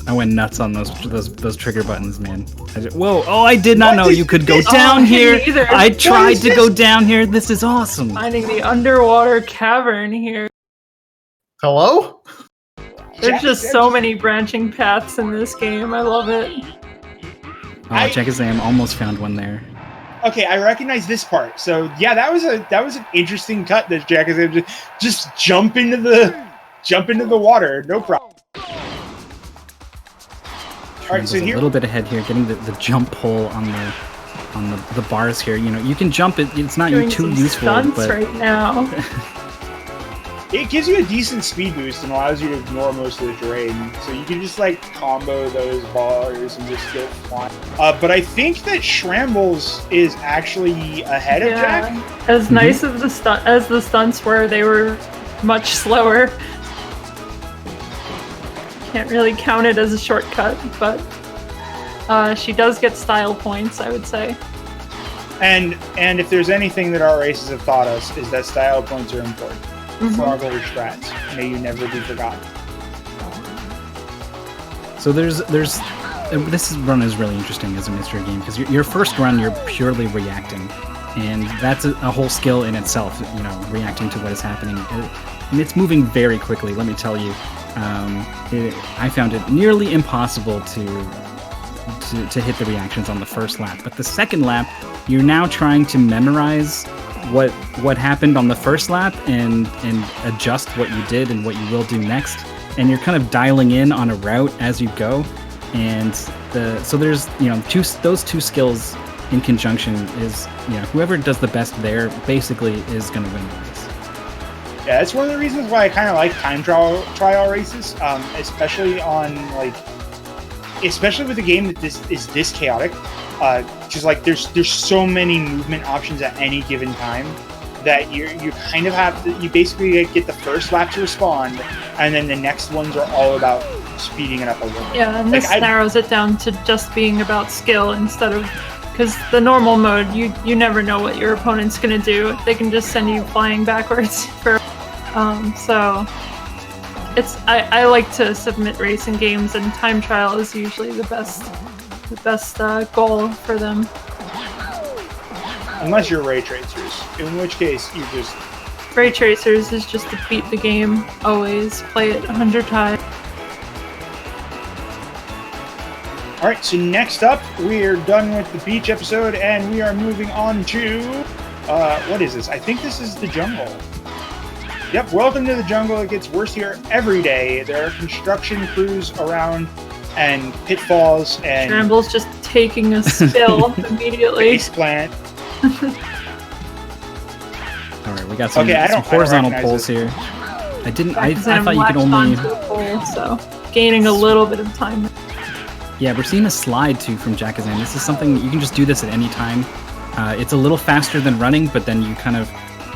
Speaker 4: I went nuts on those trigger buttons, man. Whoa! Oh, I did not know you could go down here. I tried to go down here. This is awesome.
Speaker 2: Finding the underwater cavern here.
Speaker 1: Hello?
Speaker 2: There's just so many branching paths in this game. I love it.
Speaker 4: Oh, Jackazam almost found one there.
Speaker 3: Okay, I recognize this part. So yeah, that was an interesting cut. That Jackazam just jump into the water, no problem. All right, so
Speaker 4: here a little bit ahead here, getting the jump pole on the bars here. You know, you can jump it. It's not too useful, but
Speaker 2: right now.
Speaker 3: It gives you a decent speed boost and allows you to ignore most of the terrain. So you can just like combo those bars and just get flying. But I think that Shrambles is actually ahead of Jack.
Speaker 2: As nice as the stunts were, they were much slower. Can't really count it as a shortcut, but she does get style points, I would say.
Speaker 3: And if there's anything that our races have taught us, is that style points are important. For our better strats. May you never be forgotten.
Speaker 4: So this run is really interesting as a mystery game, because your first run you're purely reacting, and that's a whole skill in itself. You know, reacting to what is happening, and it's moving very quickly. Let me tell you, I found it nearly impossible to hit the reactions on the first lap. But the second lap, you're now trying to memorize what happened on the first lap and adjust what you did and what you will do next, and you're kind of dialing in on a route as you go, and So there's those two skills in conjunction is whoever does the best there basically is going to win the race.
Speaker 3: Yeah, that's one of the reasons why I kind of like time trial races, especially with a game that is this chaotic. Just like there's so many movement options at any given time that you kind of have to, you basically get the first lap to respond, and then the next ones are all about speeding it up a little bit.
Speaker 2: Yeah, and this narrows it down to just being about skill instead of, because the normal mode, you never know what your opponent's gonna do. They can just send you flying backwards for so I like to submit racing games, and time trial is usually the best goal for them.
Speaker 3: Unless you're ray tracers, in which case you just...
Speaker 2: Ray tracers is just to beat the game, always. Play it 100 times.
Speaker 3: Alright, so next up, we're done with the beach episode, and we are moving on to... what is this? I think this is the jungle. Yep, welcome to the jungle. It gets worse here every day. There are construction crews around, and pitfalls, and...
Speaker 2: Tramble's just taking a spill immediately.
Speaker 3: Face plant.
Speaker 4: Alright, we got some horizontal poles here. I thought you could only...
Speaker 2: Pole, so gaining a little bit of time.
Speaker 4: Yeah, we're seeing a slide too from Jakazan. This is something you can just do this at any time. It's a little faster than running, but then you kind of,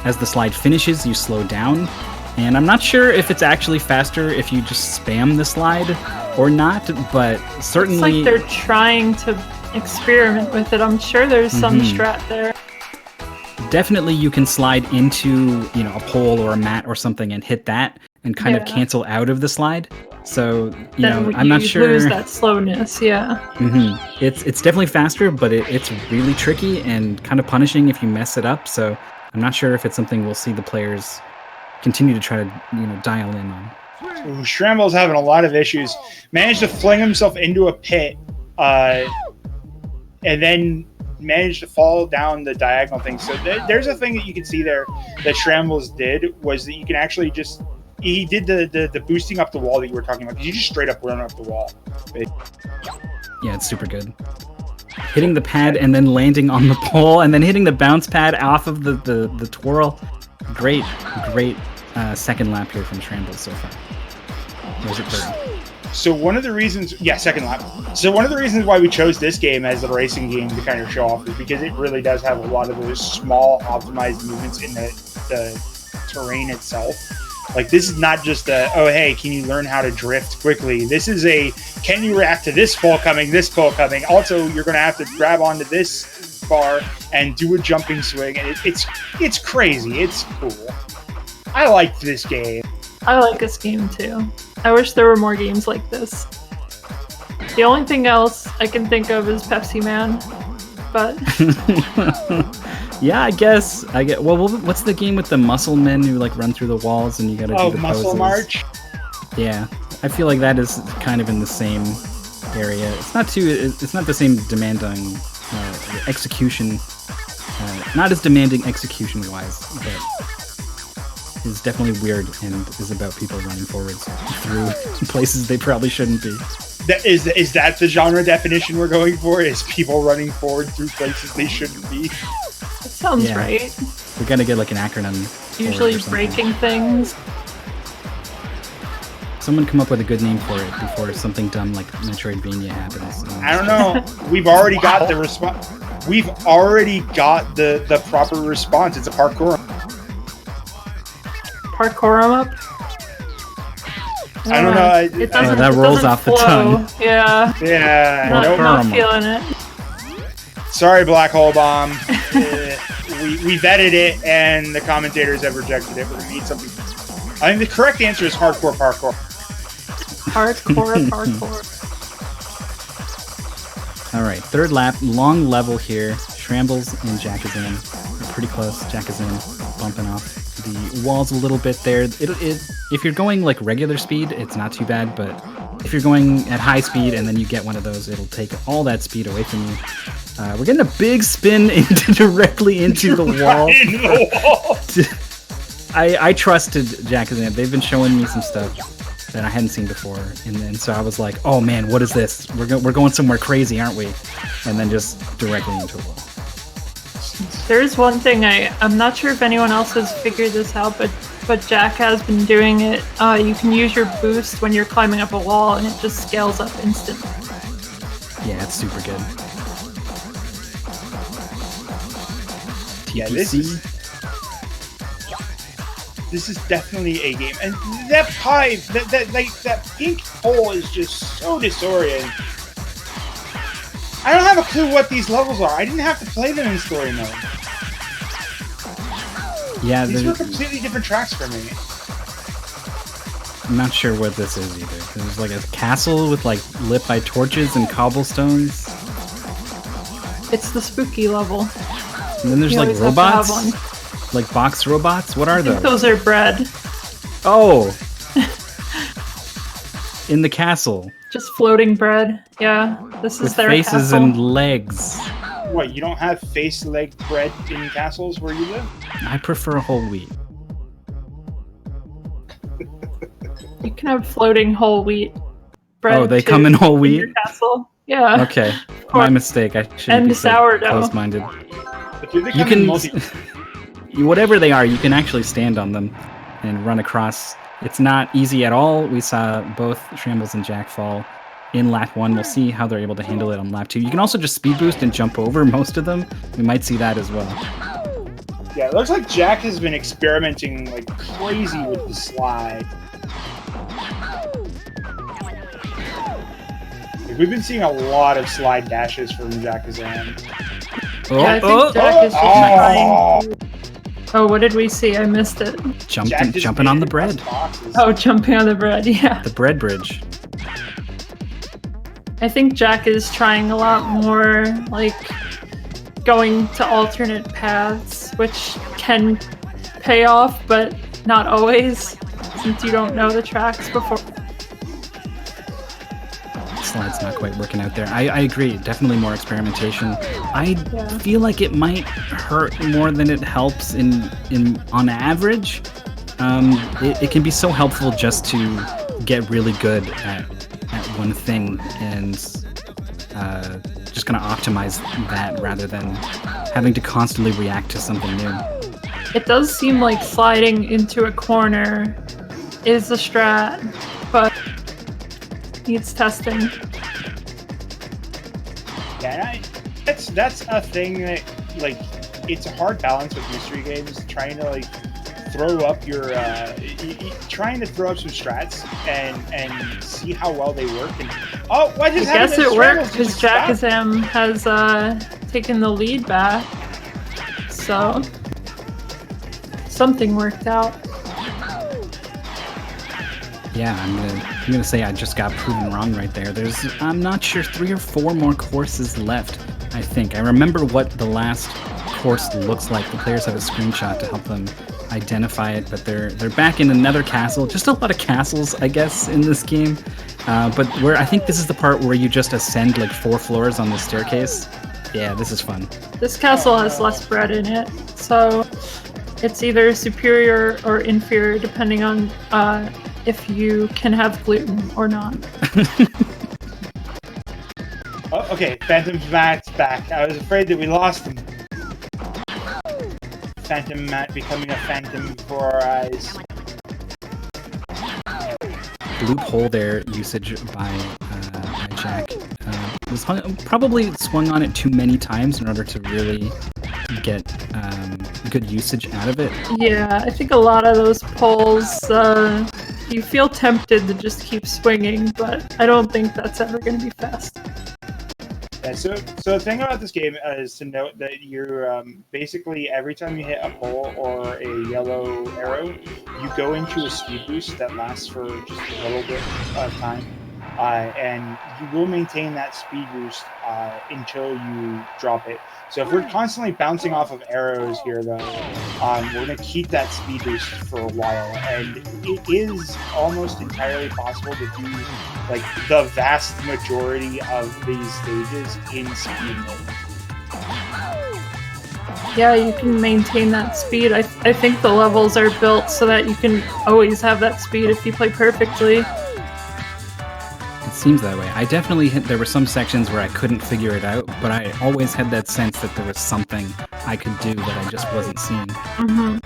Speaker 4: as the slide finishes, you slow down. And I'm not sure if it's actually faster if you just spam the slide or not, but certainly...
Speaker 2: It's like they're trying to experiment with it. I'm sure there's some strat there.
Speaker 4: Definitely you can slide into, a pole or a mat or something and hit that and kind of cancel out of the slide. So, I'm not sure.
Speaker 2: Lose that slowness, yeah.
Speaker 4: It's definitely faster, but it's really tricky and kind of punishing if you mess it up. So I'm not sure if it's something we'll see the players continue to try to, dial in on.
Speaker 3: Schramble's having a lot of issues. Managed to fling himself into a pit, and then managed to fall down the diagonal thing. So there's a thing that you can see there that Scrambles did, was that you can actually just... He did the boosting up the wall that you were talking about, because you just straight up run up the wall.
Speaker 4: Yeah, it's super good. Hitting the pad and then landing on the pole and then hitting the bounce pad off of the twirl. Great second lap here from Scrambles so far. Or was it third?
Speaker 3: So one of the reasons, second lap. So one of the reasons why we chose this game as the racing game to kind of show off is because it really does have a lot of those small optimized movements in the terrain itself. Like, this is not just oh, hey, can you learn how to drift quickly? This is can you react to this pole coming, this pole coming? Also, you're going to have to grab onto this bar and do a jumping swing. And it's crazy. It's cool. I liked this game.
Speaker 2: I like this game, too. I wish there were more games like this. The only thing else I can think of is Pepsi Man, but...
Speaker 4: Yeah, I guess. Well, what's the game with the muscle men who run through the walls and you gotta do the
Speaker 3: Muscle
Speaker 4: poses?
Speaker 3: March?
Speaker 4: Yeah, I feel like that is kind of in the same area. It's not the same demanding execution. Not as demanding execution-wise, but is definitely weird and is about people running forwards through places they probably shouldn't be.
Speaker 3: Is that the genre definition we're going for? Is people running forward through places they shouldn't be?
Speaker 2: That sounds right.
Speaker 4: We're gonna get an acronym.
Speaker 2: Usually breaking things.
Speaker 4: Someone come up with a good name for it before something dumb like Metroidvania happens.
Speaker 3: I don't know. We've already got the response. We've already got the proper response. It's a parkour.
Speaker 2: Parkour 'em up?
Speaker 3: I don't know.
Speaker 2: It doesn't,
Speaker 4: that rolls off the tongue.
Speaker 2: Yeah.
Speaker 3: Yeah.
Speaker 2: Not feeling it.
Speaker 3: Sorry, Black Hole Bomb. We vetted it, and the commentators have rejected it. We're going to need something. I think the correct answer is hardcore parkour.
Speaker 2: Parkour.
Speaker 4: All right, third lap, long level here. Scrambles and Jakazan are pretty close. Jakazan bumping off the walls a little bit there. If you're going regular speed, it's not too bad, but if you're going at high speed and then you get one of those, it'll take all that speed away from you. We're getting a big spin directly into the wall.
Speaker 3: Into the wall.
Speaker 4: I trusted Jakazan. They've been showing me some stuff. that I hadn't seen before, and then so I was like, "Oh man, what is this? We're going somewhere crazy, aren't we?" And then just directly into a wall.
Speaker 2: There's one thing I'm not sure if anyone else has figured this out, but Jack has been doing it. You can use your boost when you're climbing up a wall, and it just scales up instantly.
Speaker 4: Yeah, it's super good.
Speaker 3: Yeah, this is definitely a game, and that pie, that pink hole is just so disorienting. I don't have a clue what these levels are. I didn't have to play them in story mode.
Speaker 4: Yeah,
Speaker 3: these were completely different tracks for me.
Speaker 4: I'm not sure what this is either. There's like a castle with like lit by torches and cobblestones.
Speaker 2: It's the spooky level.
Speaker 4: And then there's like robots, like box robots. What are those?
Speaker 2: Those are bread.
Speaker 4: Oh, in the castle.
Speaker 2: Just floating bread. Yeah, this is
Speaker 4: with
Speaker 2: their
Speaker 4: faces
Speaker 2: castle.
Speaker 4: and legs.
Speaker 3: What, you don't have face-leg bread in castles where you live?
Speaker 4: I prefer whole wheat.
Speaker 2: You can have floating whole wheat bread.
Speaker 4: Oh, they
Speaker 2: too,
Speaker 4: come in whole wheat?
Speaker 2: your castle. Yeah.
Speaker 4: Okay, my mistake. I shouldn't
Speaker 2: And
Speaker 4: be so
Speaker 2: sourdough.
Speaker 4: close-minded.
Speaker 3: If you're
Speaker 4: You can, whatever they are, you can actually stand on them and run across. It's not easy at all. We saw both Shambles and Jack fall in lap 1. We'll see how they're able to handle it on lap 2. You can also just speed boost and jump over most of them. We might see that as well.
Speaker 3: Yeah, it looks like Jack has been experimenting like crazy with the slide. We've been seeing a lot of slide dashes from Jack Kazan.
Speaker 2: Yeah, I think Jack is just trying. Oh, what did we see? I missed it.
Speaker 4: Jumping on the bread.
Speaker 2: Oh, jumping on the bread, yeah.
Speaker 4: The bread bridge.
Speaker 2: I think Jack is trying a lot more, like, going to alternate paths, which can pay off, but not always, since you don't know the tracks before.
Speaker 4: Slide's not quite working out there. I agree, definitely more experimentation. I feel like it might hurt more than it helps in on average. It can be so helpful just to get really good at one thing and just kind of optimize that rather than having to constantly react to something new.
Speaker 2: It does seem like sliding into a corner is a strat, but needs testing.
Speaker 3: Yeah, that's a thing that, like, it's a hard balance with mystery games, trying to like throw up your trying to throw up some strats and see how well they work. And I
Speaker 2: guess it worked because Jackazam has taken the lead back, so something worked out.
Speaker 4: Yeah, I'm gonna say I just got proven wrong right there. I'm not sure, 3 or 4 more courses left, I think. I remember what the last course looks like. The players have a screenshot to help them identify it, but they're back in another castle. Just a lot of castles, I guess, in this game. But I think this is the part where you just ascend like 4 floors on the staircase. Yeah, this is fun.
Speaker 2: This castle has less bread in it, so it's either superior or inferior depending on if you can have gluten or not.
Speaker 3: Oh, okay, Phantom Matt's back. I was afraid that we lost him. Phantom Matt becoming a phantom before our eyes.
Speaker 4: Loophole there, usage by Jack. Was probably swung on it too many times in order to really get good usage out of it.
Speaker 2: Yeah, I think a lot of those pulls, you feel tempted to just keep swinging, but I don't think that's ever going to be fast.
Speaker 3: Yeah, so the thing about this game is to note that you're basically every time you hit a pole or a yellow arrow, you go into a speed boost that lasts for just a little bit of time, and you will maintain that speed boost until you drop it. So if we're constantly bouncing off of arrows here, though, we're going to keep that speed boost for a while, and it is almost entirely possible to do like the vast majority of these stages in speed mode.
Speaker 2: Yeah, you can maintain that speed. I think the levels are built so that you can always have that speed if you play perfectly.
Speaker 4: seems that way. I definitely there were some sections where I couldn't figure it out, but I always had that sense that there was something I could do that I just wasn't seeing.
Speaker 2: Mm-hmm.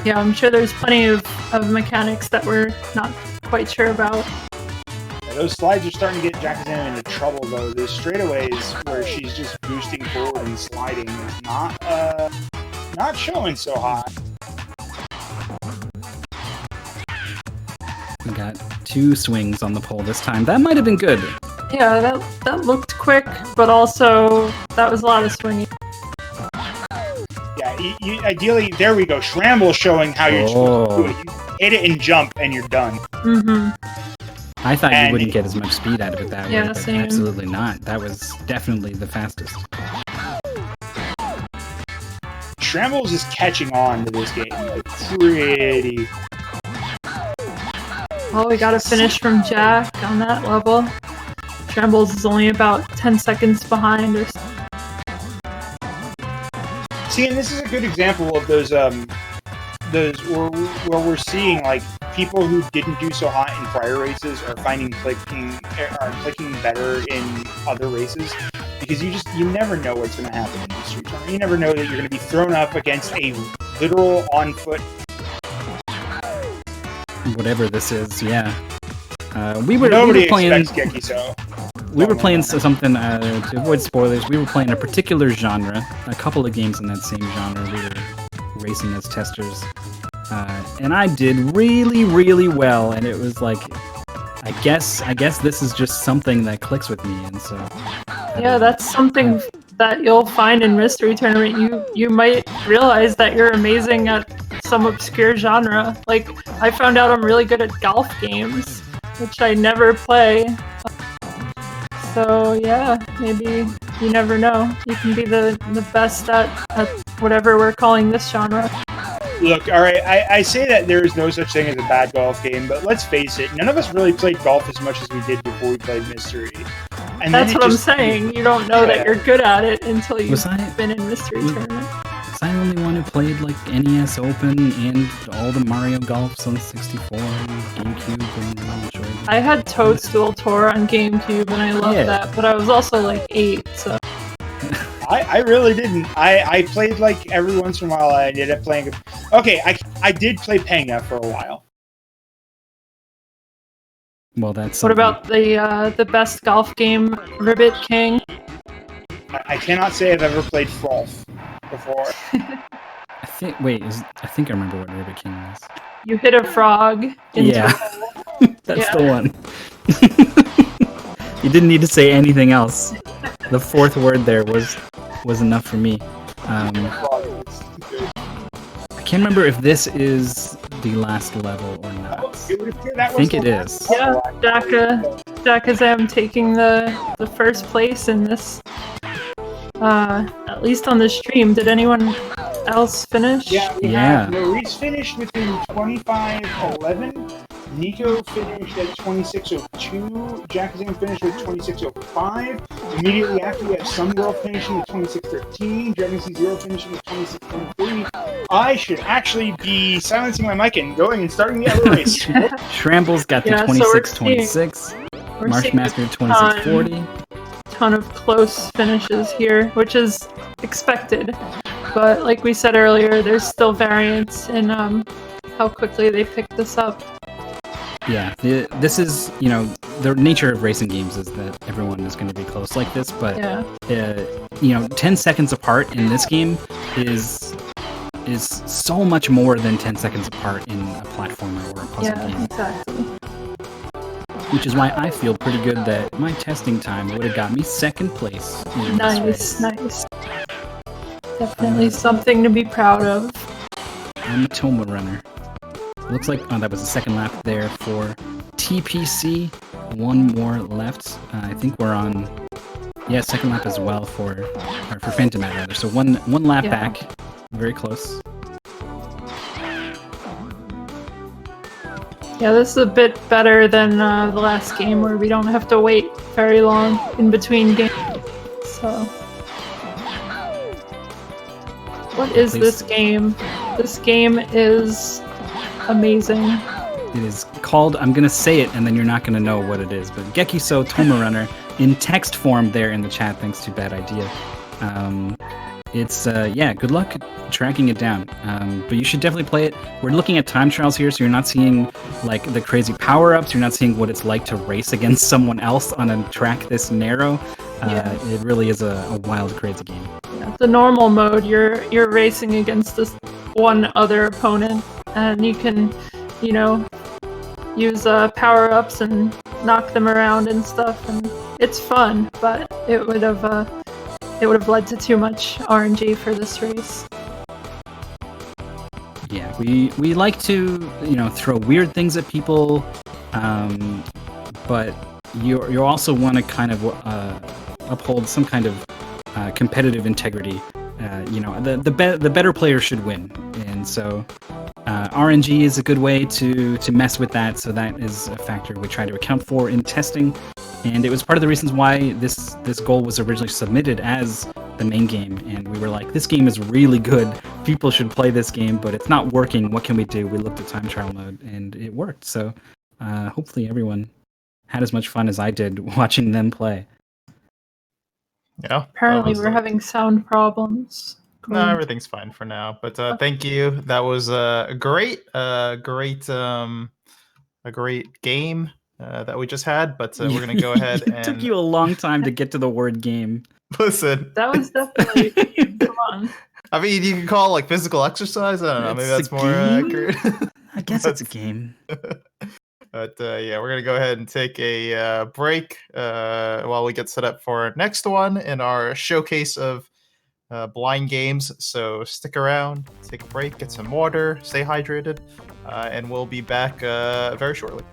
Speaker 2: Yeah, I'm sure there's plenty of mechanics that we're not quite sure about.
Speaker 3: Yeah, those slides are starting to get Jackson into trouble, though. The straightaways where she's just boosting forward and sliding is not showing so hot.
Speaker 4: We got 2 swings on the pole this time. That might have been good.
Speaker 2: Yeah, that looked quick, but also that was a lot of swinging.
Speaker 3: Yeah, you ideally, there we go. Shramble showing how you're supposed to do it. You hit it and jump, and you're done.
Speaker 2: Mm-hmm.
Speaker 4: I thought you wouldn't get as much speed out of it that way, but
Speaker 2: same.
Speaker 4: absolutely not. That was definitely the fastest.
Speaker 3: Shrambles is catching on to this game, like, pretty.
Speaker 2: Well, we got a finish from Jack on that level. Shambles is only about 10 seconds behind or so.
Speaker 3: See, and this is a good example of those where we're seeing like people who didn't do so hot in prior races are clicking better in other races, because you never know what's going to happen in the street tournament. You never know that you're going to be thrown up against a literal on foot.
Speaker 4: Whatever this is, yeah.
Speaker 3: Nobody
Speaker 4: we were playing.
Speaker 3: expects Gekiso.
Speaker 4: We were playing something to avoid spoilers. We were playing a particular genre, a couple of games in that same genre. We were racing as testers, and I did really, really well. And it was like, I guess this is just something that clicks with me, and so.
Speaker 2: Yeah, that's something that you'll find in Mystery Tournament. You might realize that you're amazing at some obscure genre. Like, I found out I'm really good at golf games, which I never play. So yeah, maybe you never know. You can be the best at whatever we're calling this genre.
Speaker 3: Look, all right, I say that there is no such thing as a bad golf game, but let's face it, none of us really played golf as much as we did before we played Mystery. And
Speaker 2: that's what I'm saying. You don't know that you're good at it until you've been in Mystery Tournament.
Speaker 4: Was I the only one who played like NES Open and all the Mario Golfs on 64 and GameCube and really enjoyed it?
Speaker 2: I had Toadstool Tour on GameCube and I loved that, but I was also like 8, so.
Speaker 3: I really didn't. I played like every once in a while. I ended up playing. Okay, I did play Panga for a while.
Speaker 4: Well, that's.
Speaker 2: What about the best golf game, Ribbit King?
Speaker 3: I cannot say I've ever played Frolf before.
Speaker 4: I think I remember what Ribbit King was.
Speaker 2: You hit a frog.
Speaker 4: That's the one. You didn't need to say anything else. The fourth word there was enough for me. I can't remember if this is the last level or not. I think it is.
Speaker 2: Yeah, Dakazam taking the first place in this. At least on the stream. Did anyone else finish?
Speaker 3: Yeah. Maurice finished within 25:11. Nico finished at 26:02. Jackazam finished with 26:05. Immediately after, we have Some Girl finishing at 26:13. Dragon C Zero finishing at 26:23. I should actually be silencing my mic and going and starting the other race.
Speaker 4: Shrambles got to 26:26. Marshmaster 26:40.
Speaker 2: Ton of close finishes here, which is expected. But like we said earlier, there's still variance in how quickly they pick this up.
Speaker 4: Yeah, this is, the nature of racing games is that everyone is going to be close like this, but 10 seconds apart in this game is so much more than 10 seconds apart in a platformer or a puzzle game.
Speaker 2: Yeah, exactly.
Speaker 4: Which is why I feel pretty good that my testing time would have got me second place.
Speaker 2: Nice. Definitely something to be proud of.
Speaker 4: I'm a Toma runner. Looks like that was the second lap there for TPC. One more left. I think we're on second lap as well for Phantomat rather. So one lap back. Very close.
Speaker 2: Yeah, this is a bit better than the last game where we don't have to wait very long in between games. So, what is this game? This game is amazing.
Speaker 4: It is called, I'm going to say it, and then you're not going to know what it is. But Gekiso Tomarunner in text form there in the chat, thanks to Bad Idea. Yeah, good luck tracking it down. But you should definitely play it. We're looking at time trials here, so you're not seeing like the crazy power-ups. You're not seeing what it's like to race against someone else on a track this narrow. It really is a wild, crazy game.
Speaker 2: Yeah, the normal mode, you're racing against this one other opponent, and you can, use power-ups and knock them around and stuff, and it's fun, but it would have led to too much RNG for this race.
Speaker 4: Yeah, we like to throw weird things at people, but you also want to kind of uphold some kind of competitive integrity. The better player should win, and so RNG is a good way to mess with that. So that is a factor we try to account for in testing. And it was part of the reasons why this goal was originally submitted as the main game. And we were like, this game is really good. People should play this game, but it's not working. What can we do? We looked at time trial mode, and it worked. So hopefully everyone had as much fun as I did watching them play.
Speaker 1: Yeah.
Speaker 2: Apparently we're having sound problems.
Speaker 1: No, everything's fine for now. But thank you. That was a great game that we just had. But we're gonna go ahead
Speaker 4: It
Speaker 1: and
Speaker 4: took you a long time to get to the word game.
Speaker 1: listen.
Speaker 2: That was definitely a game. Come on.
Speaker 1: I mean, you can call it like physical exercise. I don't know. Maybe that's more accurate.
Speaker 4: I guess it's a game.
Speaker 1: But yeah, we're gonna go ahead and take a break while we get set up for our next one in our showcase of blind games. So stick around, take a break, get some water, stay hydrated, and we'll be back very shortly.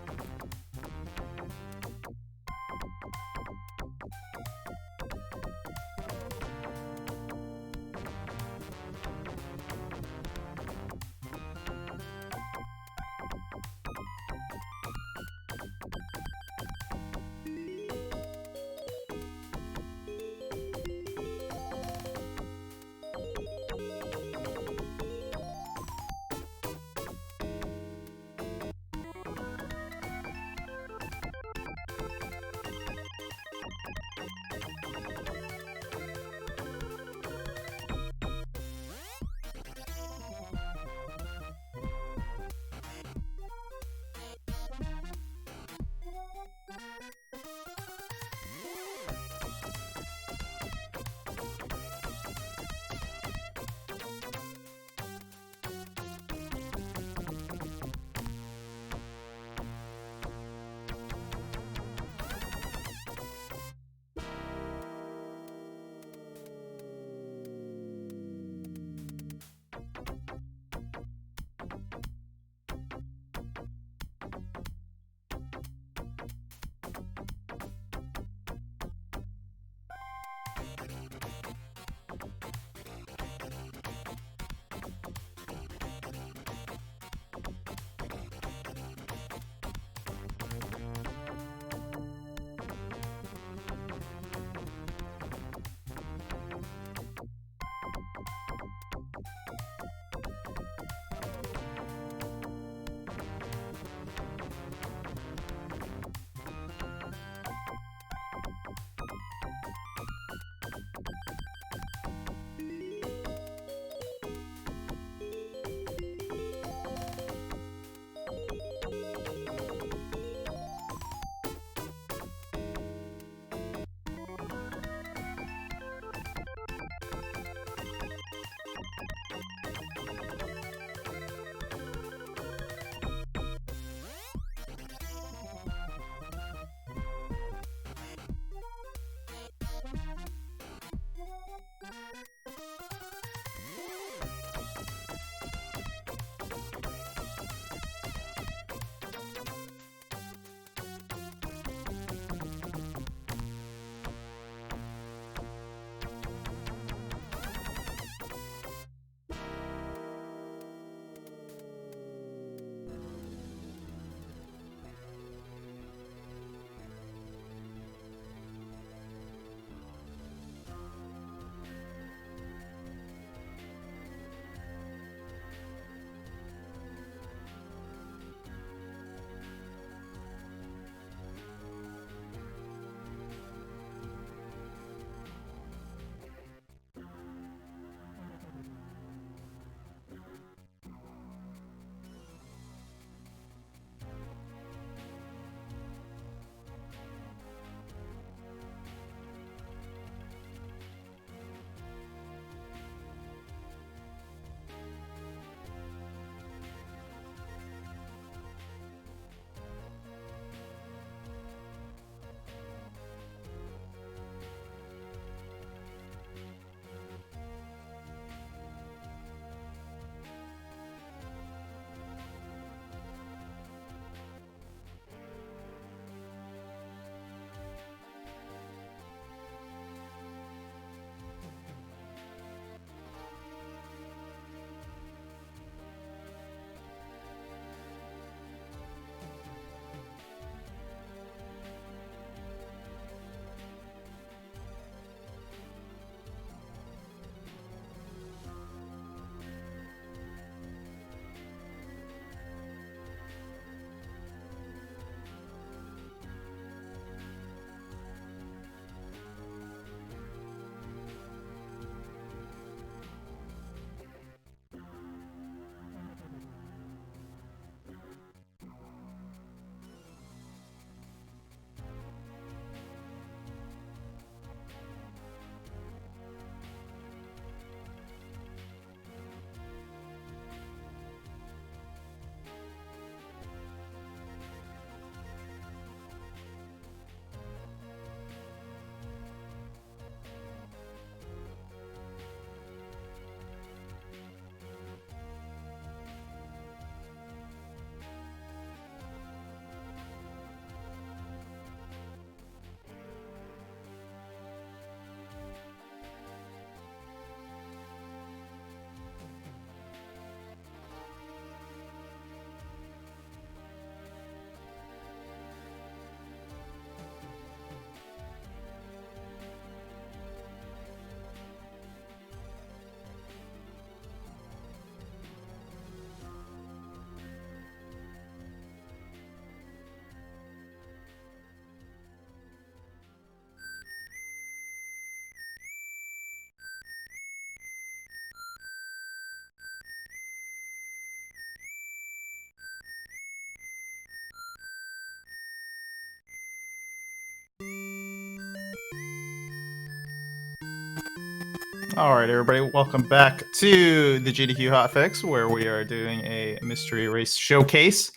Speaker 1: All right, everybody, welcome back to the GDQ HOTFIX, where we are doing a mystery race showcase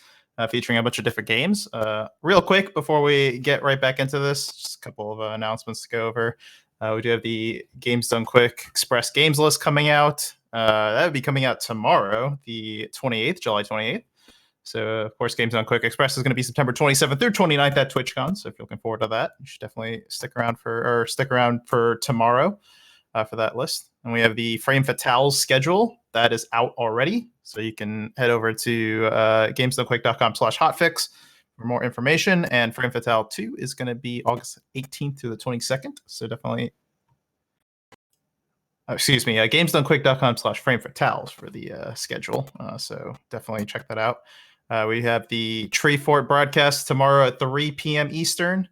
Speaker 1: featuring a bunch of different games. Real quick, before we get right back into this, just a couple of announcements to go over. We do have the Games Done Quick Express Games list coming out. That would be coming out tomorrow, the 28th, July 28th. So, of course, Games Done Quick Express is going to be September 27th through 29th at TwitchCon. So, if you're looking forward to that, you should definitely stick around for tomorrow. For that list. And we have the Frame Fatales schedule that is out already. So you can head over to gamesdonequick.com/hotfix for more information. And Frame Fatale 2 is going to be August 18th to the 22nd. So definitely, gamesdonequick.com/Frame Fatales for the schedule. So definitely check that out. We have the Tree Fort broadcast tomorrow at 3 p.m. Eastern.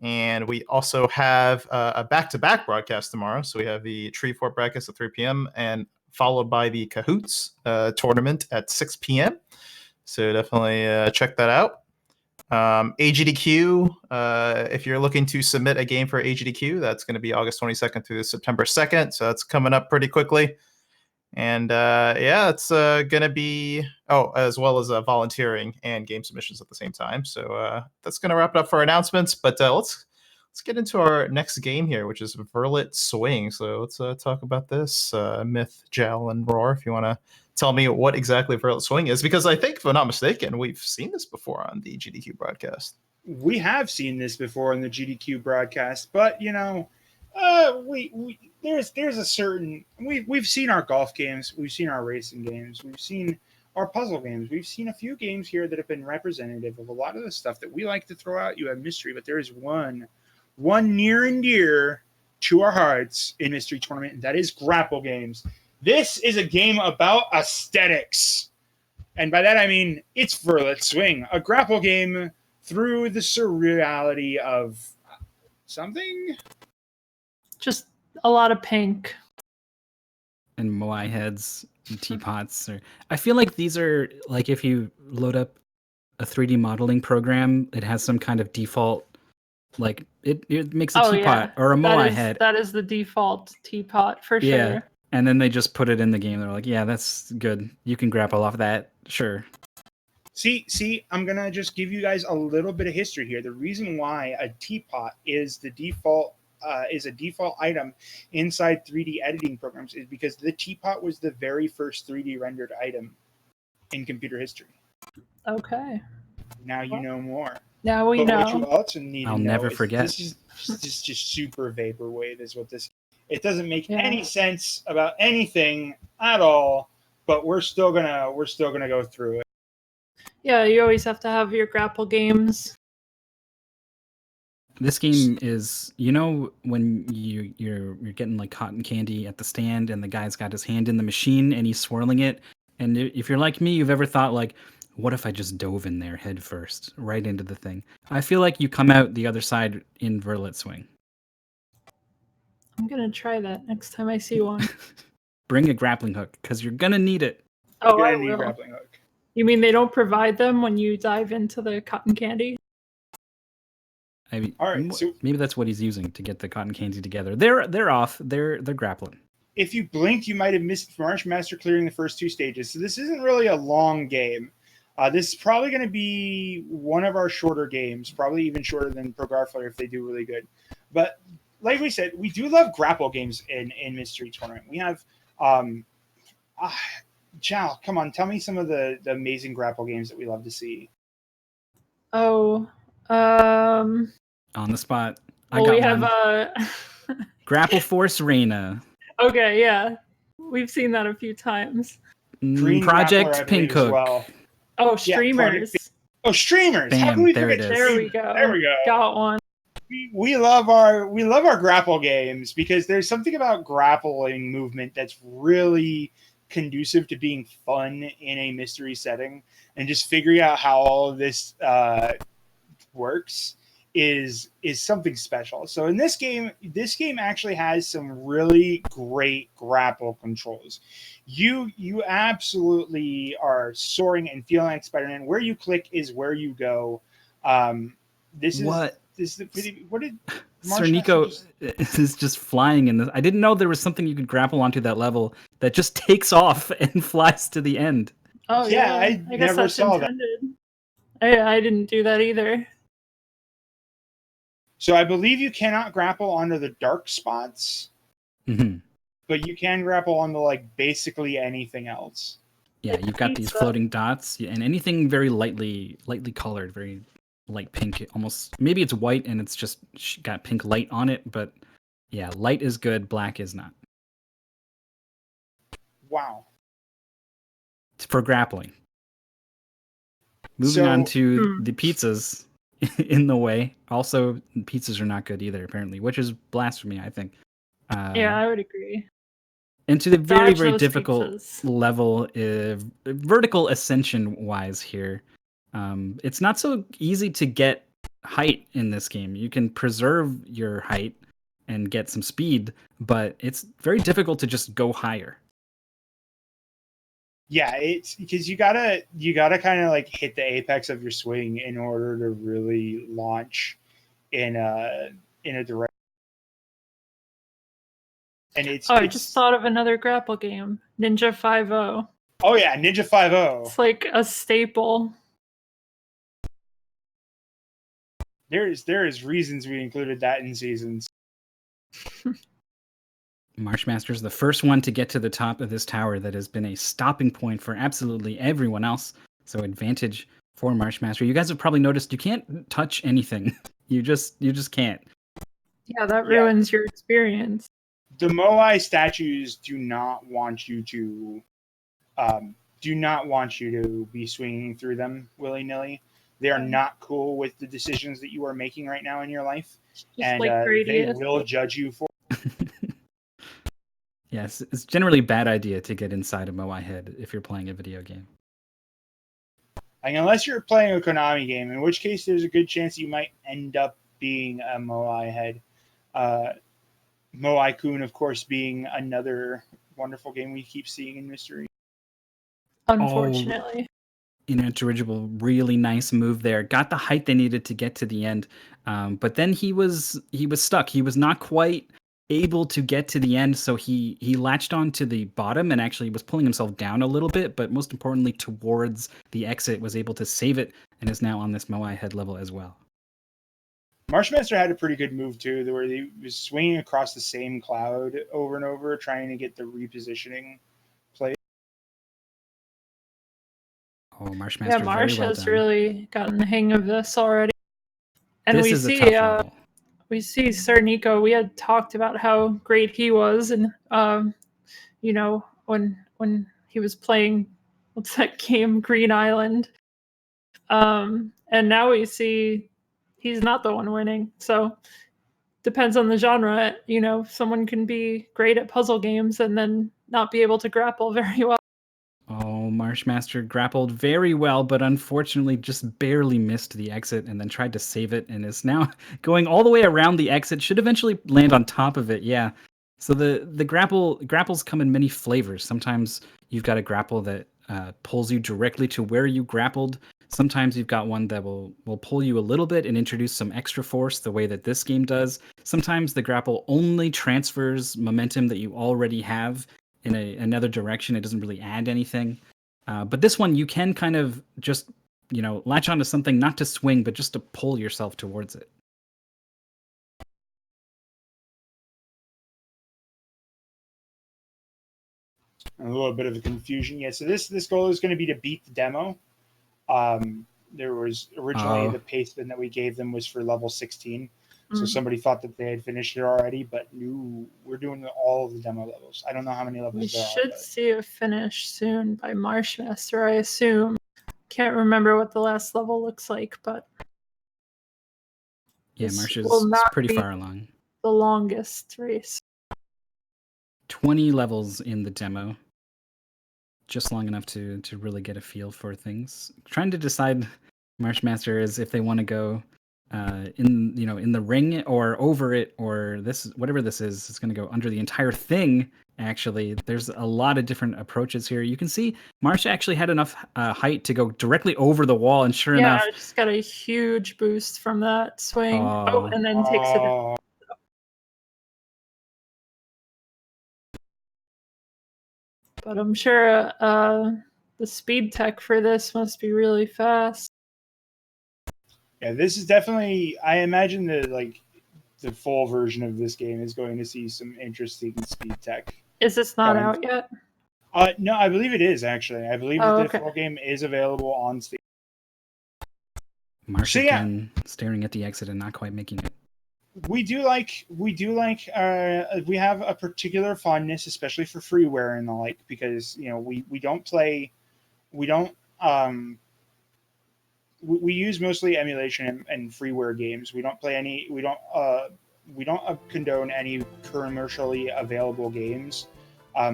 Speaker 1: And we also have a back-to-back broadcast tomorrow. So we have the Tree Fort broadcast at 3 p.m. and followed by the Cahoots tournament at 6 p.m. So definitely check that out. AGDQ, if you're looking to submit a game for AGDQ, that's going to be August 22nd through September 2nd. So that's coming up pretty quickly. And it's going to be, as well as volunteering and game submissions at the same time. So that's going to wrap it up for announcements. But let's get into our next game here, which is Verlet Swing. So let's talk about this. Myth, Jal, and Roar, if you want to tell me what exactly Verlet Swing is. Because I think, if I'm not mistaken, we've seen this before on the GDQ broadcast.
Speaker 3: We have seen this before on the GDQ broadcast, but, there's a certain we've seen our golf games, we've seen our racing games, we've seen our puzzle games, we've seen a few games here that have been representative of a lot of the stuff that we like to throw out. You have mystery, but there is one near and dear to our hearts in Mystery Tournament, and that is grapple games. This is a game about aesthetics, and by that I mean it's Verlet Swing, a grapple game through the surreality of something.
Speaker 2: Just a lot of pink.
Speaker 4: And moai heads and teapots. I feel like these are, like, if you load up a 3D modeling program, it has some kind of default, like, it makes a teapot or a moai head.
Speaker 2: That is the default teapot for sure.
Speaker 4: Yeah. And then they just put it in the game. They're like, yeah, that's good. You can grapple off that. Sure.
Speaker 3: See, I'm going to just give you guys a little bit of history here. The reason why a teapot is the default is a default item inside 3D editing programs is because the teapot was the very first 3D rendered item in computer history.
Speaker 2: Okay.
Speaker 3: Now you know more.
Speaker 2: Now we know.
Speaker 3: What you also need
Speaker 4: I'll
Speaker 3: to know
Speaker 4: never
Speaker 3: is
Speaker 4: forget.
Speaker 3: This is just super vaporwave is what this. It doesn't make any sense about anything at all, but we're still gonna go through it.
Speaker 2: Yeah, you always have to have your grapple games.
Speaker 4: This game is, when you're getting like cotton candy at the stand and the guy's got his hand in the machine and he's swirling it. And if you're like me, you've ever thought like, what if I just dove in there head first, right into the thing? I feel like you come out the other side in Verlet Swing.
Speaker 2: I'm going to try that next time I see one.
Speaker 4: Bring a grappling hook because you're going to need it.
Speaker 2: Oh,
Speaker 3: You're
Speaker 2: I
Speaker 3: gonna need a
Speaker 2: will.
Speaker 3: grappling hook.
Speaker 2: You mean they don't provide them when you dive into the cotton candy?
Speaker 4: I mean,
Speaker 3: All right, so
Speaker 4: maybe that's what he's using to get the cotton candy together. They're off. They're grappling.
Speaker 3: if you blinked, you might have missed Marsh Master clearing the first two stages. So this isn't really a long game. This is probably going to be one of our shorter games, probably even shorter than Pro Garfler if they do really good. But like we said, we do love grapple games in Mystery Tournament. We have, Jal, come on, tell me some of the amazing grapple games that we love to see.
Speaker 2: Oh,
Speaker 4: On the spot.
Speaker 2: Well, we have
Speaker 4: Grapple Force Reina.
Speaker 2: Okay, yeah, we've seen that a few times.
Speaker 3: Green
Speaker 4: Project
Speaker 3: Grappler,
Speaker 4: Pink Hook.
Speaker 3: well.
Speaker 2: Oh, streamers.
Speaker 3: Yeah, streamers.
Speaker 4: Bam,
Speaker 3: How can we
Speaker 4: there
Speaker 3: forget
Speaker 4: it is.
Speaker 2: There we go.
Speaker 3: There we go.
Speaker 2: Got one.
Speaker 3: We love our grapple games because there's something about grappling movement that's really conducive to being fun in a mystery setting, and just figuring out how all of this works is something special. So in this game actually has some really great grapple controls. You absolutely are soaring and feeling like Spider-Man. Where you click is where you go. This is
Speaker 4: what?
Speaker 3: What did
Speaker 4: Sir
Speaker 3: Marshmaster
Speaker 4: Nico
Speaker 3: just...
Speaker 4: is just flying in this. I didn't know there was something you could grapple onto that level that just takes off and flies to the end.
Speaker 2: Oh
Speaker 3: Yeah,
Speaker 2: yeah,
Speaker 3: I
Speaker 2: guess
Speaker 3: never
Speaker 2: that's
Speaker 3: saw that.
Speaker 2: intended. I didn't do that either.
Speaker 3: So I believe you cannot grapple onto the dark spots,
Speaker 4: Mhm.
Speaker 3: but you can grapple onto like basically anything else.
Speaker 4: Yeah, you've got these
Speaker 2: Pizza.
Speaker 4: floating dots and anything very lightly colored, very light pink, almost maybe it's white and it's just got pink light on it, but yeah, light is good, black is not.
Speaker 3: Wow.
Speaker 4: It's for grappling. Moving on
Speaker 3: So
Speaker 4: to the pizzas in the way. Also, pizzas are not good either, apparently, which is blasphemy, I think.
Speaker 2: Yeah, I would agree.
Speaker 4: And to the very,
Speaker 2: Dodge
Speaker 4: very
Speaker 2: those
Speaker 4: difficult
Speaker 2: pizzas.
Speaker 4: level, vertical ascension wise here, it's not so easy to get height in this game. You can preserve your height and get some speed, but it's very difficult to just go higher.
Speaker 3: yeah, it's because you gotta kind of like hit the apex of your swing in order to really launch in a direction. And
Speaker 2: I just thought of another grapple game, Ninja 5-0.
Speaker 3: Oh yeah, Ninja 5-0.
Speaker 2: It's like a staple.
Speaker 3: There is reasons we included that in seasons.
Speaker 4: Marshmaster's the first one to get to the top of this tower that has been a stopping point for absolutely everyone else. So advantage for Marshmaster. You guys have probably noticed you can't touch anything. You just can't.
Speaker 2: Yeah, that ruins your experience.
Speaker 3: The Moai statues do not want you to be swinging through them willy-nilly. They are not cool with the decisions that you are making right now in your life,
Speaker 2: Just
Speaker 3: and
Speaker 2: like
Speaker 3: they will judge you for.
Speaker 4: Yes, it's generally a bad idea to get inside a Moai head if you're playing a video game.
Speaker 3: Like, unless you're playing a Konami game, in which case there's a good chance you might end up being a Moai head. Moai-kun, of course, being another wonderful game we keep seeing in Mystery.
Speaker 2: Unfortunately.
Speaker 4: Ineligible, really nice move there. Got the height they needed to get to the end, but then he was stuck. He was not quite able to get to the end, so he latched on to the bottom and actually was pulling himself down a little bit, but most importantly towards the exit, was able to save it and is now on this Moai head level as well.
Speaker 3: Marshmaster had a pretty good move too, where he was swinging across the same cloud over and over, trying to get the repositioning play.
Speaker 4: Oh, Marshmaster,
Speaker 2: Yeah,
Speaker 4: very
Speaker 2: Marsh
Speaker 4: well
Speaker 2: has
Speaker 4: done.
Speaker 2: really gotten the hang of this already. And
Speaker 4: This is a tough level.
Speaker 2: We see Sir Nico. We had talked about how great he was, and you know, when he was playing, what's that game, Green Island. And now we see he's not the one winning. So depends on the genre. You know, someone can be great at puzzle games and then not be able to grapple very well.
Speaker 4: Oh, Marshmaster grappled very well, but unfortunately just barely missed the exit and then tried to save it and is now going all the way around the exit. Should eventually land on top of it, yeah. So the grapples come in many flavors. Sometimes you've got a grapple that pulls you directly to where you grappled. Sometimes you've got one that will pull you a little bit and introduce some extra force the way that this game does. Sometimes the grapple only transfers momentum that you already have in another direction. It doesn't really add anything. But this one, you can kind of just, latch onto something, not to swing, but just to pull yourself towards it.
Speaker 3: A little bit of a confusion. Yeah, so this goal is going to be to beat the demo. There was originally the pace bin that we gave them was for level 16. So somebody thought that they had finished it already, but no, we're doing all of the demo levels. I don't know how many levels there are.
Speaker 2: We should see a finish soon by Marshmaster, I assume. Can't remember what the last level looks like, but
Speaker 4: yeah, Marsh is pretty far along.
Speaker 2: The longest race.
Speaker 4: 20 levels in the demo. Just long enough to really get a feel for things. Trying to decide, Marshmaster, is if they want to go in the ring or over it, or this, whatever this is, it's going to go under the entire thing. Actually, there's a lot of different approaches here. You can see Marsh actually had enough height to go directly over the wall, and sure enough,
Speaker 2: just got a huge boost from that swing.
Speaker 4: Oh.
Speaker 2: And then takes it.
Speaker 3: Oh,
Speaker 2: But I'm sure the speed tech for this must be really fast.
Speaker 3: yeah, this is definitely. I imagine the full version of this game is going to see some interesting speed tech.
Speaker 2: Is this not out yet?
Speaker 3: No, I believe it is actually. I believe that the full game is available on Steam.
Speaker 4: Marsh again staring at the exit and not quite making it.
Speaker 3: We have a particular fondness, especially for freeware and the like, because we use mostly emulation and freeware games. We don't condone any commercially available games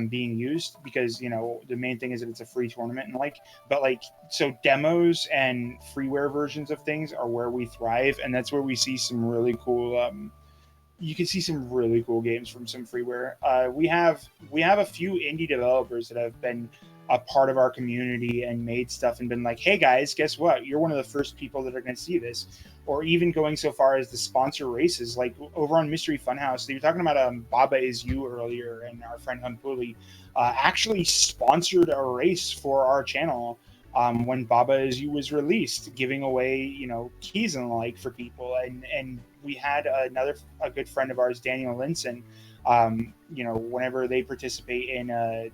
Speaker 3: being used, because the main thing is that it's a free tournament and so demos and freeware versions of things are where we thrive, and that's where we see some really cool you can see some really cool games from some freeware. We have a few indie developers that have been a part of our community and made stuff and been like, hey guys, guess what? You're one of the first people that are going to see this. Or even going so far as to sponsor races, like over on Mystery Funhouse. They were talking about Baba Is You earlier, and our friend Humpuli actually sponsored a race for our channel when Baba Is You was released, giving away keys and the like for people. And we had a good friend of ours, Daniel Linson. Whenever they participate in a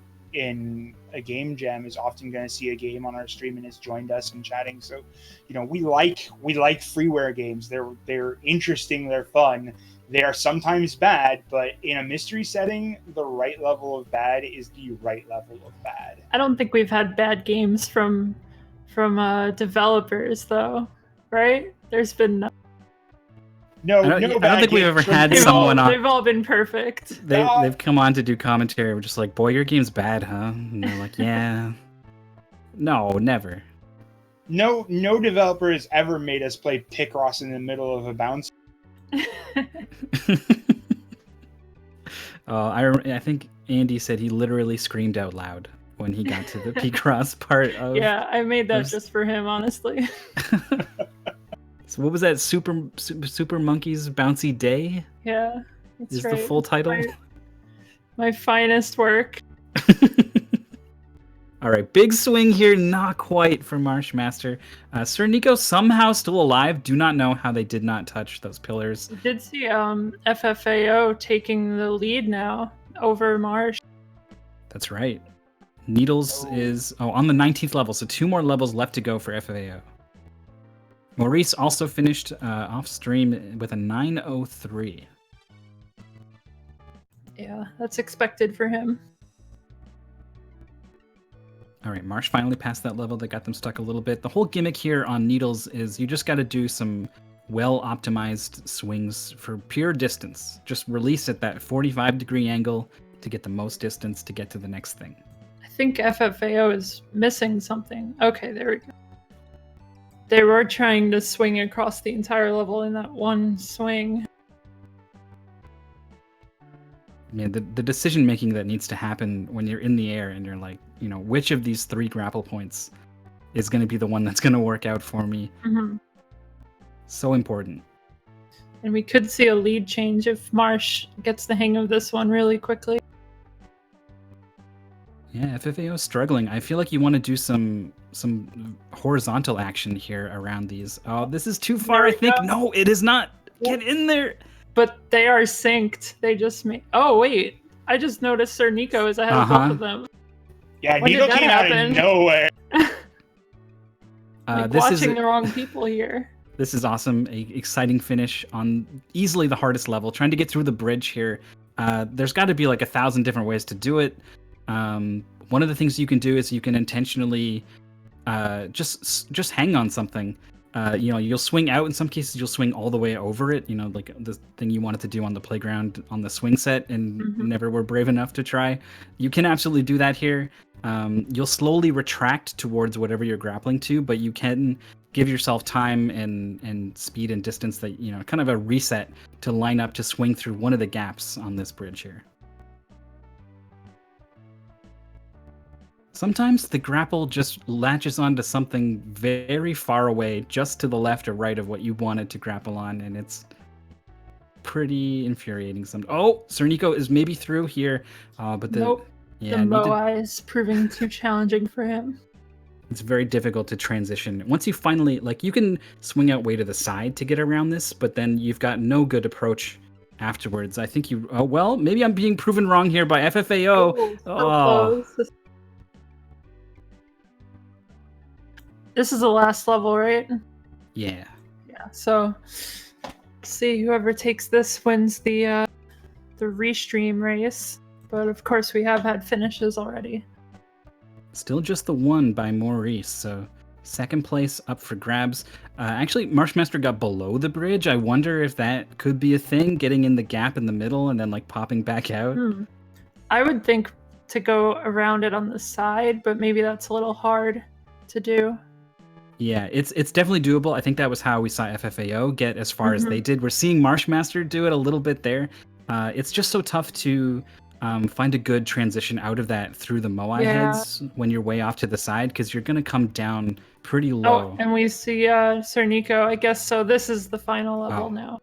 Speaker 3: game jam, is often going to see a game on our stream and has joined us in chatting. So we like freeware games. They're interesting, they're fun, they are sometimes bad, but in a mystery setting, the right level of bad is the right level of bad.
Speaker 2: I don't think we've had bad games from developers though, right? There's been
Speaker 4: I don't think we've ever had someone on.
Speaker 2: They've all been perfect.
Speaker 4: They've come on to do commentary. We're just like, boy, your game's bad, huh? And they're like, yeah. No, never.
Speaker 3: No developer has ever made us play Picross in the middle of a bounce.
Speaker 4: I think Andy said he literally screamed out loud when he got to the Picross part of.
Speaker 2: Yeah, I made that just for him, honestly.
Speaker 4: So what was that? Super Monkey's Bouncy Day?
Speaker 2: Yeah,
Speaker 4: that's right. The full title?
Speaker 2: My finest work.
Speaker 4: All right, big swing here, not quite for Marshmaster. Sir Nico somehow still alive. Do not know how they did not touch those pillars.
Speaker 2: I did see FFAO taking the lead now over Marsh.
Speaker 4: That's right. Needles is on the 19th level, so 2 more levels left to go for FFAO. Maurice also finished off stream with a 9:03.
Speaker 2: Yeah, that's expected for him.
Speaker 4: All right, Marsh finally passed that level that got them stuck a little bit. The whole gimmick here on Needles is you just got to do some well-optimized swings for pure distance. Just release at that 45-degree angle to get the most distance to get to the next thing.
Speaker 2: I think FFAO is missing something. Okay, there we go. They were trying to swing across the entire level in that one swing.
Speaker 4: Yeah, the decision making that needs to happen when you're in the air and you're like, which of these 3 grapple points is going to be the one that's going to work out for me.
Speaker 2: Mm-hmm.
Speaker 4: So important.
Speaker 2: And we could see a lead change if Marsh gets the hang of this one really quickly.
Speaker 4: Yeah, FFAO is struggling. I feel like you want to do some horizontal action here around these. Oh, this is too far, I think. Go. No, it is not. Get in there.
Speaker 2: But they are synced. They just made... Oh, wait. I just noticed Sir Nico is ahead of both of them.
Speaker 3: Yeah, Nico came out of nowhere.
Speaker 2: Watching the wrong people here.
Speaker 4: This is awesome. A exciting finish on easily the hardest level. Trying to get through the bridge here. There's got to be like 1,000 different ways to do it. One of the things you can do is you can intentionally just hang on something. You'll swing out. In some cases, you'll swing all the way over it. Like the thing you wanted to do on the playground on the swing set and never were brave enough to try. You can absolutely do that here. You'll slowly retract towards whatever you're grappling to, but you can give yourself time and speed and distance that, kind of a reset to line up to swing through one of the gaps on this bridge here. Sometimes the grapple just latches onto something very far away, just to the left or right of what you wanted to grapple on, and it's pretty infuriating. Oh, Cernico is maybe through here, but
Speaker 2: Nope. The Moai is proving too challenging for him.
Speaker 4: It's very difficult to transition. Once you finally, you can swing out way to the side to get around this, but then you've got no good approach afterwards. I think maybe I'm being proven wrong here by FFAO.
Speaker 2: Close. This is the last level, right?
Speaker 4: Yeah.
Speaker 2: Yeah. So, see, whoever takes this wins the restream race. But of course, we have had finishes already.
Speaker 4: Still just the one by Maurice. So, second place up for grabs. Actually, Marshmaster got below the bridge. I wonder if that could be a thing, getting in the gap in the middle and then popping back out.
Speaker 2: I would think to go around it on the side, but maybe that's a little hard to do.
Speaker 4: Yeah, it's definitely doable. I think that was how we saw FFAO get as far as they did. We're seeing Marshmaster do it a little bit there. It's just so tough to find a good transition out of that through the Moai heads when you're way off to the side, because you're going to come down pretty low.
Speaker 2: Oh, and we see Cernico. I guess so. This is the final level now.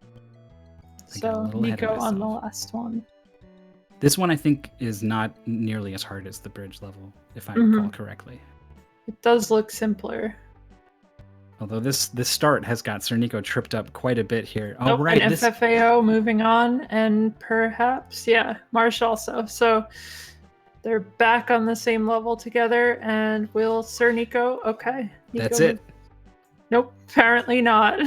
Speaker 2: So Nico on the last one.
Speaker 4: This one I think is not nearly as hard as the bridge level, if I recall correctly.
Speaker 2: It does look simpler.
Speaker 4: Although this start has got Cernico tripped up quite a bit here.
Speaker 2: Oh, right. And FFAO moving on, and perhaps, Marsh also. So they're back on the same level together, and will Cernico? Okay. Nico
Speaker 4: that's it.
Speaker 2: Nope, apparently not.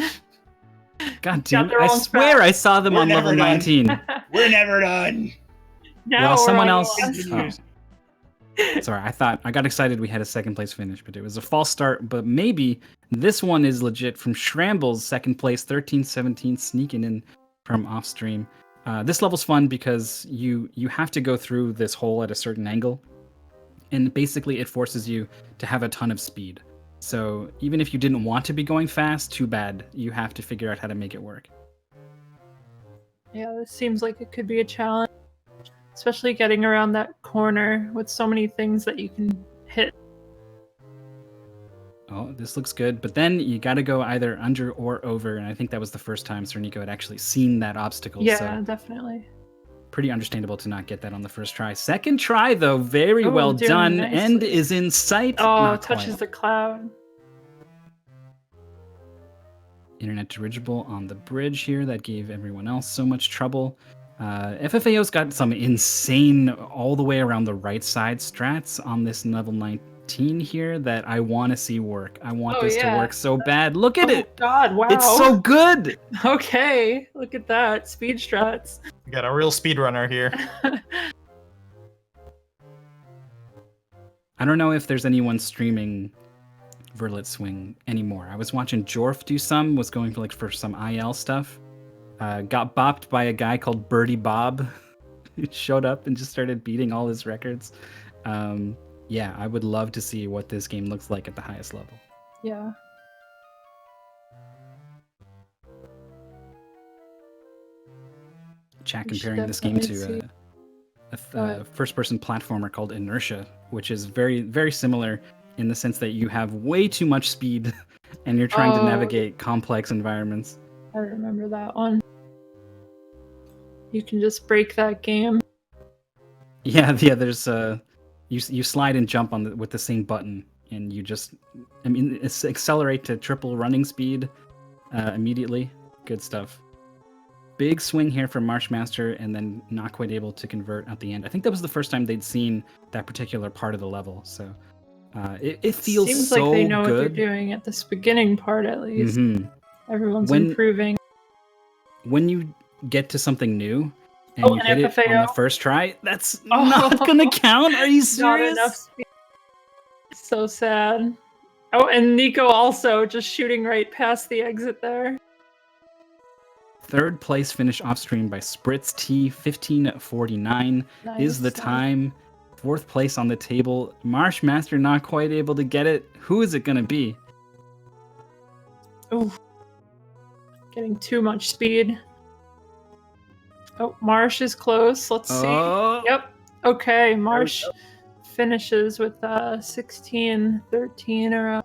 Speaker 4: God damn it. I swear I saw them on level 19.
Speaker 3: We're never done.
Speaker 2: Now
Speaker 4: well, someone else.
Speaker 3: Sorry,
Speaker 4: I got excited we had a second place finish, but it was a false start. But maybe this one is legit from Shrambles, second place, 13-17, sneaking in from off stream. This level's fun because you have to go through this hole at a certain angle, and basically it forces you to have a ton of speed. So even if you didn't want to be going fast, too bad. You have to figure out how to make it work.
Speaker 2: Yeah, this seems like it could be a challenge. Especially getting around that corner with so many things that you can hit.
Speaker 4: Oh, this looks good. But then you got to go either under or over. And I think that was the first time Cernico had actually seen that obstacle.
Speaker 2: Yeah, definitely.
Speaker 4: Pretty understandable to not get that on the first try. Second try, though, very well done. Nicely. End is in sight.
Speaker 2: Oh, touches the cloud.
Speaker 4: Internet dirigible on the bridge here. That gave everyone else so much trouble. FFAO's got some insane all the way around the right side strats on this level 19 here that I want to see work. I want this to work so bad. Look at it!
Speaker 2: God, wow.
Speaker 4: It's so good!
Speaker 2: Okay, look at that. Speed strats.
Speaker 1: We got a real speedrunner here.
Speaker 4: I don't know if there's anyone streaming Verlet Swing anymore. I was watching Jorf do some, was going for some IL stuff. Got bopped by a guy called Birdie Bob, who showed up and just started beating all his records. I would love to see what this game looks like at the highest level.
Speaker 2: Yeah.
Speaker 4: Chat comparing this game to a first-person platformer called Inertia, which is very, very similar in the sense that you have way too much speed and you're trying to navigate complex environments.
Speaker 2: I remember that one. You can just break that game.
Speaker 4: Yeah. There's you slide and jump with the same button, and you just, it's accelerate to triple running speed immediately. Good stuff. Big swing here from Marshmaster, and then not quite able to convert at the end. I think that was the first time they'd seen that particular part of the level, so it feels
Speaker 2: Seems
Speaker 4: so
Speaker 2: like they know
Speaker 4: good.
Speaker 2: what they're doing at this beginning part, at least. Everyone's improving.
Speaker 4: When you get to something new and you hit it on the first try, that's not gonna count. Are you serious?
Speaker 2: Not enough speed. So sad. Oh, and Nico also just shooting right past the exit there.
Speaker 4: Third place finish off stream by Spritz T, 15:49 is the time. Fourth place on the table. Marshmaster not quite able to get it. Who is it gonna be?
Speaker 2: Ooh. Getting too much speed. Oh, Marsh is close. Let's see.
Speaker 4: Oh.
Speaker 2: Yep. Okay, Marsh finishes with 16-13 around.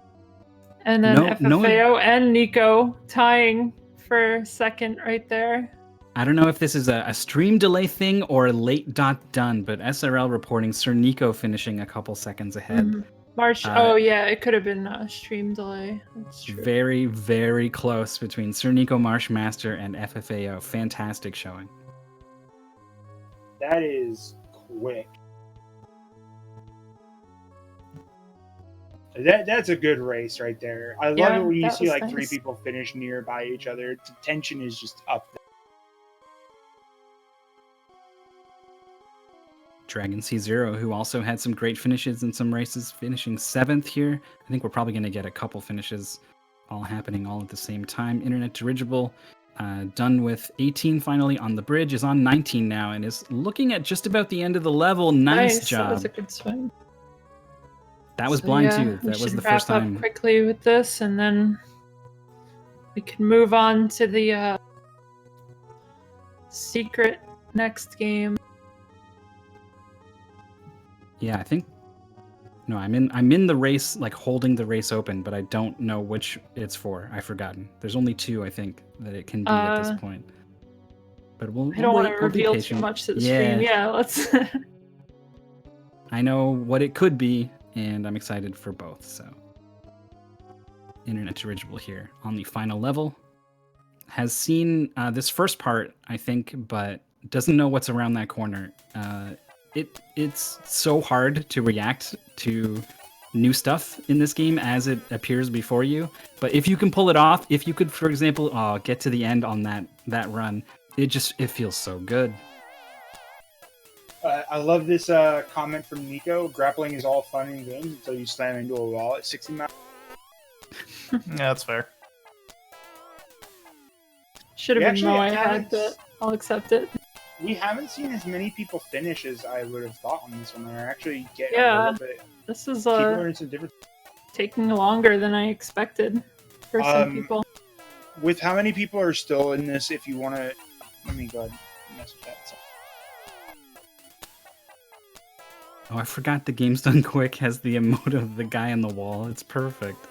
Speaker 2: And then FFAO and Nico tying for second right there.
Speaker 4: I don't know if this is a stream delay thing or a late done, but SRL reporting Sir Nico finishing a couple seconds ahead.
Speaker 2: Marsh, oh yeah, it could have been a stream delay. That's true.
Speaker 4: Very, very close between Sir Nico Marshmaster and FFAO. Fantastic showing.
Speaker 3: That is quick. That's a good race right there. I love it when you see like three people finish nearby each other. The tension is just up there.
Speaker 4: Dragon C0, who also had some great finishes in some races, finishing 7th here. I think we're probably going to get a couple finishes all happening all at the same time. Internet Dirigible, done with 18 finally on the bridge, is on 19 now and is looking at just about the end of the level. Nice job.
Speaker 2: That was a good swing.
Speaker 4: That was blind too. That was the first time.
Speaker 2: Wrap up quickly with this, and then we can move on to the secret next game.
Speaker 4: Yeah, I think. No, I'm in the race, like holding the race open, but I don't know which it's for. I've forgotten. There's only 2, I think, that it can be at this point. But
Speaker 2: I don't want to reveal too much to the stream. Yeah, let's.
Speaker 4: I know what it could be, and I'm excited for both. So, Internet Dirigible here on the final level has seen this first part, I think, but doesn't know what's around that corner. It's so hard to react to new stuff in this game as it appears before you. But if you can pull it off, if you could, for example, get to the end on that run, it feels so good.
Speaker 3: I love this comment from Nico. Grappling is all fun and games until you slam into a wall at 60 miles.
Speaker 1: Yeah, that's fair.
Speaker 2: Should have been my head, but I'll accept it.
Speaker 3: We haven't seen as many people finish as I would have thought on this one. They're actually getting
Speaker 2: a
Speaker 3: little bit.
Speaker 2: This is
Speaker 3: taking
Speaker 2: longer than I expected for some people.
Speaker 3: With how many people are still in this, if you want to, let me go ahead and message that. So.
Speaker 4: Oh, I forgot the Game's Done Quick has the emote of the guy on the wall. It's perfect.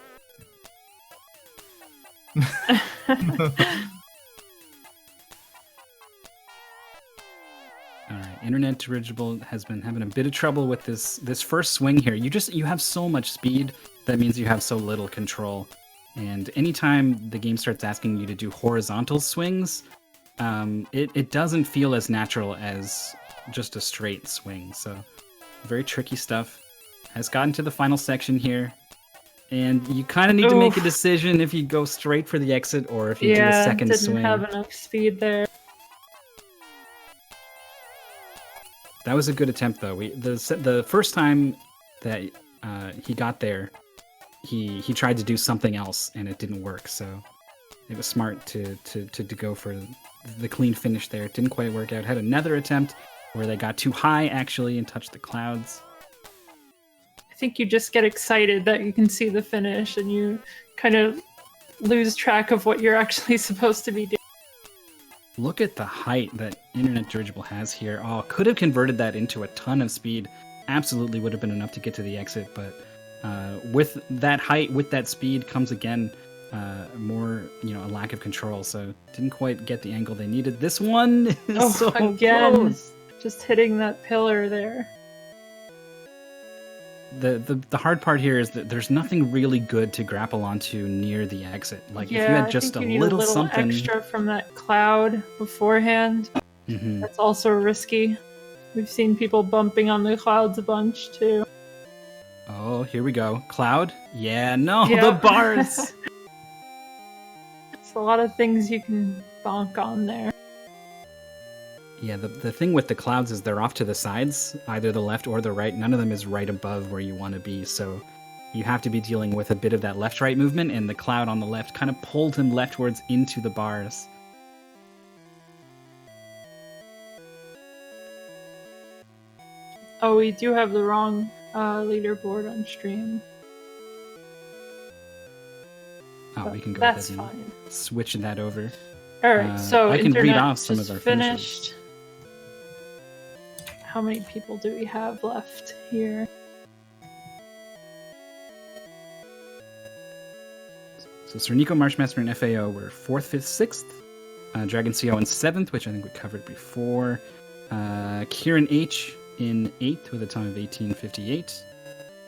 Speaker 4: Alright, Internet Dirigible has been having a bit of trouble with this first swing here. You have so much speed, that means you have so little control. And anytime the game starts asking you to do horizontal swings, it doesn't feel as natural as just a straight swing. So, very tricky stuff. Has gotten to the final section here. And you kind of need to make a decision if you go straight for the exit or if you do a second swing.
Speaker 2: Didn't have enough speed there.
Speaker 4: That was a good attempt, though. The first time that he got there, he tried to do something else, and it didn't work. So it was smart to go for the clean finish there. It didn't quite work out. Had another attempt where they got too high, actually, and touched the clouds.
Speaker 2: I think you just get excited that you can see the finish, and you kind of lose track of what you're actually supposed to be doing.
Speaker 4: Look at the height that Internet Dirigible has here. Oh, could have converted that into a ton of speed. Absolutely would have been enough to get to the exit, but with that height, with that speed, comes again more, a lack of control. So didn't quite get the angle they needed. This one is so close.
Speaker 2: Just hitting that pillar there.
Speaker 4: The hard part here is that there's nothing really good to grapple onto near the exit. Like if you had just
Speaker 2: a little
Speaker 4: something
Speaker 2: extra from that cloud beforehand, that's also risky. We've seen people bumping on the clouds a bunch too.
Speaker 4: Oh, here we go. Cloud? The bars.
Speaker 2: It's a lot of things you can bonk on there.
Speaker 4: Yeah, the thing with the clouds is they're off to the sides, either the left or the right. None of them is right above where you want to be, so you have to be dealing with a bit of that left-right movement, and the cloud on the left kind of pulled him leftwards into the bars.
Speaker 2: Oh, we do have the wrong leaderboard on stream.
Speaker 4: we can go
Speaker 2: That's
Speaker 4: ahead and
Speaker 2: fine.
Speaker 4: switch that over.
Speaker 2: All right, so
Speaker 4: I can read
Speaker 2: internet
Speaker 4: off some
Speaker 2: just
Speaker 4: of our
Speaker 2: finished.
Speaker 4: finishers.
Speaker 2: How many people do we have left here?
Speaker 4: So Cernico, Marshmaster, and FAO were 4th, 5th, 6th. Dragon CO in 7th, which I think we covered before. Kieran H in 8th with a time of 18:58.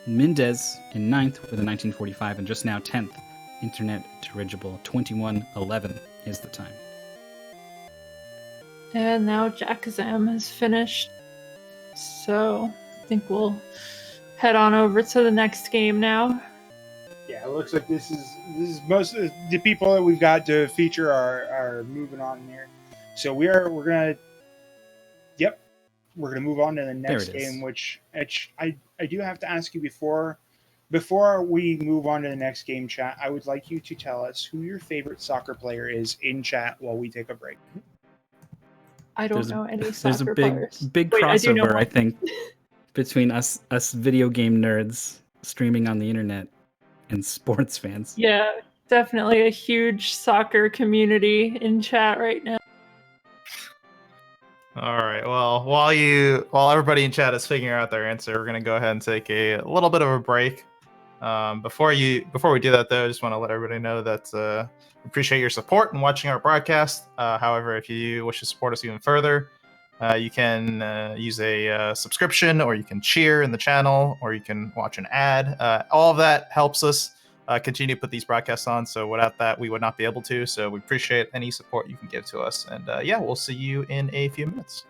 Speaker 4: Mendez in 9th with a 19:45, and just now 10th. Internet dirigible 21:11 is the time.
Speaker 2: And now Jackazam has finished. So I think we'll head on over to the next game now.
Speaker 3: Yeah, it looks like this is most of the people that we've got to feature are moving on here. So we're gonna move on to the next game, which I do have to ask you before we move on to the next game, chat. I would like you to tell us who your favorite soccer player is in chat while we take a break.
Speaker 2: I don't know any soccer
Speaker 4: There's a
Speaker 2: players.
Speaker 4: big
Speaker 2: Wait, I do know
Speaker 4: crossover,
Speaker 2: one.
Speaker 4: I think, between us video game nerds streaming on the internet and sports fans.
Speaker 2: Yeah, definitely a huge soccer community in chat right now.
Speaker 1: All right. Well, while everybody in chat is figuring out their answer, we're gonna go ahead and take a little bit of a break. Before we do that, though, I just want to let everybody know that we appreciate your support in watching our broadcast. However, if you wish to support us even further, you can use a subscription, or you can cheer in the channel, or you can watch an ad. All of that helps us continue to put these broadcasts on. So without that, we would not be able to. So we appreciate any support you can give to us. And yeah, we'll see you in a few minutes.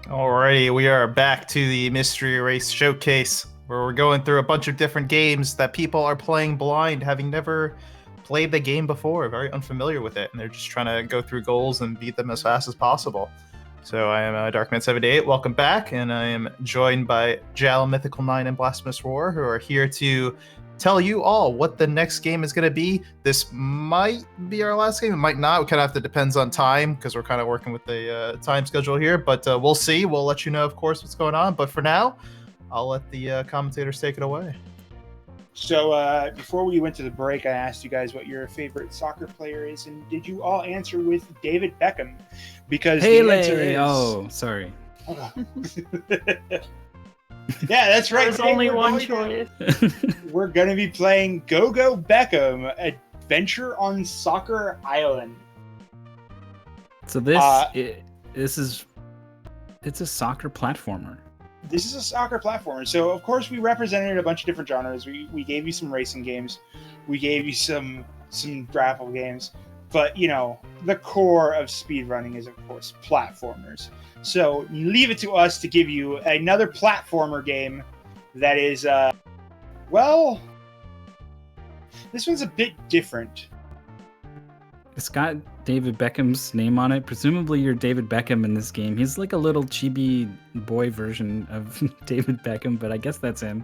Speaker 1: Alrighty, we are back to the Mystery Race Showcase, where we're going through a bunch of different games that people are playing blind, having never played the game before, very unfamiliar with it, and they're just trying to go through goals and beat them as fast as possible. So I am Darkman78, welcome back, and I am joined by Jal, Mythical 9, and Blasphemous Roar, who are here to tell you all what the next game is going to be. This might be our last game. It might not. We kind of have to depends on time because we're kind of working with the time schedule here. But we'll see. We'll let you know, of course, what's going on. But for now, I'll let the commentators take it away.
Speaker 3: So before we went to the break, I asked you guys what your favorite soccer player is, and did you all answer with David Beckham? Because the answer is...
Speaker 4: Oh, sorry.
Speaker 3: Yeah, that's right.
Speaker 2: There's only one choice.
Speaker 3: We're going to be playing Go Beckham, Adventure on Soccer Island.
Speaker 4: So it's a soccer platformer.
Speaker 3: This is a soccer platformer. So, of course, we represented a bunch of different genres. We gave you some racing games. We gave you some grapple games. But, you know, the core of speedrunning is, of course, platformers. So leave it to us to give you another platformer game that is, well, this one's a bit different.
Speaker 4: It's got David Beckham's name on it. Presumably you're David Beckham in this game. He's like a little chibi boy version of David Beckham, but I guess that's him.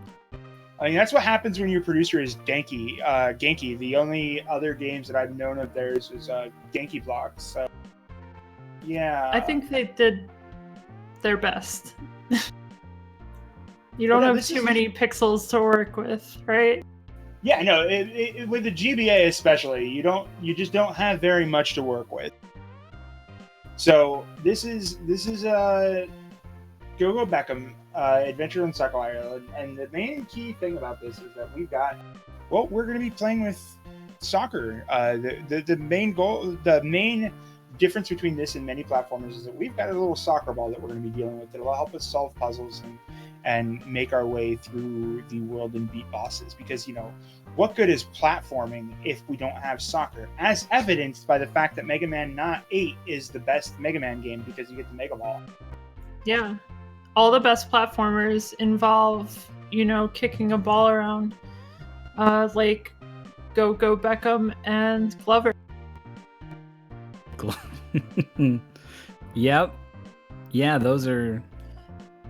Speaker 3: I mean, that's what happens when your producer is Genki. The only other games that I've known of theirs is Genki Blocks. So, yeah.
Speaker 2: I think they did their best. You don't have too many pixels to work with, right?
Speaker 3: Yeah, no. With the GBA especially, you just don't have very much to work with. So this is Go Beckham, Adventure on Soccer Island, and the main key thing about this is that we're going to be playing with soccer. The main difference between this and many platformers is that we've got a little soccer ball that we're going to be dealing with that'll help us solve puzzles and make our way through the world and beat bosses. Because, you know, what good is platforming if we don't have soccer? As evidenced by the fact that Mega Man 8 is the best Mega Man game because you get the Mega Ball.
Speaker 2: Yeah. All the best platformers involve, you know, kicking a ball around. Like Go Beckham and Glover.
Speaker 4: Yep. Yeah, those are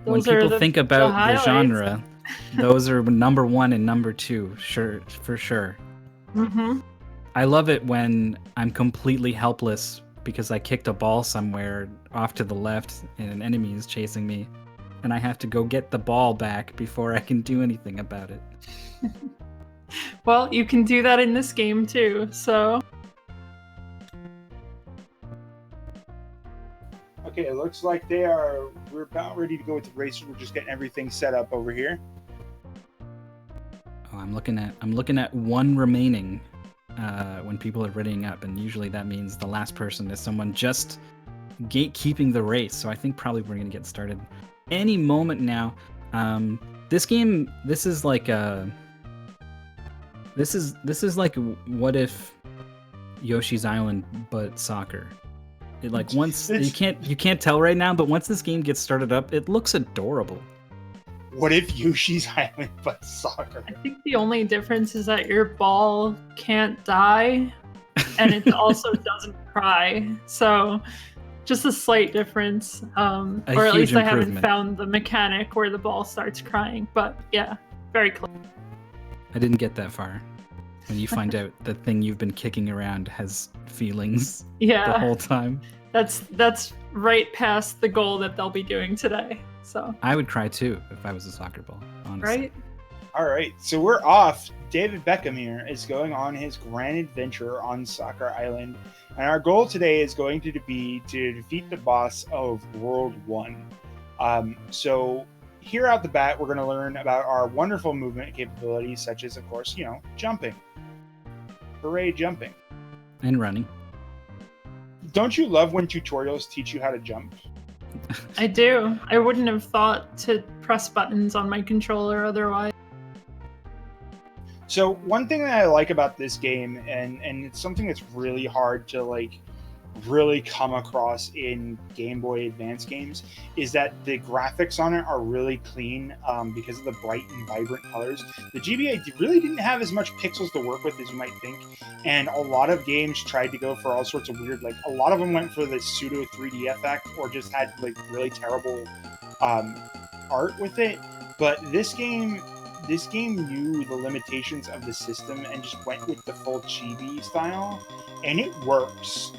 Speaker 4: when
Speaker 2: Those are
Speaker 4: people think about the
Speaker 2: highlights.
Speaker 4: genre, those are number 1 and number 2, for sure.
Speaker 2: Mm-hmm.
Speaker 4: I love it when I'm completely helpless because I kicked a ball somewhere off to the left and an enemy is chasing me, and I have to go get the ball back before I can do anything about it.
Speaker 2: Well, you can do that in this game too, so...
Speaker 3: Okay, it looks like we're about ready to go with the race. We're just getting everything set up over here.
Speaker 4: Oh, I'm looking at one remaining when people are readying up, and usually that means the last person is someone just gatekeeping the race. So I think probably we're gonna get started any moment now. This game, this is like what if Yoshi's Island but soccer. It, like, once you can't tell right now, but once this game gets started up, it looks adorable.
Speaker 3: What if Yoshi's Island but soccer?
Speaker 2: I think the only difference is that your ball can't die, and it also doesn't cry. So, just a slight difference. Or at least I haven't found the mechanic where the ball starts crying. But yeah, very close.
Speaker 4: I didn't get that far. When you find out the thing you've been kicking around has feelings the whole time.
Speaker 2: That's right past the goal that they'll be doing today. So
Speaker 4: I would cry too if I was a soccer ball, honestly.
Speaker 2: Right?
Speaker 3: All right, so we're off. David Beckham here is going on his grand adventure on Soccer Island. And our goal today is going to be to defeat the boss of World 1. So here out the bat, we're going to learn about our wonderful movement capabilities, such as, of course, you know, jumping. Hooray, jumping.
Speaker 4: And running.
Speaker 3: Don't you love when tutorials teach you how to jump?
Speaker 2: I do. I wouldn't have thought to press buttons on my controller otherwise.
Speaker 3: So one thing that I like about this game, and it's something that's really hard to, like, really come across in Game Boy Advance games is that the graphics on it are really clean because of the bright and vibrant colors. The GBA really didn't have as much pixels to work with as you might think, and a lot of games tried to go for all sorts of weird, like a lot of them went for the pseudo 3D effect or just had like really terrible art with it. But this game knew the limitations of the system and just went with the full chibi style, and it works.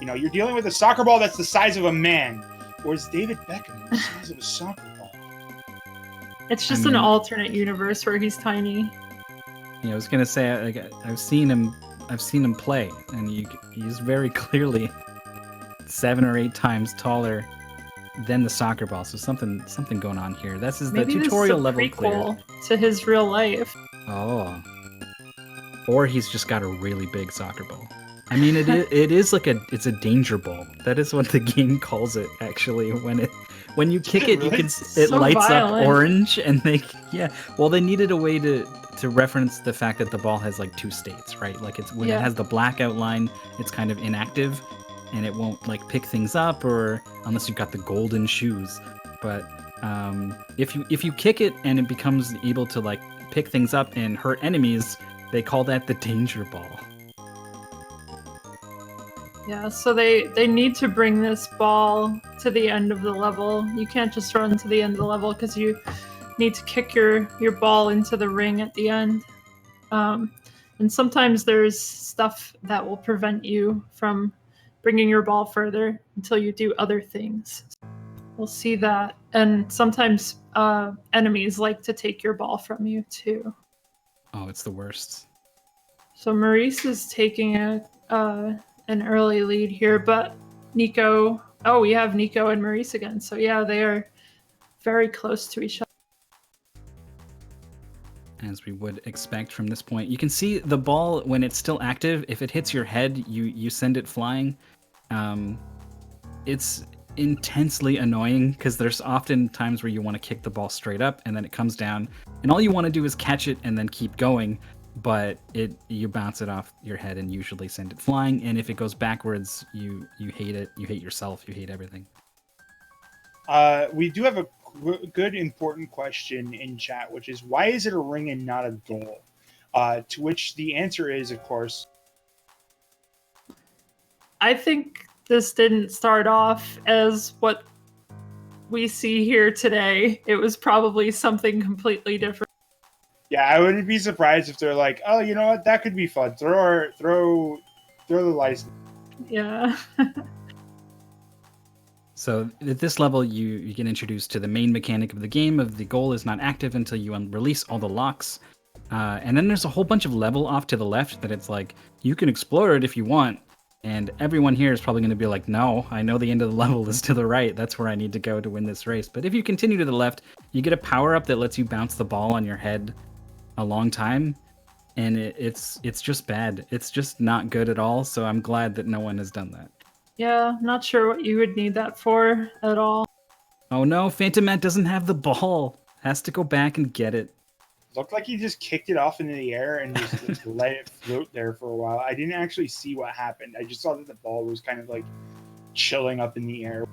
Speaker 3: You're dealing with a soccer ball that's the size of a man, whereas David Beckham the size of a soccer ball.
Speaker 2: It's just an alternate universe where he's tiny.
Speaker 4: Yeah, I was gonna say, like, I've seen him play, and he's very clearly 7 or 8 times taller than the soccer ball. So something going on here. This is
Speaker 2: Maybe
Speaker 4: the tutorial
Speaker 2: this
Speaker 4: level
Speaker 2: is a
Speaker 4: clear.
Speaker 2: prequel to his real life.
Speaker 4: Oh, or he's just got a really big soccer ball. I mean, it is like it's a danger ball. That is what the game calls it. Actually, when you kick it, you can it
Speaker 2: So
Speaker 4: lights
Speaker 2: violent.
Speaker 4: up orange, and they needed a way to reference the fact that the ball has like 2 states, right? Like it's when it has the black outline, it's kind of inactive, and it won't like pick things up, or unless you've got the golden shoes. But if you kick it and it becomes able to like pick things up and hurt enemies, they call that the danger ball.
Speaker 2: Yeah, so they need to bring this ball to the end of the level. You can't just run to the end of the level because you need to kick your ball into the ring at the end. And sometimes there's stuff that will prevent you from bringing your ball further until you do other things. We'll see that. And sometimes enemies like to take your ball from you too.
Speaker 4: Oh, it's the worst.
Speaker 2: So Maurice is taking an early lead here, but Nico... Oh, we have Nico and Maurice again. So yeah, they are very close to each other.
Speaker 4: As we would expect from this point. You can see the ball, when it's still active, if it hits your head, you send it flying. It's intensely annoying because there's often times where you want to kick the ball straight up and then it comes down, and all you want to do is catch it and then keep going, but you bounce it off your head and usually send it flying, and if it goes backwards, you hate it, you hate yourself, you hate everything.
Speaker 3: We do have a good important question in chat, which is, why is it a ring and not a goal? To which the answer is, of course,
Speaker 2: I think this didn't start off as what we see here today. It was probably something completely different.
Speaker 3: Yeah, I wouldn't be surprised if they're like, oh, you know what, that could be fun. Throw the license.
Speaker 2: Yeah.
Speaker 4: So at this level, you get introduced to the main mechanic of the game of the goal is not active until you release all the locks. And then there's a whole bunch of level off to the left that it's like, you can explore it if you want. And everyone here is probably going to be like, no, I know the end of the level is to the right. That's where I need to go to win this race. But if you continue to the left, you get a power-up that lets you bounce the ball on your head a long time. And it's just bad. It's just not good at all. So I'm glad that no one has done that.
Speaker 2: Yeah, not sure what you would need that for at all.
Speaker 4: Oh no, Phantom Matt doesn't have the ball. Has to go back and get it.
Speaker 3: Looked like he just kicked it off into the air and just let it float there for a while. I didn't actually see what happened. I just saw that the ball was kind of like chilling up in the air.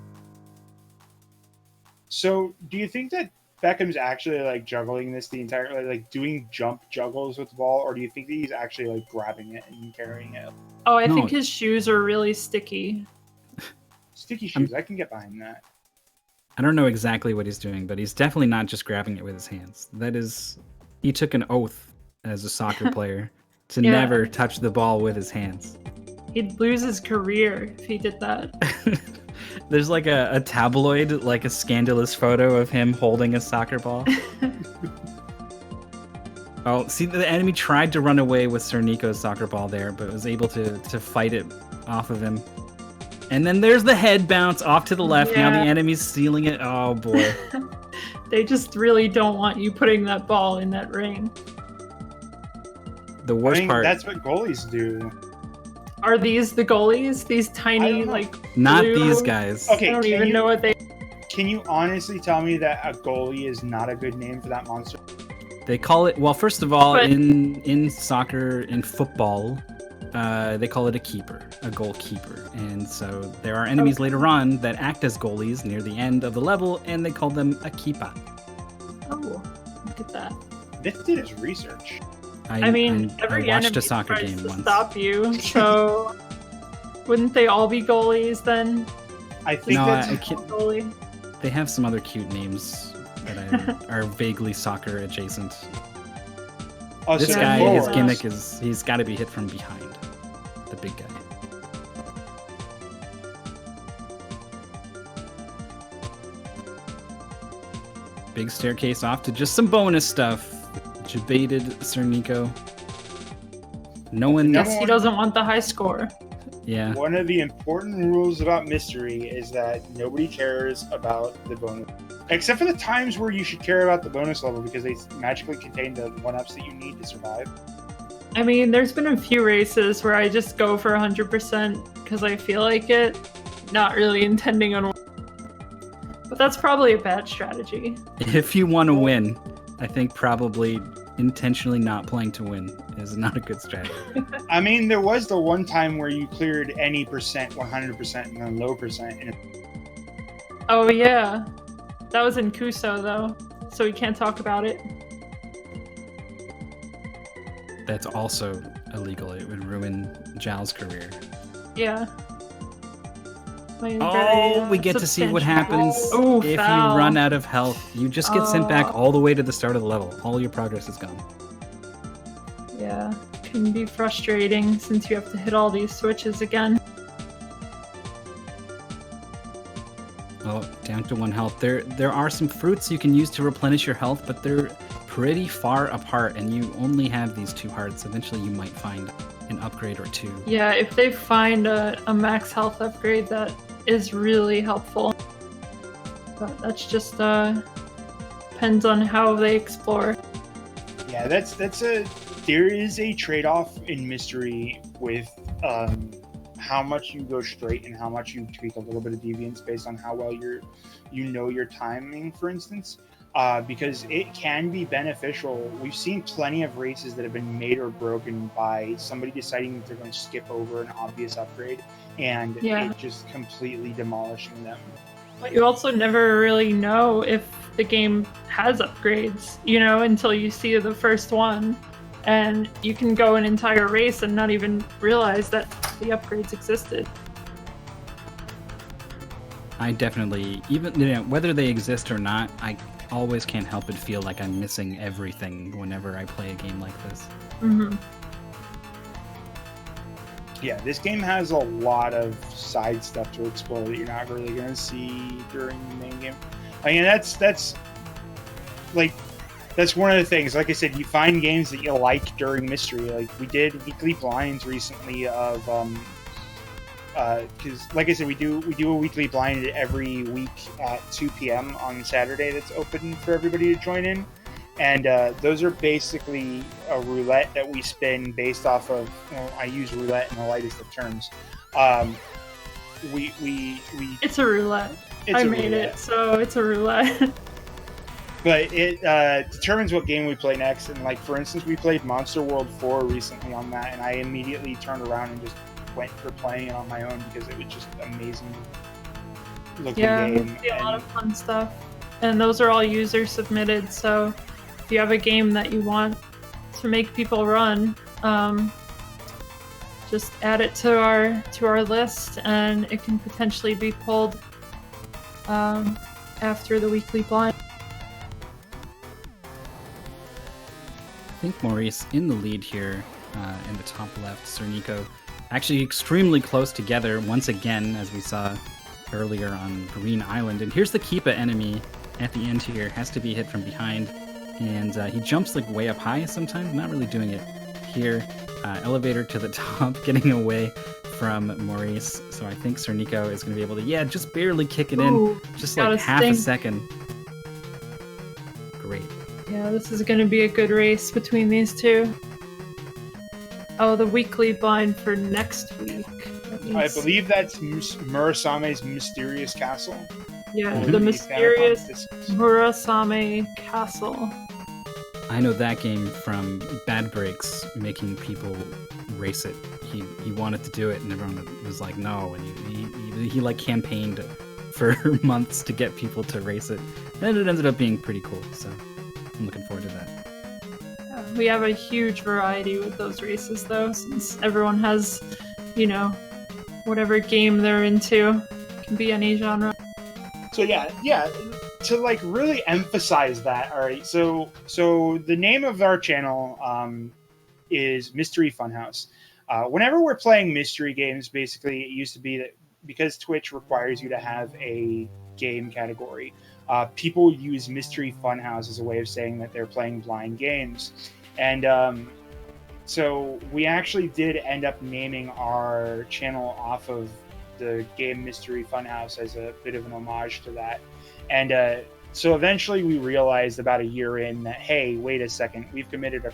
Speaker 3: So, do you think that Beckham's actually like juggling this the entire, like doing jump juggles with the ball, or do you think that he's actually like grabbing it and carrying it?
Speaker 2: Oh, I think his shoes are really sticky.
Speaker 3: Sticky shoes, I can get behind that.
Speaker 4: I don't know exactly what he's doing, but he's definitely not just grabbing it with his hands. He took an oath as a soccer player to never touch the ball with his hands.
Speaker 2: He'd lose his career if he did that.
Speaker 4: There's like a tabloid, like a scandalous photo of him holding a soccer ball. Oh, see, the enemy tried to run away with Sir Nico's soccer ball there, but was able to fight it off of him. And then there's the head bounce off to the left.
Speaker 2: Yeah.
Speaker 4: Now the enemy's stealing it. Oh, boy.
Speaker 2: They just really don't want you putting that ball in that ring.
Speaker 4: The worst part...
Speaker 3: That's what goalies do.
Speaker 2: Are these the goalies? These tiny, like,
Speaker 4: not
Speaker 2: blue...
Speaker 4: these guys.
Speaker 3: Okay,
Speaker 2: I don't even know what they...
Speaker 3: Can you honestly tell me that a goalie is not a good name for that monster?
Speaker 4: They call it... Well, first of all, in soccer, in football... they call it a keeper. a goalkeeper. And so there are enemies later on that act as goalies near the end of the level, and they call them a keeper.
Speaker 2: Oh, look at that.
Speaker 3: This did his research.
Speaker 2: I mean,
Speaker 4: I
Speaker 2: every
Speaker 4: watched
Speaker 2: enemy
Speaker 4: a soccer
Speaker 2: tries
Speaker 4: game
Speaker 2: to
Speaker 4: once.
Speaker 2: stop you, so wouldn't they all be goalies then?
Speaker 3: I think
Speaker 4: No,
Speaker 3: that's
Speaker 4: I can't-
Speaker 2: Goalie.
Speaker 4: They have some other cute names that are vaguely soccer adjacent.
Speaker 3: oh,
Speaker 4: This
Speaker 3: so
Speaker 4: guy,
Speaker 3: forwards.
Speaker 4: his gimmick is he's got to be hit from behind. The big guy. Big staircase off to just some bonus stuff. Debated Sir Nico. No one.
Speaker 3: No.
Speaker 2: Guess he doesn't want the high score.
Speaker 4: Yeah.
Speaker 3: One of the important rules about mystery is that nobody cares about the bonus. Except for the times where you should care about the bonus level because they magically contain the 1-ups that you need to survive.
Speaker 2: I mean, there's been a few races where I just go for 100% because I feel like it, not really intending on. But that's probably a bad strategy.
Speaker 4: If you want to win, I think probably intentionally not playing to win is not a good strategy.
Speaker 3: I mean, there was the one time where you cleared any percent, 100%, and then low percent. And
Speaker 2: Oh yeah, that was in Kuso though, so we can't talk about it.
Speaker 4: That's also illegal. It would ruin Zhao's career.
Speaker 2: Yeah. My
Speaker 4: Oh,
Speaker 2: very,
Speaker 4: we get to see what
Speaker 2: substantial-
Speaker 4: happens
Speaker 2: Oh,
Speaker 4: if
Speaker 2: foul.
Speaker 4: you run out of health. You just get sent back all the way to the start of the level. All your progress is gone.
Speaker 2: Yeah, can be frustrating since you have to hit all these switches again.
Speaker 4: Oh, down to 1 health. There are some fruits you can use to replenish your health, but they're pretty far apart, and you only have these 2 hearts. Eventually, you might find an upgrade or 2.
Speaker 2: Yeah, if they find a max health upgrade, that is really helpful. But that's just depends on how they explore.
Speaker 3: yeah, there is a trade-off in mystery with how much you go straight and how much you tweak a little bit of deviance based on how well you know your timing, for instance. Because it can be beneficial. We've seen plenty of races that have been made or broken by somebody deciding that they're going to skip over an obvious upgrade and it just completely demolishing them.
Speaker 2: But you also never really know if the game has upgrades, until you see the first one. And you can go an entire race and not even realize that the upgrades existed.
Speaker 4: I definitely, even whether they exist or not, I always can't help but feel like I'm missing everything whenever I play a game like this.
Speaker 2: Mm-hmm.
Speaker 3: Yeah, this game has a lot of side stuff to explore that you're not really going to see during the main game. I mean, that's one of the things. Like I said, you find games that you like during mystery. Like we did weekly blinds recently of because like I said, we do a weekly blind every week at 2 p.m. on Saturday that's open for everybody to join in. And those are basically a roulette that we spin based off of, I use roulette in the lightest of terms.
Speaker 2: It's a roulette. I made it, so it's a roulette.
Speaker 3: But it determines what game we play next. And like, for instance, we played Monster World 4 recently on that, and I immediately turned around and just went for playing it on my own because it was just amazing looking game.
Speaker 2: Yeah, a lot of fun stuff. And those are all user submitted, so if you have a game that you want to make people run, just add it to our list, and it can potentially be pulled after the weekly blind.
Speaker 4: I think Maurice in the lead here in the top left, Sir Nico. Actually extremely close together once again, as we saw earlier on Green Island. And here's the Keepa enemy at the end here. Has to be hit from behind. And he jumps like way up high sometimes. Not really doing it here. Elevator to the top, getting away from Maurice. So I think Sir Nico is going to be able to, just barely kick it in. Just like half a second. Great.
Speaker 2: Yeah, this is going to be a good race between these two. Oh, the weekly blind for next week.
Speaker 3: I believe that's Murasame's Mysterious Castle.
Speaker 2: Yeah, the mysterious Murasame Castle.
Speaker 4: I know that game from Bad Breaks, making people race it he wanted to do it, and everyone was like, no, and he like campaigned for months to get people to race it, and it ended up being pretty cool. So I'm looking forward to that.
Speaker 2: We have a huge variety with those races, though, since everyone has, you know, whatever game they're into. It can be any genre.
Speaker 3: So yeah, to like really emphasize that. All right, so the name of our channel is Mystery Funhouse. Whenever we're playing mystery games, basically it used to be that because Twitch requires you to have a game category, people use Mystery Funhouse as a way of saying that they're playing blind games. And so we actually did end up naming our channel off of the game Mystery Funhouse as a bit of an homage to that. And so eventually we realized about a year in that, hey, wait a second, we've committed a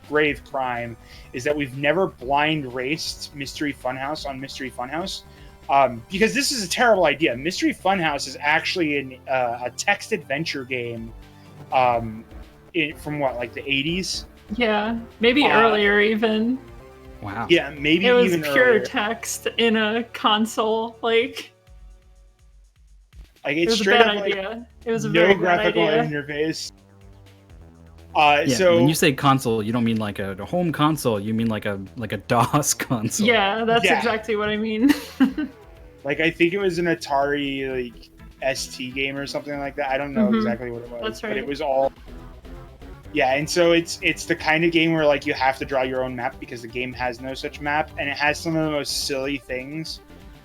Speaker 3: grave crime, is that we've never blind raced Mystery Funhouse on Mystery Funhouse. Because this is a terrible idea. Mystery Funhouse is actually a text adventure game from what, like the 80s?
Speaker 2: Yeah, maybe earlier even.
Speaker 4: Wow.
Speaker 3: Yeah, maybe
Speaker 2: it was
Speaker 3: even
Speaker 2: pure
Speaker 3: earlier.
Speaker 2: text in a console. Like
Speaker 3: it's
Speaker 2: it was
Speaker 3: straight
Speaker 2: a bad
Speaker 3: up
Speaker 2: idea.
Speaker 3: like
Speaker 2: It was a
Speaker 3: no
Speaker 2: very bad
Speaker 3: graphical
Speaker 2: idea.
Speaker 3: interface.
Speaker 4: Yeah,
Speaker 3: So
Speaker 4: when you say console, you don't mean like a home console. You mean like a DOS console.
Speaker 2: Yeah, that's
Speaker 3: Yeah.
Speaker 2: exactly what I mean.
Speaker 3: like I think it was an Atari like ST game or something like that. I don't know
Speaker 2: Mhm.
Speaker 3: exactly what it was.
Speaker 2: That's
Speaker 3: But
Speaker 2: right.
Speaker 3: it was all. Yeah, and so it's the kind of game where like you have to draw your own map because the game has no such map, and it has some of the most silly things,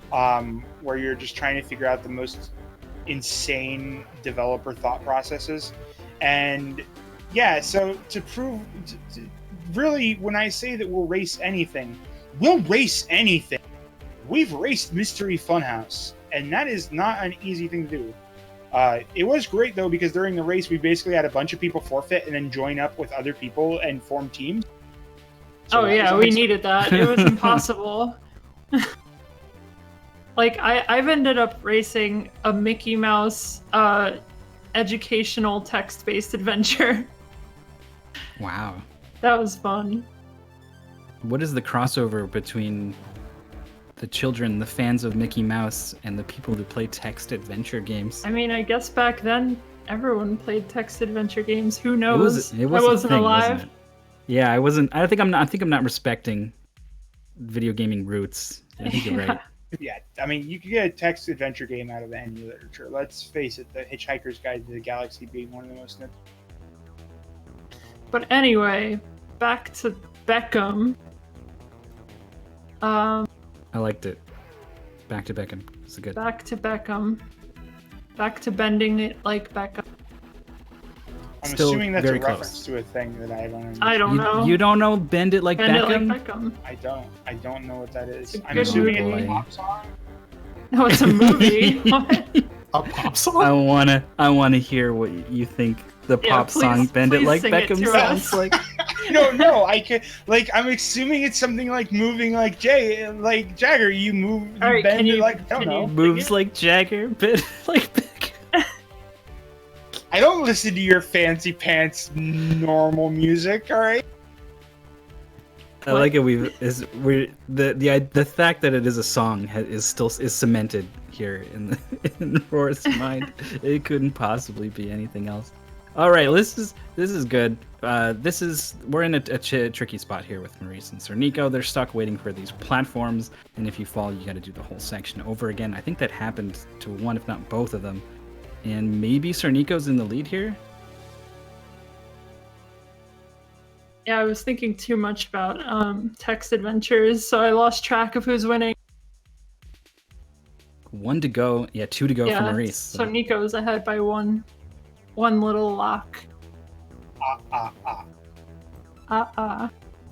Speaker 3: where you're just trying to figure out the most insane developer thought processes, and yeah. So to prove, really, when I say that we'll race anything, we'll race anything. We've raced Mystery Funhouse, and that is not an easy thing to do. It was great though because during the race we basically had a bunch of people forfeit and then join up with other people and form teams. So
Speaker 2: Oh
Speaker 3: that
Speaker 2: yeah,
Speaker 3: was
Speaker 2: we
Speaker 3: nice.
Speaker 2: needed that. It was impossible. Like I've ended up racing a Mickey Mouse educational text-based adventure.
Speaker 4: Wow.
Speaker 2: That was fun.
Speaker 4: What is the crossover between the children, the fans of Mickey Mouse, and the people who play text adventure games?
Speaker 2: I mean, I guess back then everyone played text adventure games. Who knows?
Speaker 4: It was
Speaker 2: I
Speaker 4: a
Speaker 2: wasn't
Speaker 4: thing,
Speaker 2: alive.
Speaker 4: wasn't it? Yeah, I wasn't. I think I'm not respecting video gaming roots. I think you're right.
Speaker 3: Yeah, I mean you could get a text adventure game out of any literature. Let's face it, The Hitchhiker's Guide to the Galaxy being one of the most.
Speaker 2: But anyway, back to Beckham.
Speaker 4: I liked it. Back to Beckham. It's a good.
Speaker 2: Back to Beckham. Back to bending it like Beckham.
Speaker 3: I'm
Speaker 4: Still
Speaker 3: assuming that's a
Speaker 4: very
Speaker 3: reference
Speaker 4: close.
Speaker 3: to a thing that I don't understand.
Speaker 2: I don't know.
Speaker 4: You don't know Bend It Like
Speaker 2: Bend
Speaker 4: Beckham?
Speaker 2: it like Beckham.
Speaker 3: I don't know what that is.
Speaker 2: It's a
Speaker 3: I'm
Speaker 2: good
Speaker 3: assuming
Speaker 4: movie.
Speaker 3: it's a pop song.
Speaker 2: No, it's a movie. What?
Speaker 1: A pop song?
Speaker 4: I wanna hear what you think the
Speaker 2: Yeah,
Speaker 4: pop song Bend It
Speaker 2: please
Speaker 4: Like
Speaker 2: sing it
Speaker 4: Beckham
Speaker 2: to
Speaker 4: sounds
Speaker 2: us.
Speaker 4: like.
Speaker 3: No, I can like. I'm assuming it's something like moving like Jagger. You move, you
Speaker 2: All right,
Speaker 3: bend
Speaker 2: can
Speaker 3: it
Speaker 2: you-
Speaker 3: like I don't
Speaker 2: can you-
Speaker 3: know.
Speaker 4: Moves like Jagger, Bend It Like Beckham.
Speaker 3: I don't listen to your fancy pants normal music. All right.
Speaker 4: I like it. The fact that it is a song is cemented here in Roar's mind. It couldn't possibly be anything else. All right, this is good. We're in a tricky spot here with Maurice and Sir Nico. They're stuck waiting for these platforms, and if you fall, you got to do the whole section over again. I think that happened to one, if not both of them, and maybe Sir Nico's in the lead here.
Speaker 2: Yeah, I was thinking too much about text adventures, so I lost track of who's winning.
Speaker 4: 1 to go. Yeah, 2 to go for Maurice.
Speaker 2: So Nico's ahead by one little lock.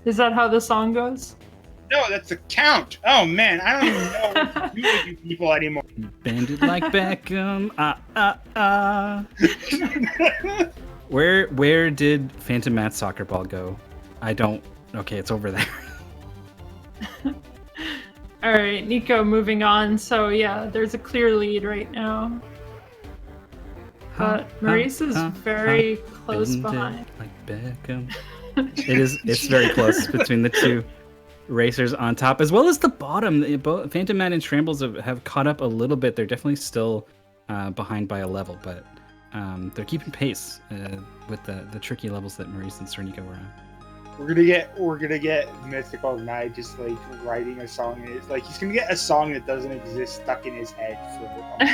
Speaker 2: Is that how the song goes?
Speaker 3: No, that's the count. Oh man, I don't even know what to do with you people anymore.
Speaker 4: Bend it like Beckham. Where did Phantom Matt's soccer ball go? I don't. Okay, it's over there.
Speaker 2: All right, Nico moving on. So yeah, there's a clear lead right now. But Maurice is very close
Speaker 4: Bend it
Speaker 2: behind.
Speaker 4: like Beckham. It's very close between the two. racers on top, as well as the bottom. Both Phantom Man and Shambles have caught up a little bit. They're definitely still behind by a level, but they're keeping pace with the tricky levels that Maurice and Cernico were on.
Speaker 3: We're gonna get Mythical Knight just like writing a song. It's like he's gonna get a song that doesn't exist stuck in his head for.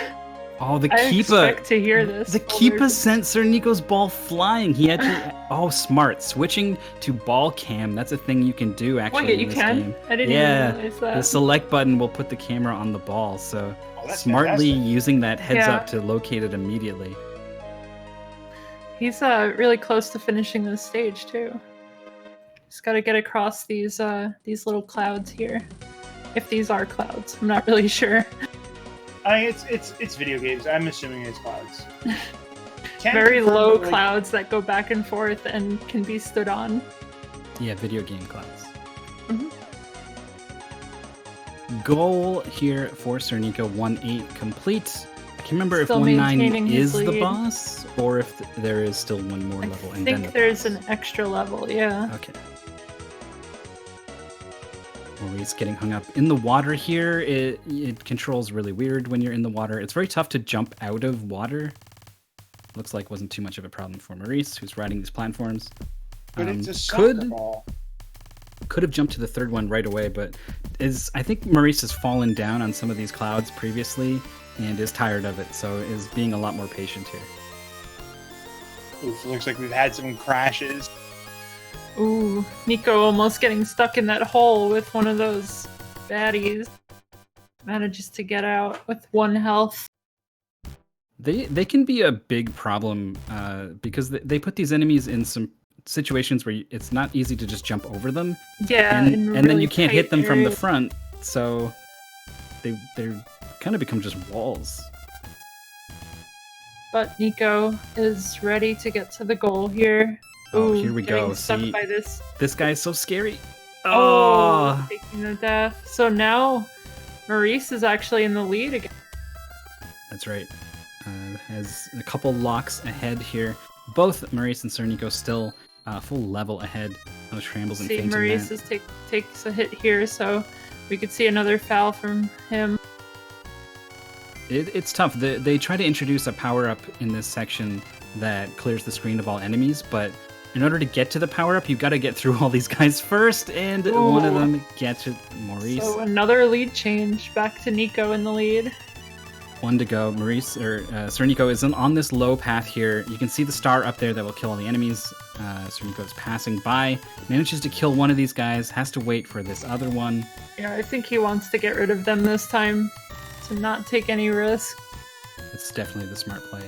Speaker 4: Oh, the
Speaker 2: I
Speaker 4: Keepa!
Speaker 2: expect to hear this.
Speaker 4: The Keepa sent Cernico's ball flying. He actually smart. Switching to ball cam. That's a thing you can do actually.
Speaker 2: Wait,
Speaker 4: in
Speaker 2: you
Speaker 4: this
Speaker 2: can?
Speaker 4: game.
Speaker 2: I didn't even realize that.
Speaker 4: The select button will put the camera on the ball. So
Speaker 3: That's
Speaker 4: smartly
Speaker 3: fantastic.
Speaker 4: using that heads up to locate it immediately.
Speaker 2: He's really close to finishing this stage too. Just got to get across these little clouds here. If these are clouds, I'm not really sure.
Speaker 3: I mean, it's video games. I'm assuming it's clouds. Can't
Speaker 2: Very
Speaker 3: confirm,
Speaker 2: low
Speaker 3: but, like,
Speaker 2: clouds that go back and forth and can be stood on.
Speaker 4: Yeah, video game clouds.
Speaker 2: Mhm.
Speaker 4: Goal here for Cernico, 1-8 complete. I can't remember
Speaker 2: Still
Speaker 4: if 1-9
Speaker 2: maintaining his
Speaker 4: is the
Speaker 2: lead.
Speaker 4: boss or if there is still one more level.
Speaker 2: I
Speaker 4: and then
Speaker 2: think
Speaker 4: the
Speaker 2: there's
Speaker 4: boss.
Speaker 2: an extra level, yeah.
Speaker 4: Okay. Maurice getting hung up in the water here. It controls really weird when you're in the water. It's very tough to jump out of water. Looks like wasn't too much of a problem for Maurice, who's riding these platforms.
Speaker 3: But it's a soccer ball.
Speaker 4: Could have jumped to the third one right away, but I think Maurice has fallen down on some of these clouds previously and is tired of it, so is being a lot more patient here.
Speaker 3: Oof, looks like we've had some crashes.
Speaker 2: Ooh, Nico almost getting stuck in that hole with one of those baddies. Manages to get out with 1 health.
Speaker 4: They can be a big problem because they put these enemies in some situations where it's not easy to just jump over them.
Speaker 2: Yeah,
Speaker 4: and
Speaker 2: in
Speaker 4: then
Speaker 2: really
Speaker 4: you can't hit
Speaker 2: tight
Speaker 4: them from the
Speaker 2: areas.
Speaker 4: front, so they're kind of become just walls.
Speaker 2: But Nico is ready to get to the goal here.
Speaker 4: Oh,
Speaker 2: Ooh,
Speaker 4: here we
Speaker 2: getting
Speaker 4: go.
Speaker 2: Stuck
Speaker 4: See,
Speaker 2: by this.
Speaker 4: this guy is so scary.
Speaker 2: Oh, taking the death. So now Maurice is actually in the lead again.
Speaker 4: That's right. Has a couple locks ahead here. Both Maurice and Cernico still full level ahead. No Shambles and
Speaker 2: See,
Speaker 4: Fainting
Speaker 2: Maurice
Speaker 4: Man.
Speaker 2: takes a hit here, so we could see another foul from him.
Speaker 4: It's tough. They try to introduce a power-up in this section that clears the screen of all enemies, but in order to get to the power-up, you've got to get through all these guys first, and one of them gets it, Maurice.
Speaker 2: So another lead change. Back to Nico in the lead.
Speaker 4: 1 to go. Maurice, or Cernico is on this low path here. You can see the star up there that will kill all the enemies. Cernico is passing by, manages to kill one of these guys, has to wait for this other one.
Speaker 2: Yeah, I think he wants to get rid of them this time to not take any risk.
Speaker 4: It's definitely the smart play.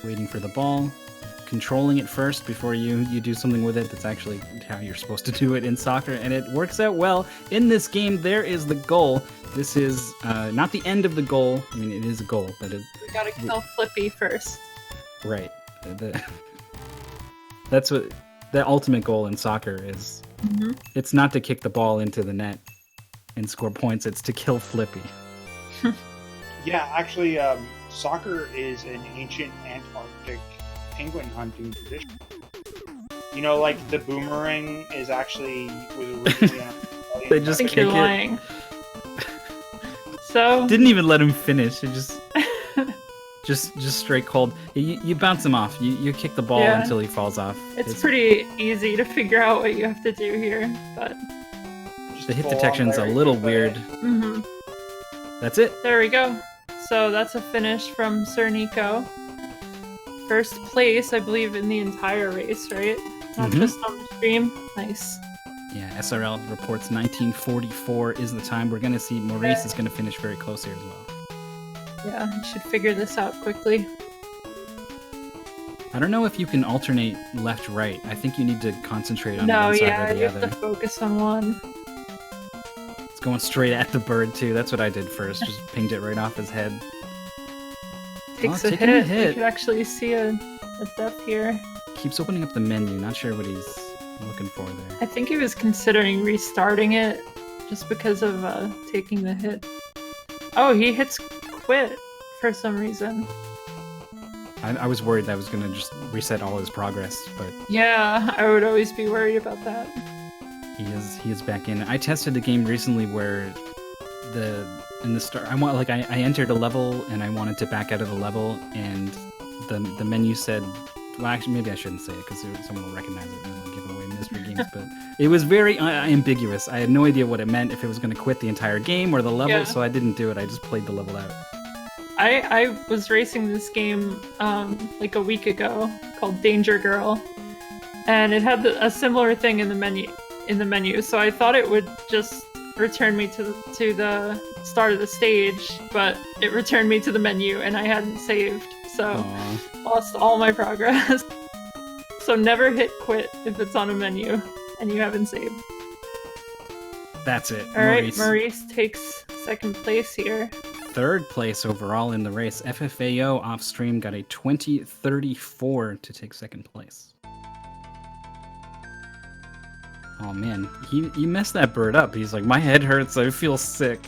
Speaker 4: Waiting for the ball, controlling it first before you do something with it. That's actually how you're supposed to do it in soccer, and it works out well. In this game, there is the goal. This is not the end of the goal. I mean, it is a goal, but
Speaker 2: We gotta kill Flippy first.
Speaker 4: right. That's what the ultimate goal in soccer is.
Speaker 2: Mm-hmm.
Speaker 4: It's not to kick the ball into the net and score points. It's to kill Flippy.
Speaker 3: Yeah, actually, soccer is an ancient Antarctic penguin hunting tradition. You know, like the boomerang was originally an Australian
Speaker 4: They
Speaker 2: I
Speaker 4: just
Speaker 2: think
Speaker 4: kick
Speaker 2: you're
Speaker 4: it.
Speaker 2: lying. So
Speaker 4: Didn't even let him finish. It just straight cold. You bounce him off. You kick the ball
Speaker 2: Yeah.
Speaker 4: until he falls off.
Speaker 2: it's pretty easy to figure out what you have to do here, but
Speaker 3: just
Speaker 4: The hit
Speaker 3: full-on
Speaker 4: detection's a
Speaker 3: Larry
Speaker 4: little
Speaker 3: Bird.
Speaker 4: weird.
Speaker 2: mhm.
Speaker 4: That's it.
Speaker 2: There we go. So that's a finish from Cernico. First place, I believe, in the entire race, right? Not
Speaker 4: Mhm.
Speaker 2: just on the stream. Nice.
Speaker 4: Yeah, SRL reports 1944 is the time. We're gonna see Maurice is gonna finish very close here as well.
Speaker 2: Yeah, I should figure this out quickly.
Speaker 4: I don't know if you can alternate left-right. I think you need to concentrate on
Speaker 2: No,
Speaker 4: one side
Speaker 2: yeah,
Speaker 4: or the
Speaker 2: you
Speaker 4: other.
Speaker 2: have to focus on one.
Speaker 4: It's going straight at the bird too. That's what I did first. Just pinged it right off his head.
Speaker 2: Takes a
Speaker 4: taking a
Speaker 2: hit.
Speaker 4: hit.
Speaker 2: We could actually see a death here.
Speaker 4: Keeps opening up the menu. Not sure what he's looking for there.
Speaker 2: I think he was considering restarting it just because of taking the hit. Oh, he hits quit for some reason.
Speaker 4: I was worried that was gonna just reset all his progress, but
Speaker 2: Yeah, I would always be worried about that.
Speaker 4: He is back in. I tested the game recently where in the start I entered a level and I wanted to back out of the level, and the menu said, well, actually maybe I shouldn't say it because someone will recognize it and I'll give away mystery games, but it was very ambiguous. I had no idea what it meant, if it was going to quit the entire game or the level, so I didn't do it. I just played the level out.
Speaker 2: I was racing this game like a week ago called Danger Girl, and it had a similar thing in the menu. So I thought it would just return me to the start of the stage, but it returned me to the menu, and I hadn't saved, so lost all my progress. So never hit quit if it's on a menu and you haven't saved.
Speaker 4: That's it.
Speaker 2: All right, Maurice takes second place here.
Speaker 4: Third place overall in the race. FFAO off stream got a 2034 to take second place. Oh man, he messed that bird up. He's like, my head hurts, I feel sick.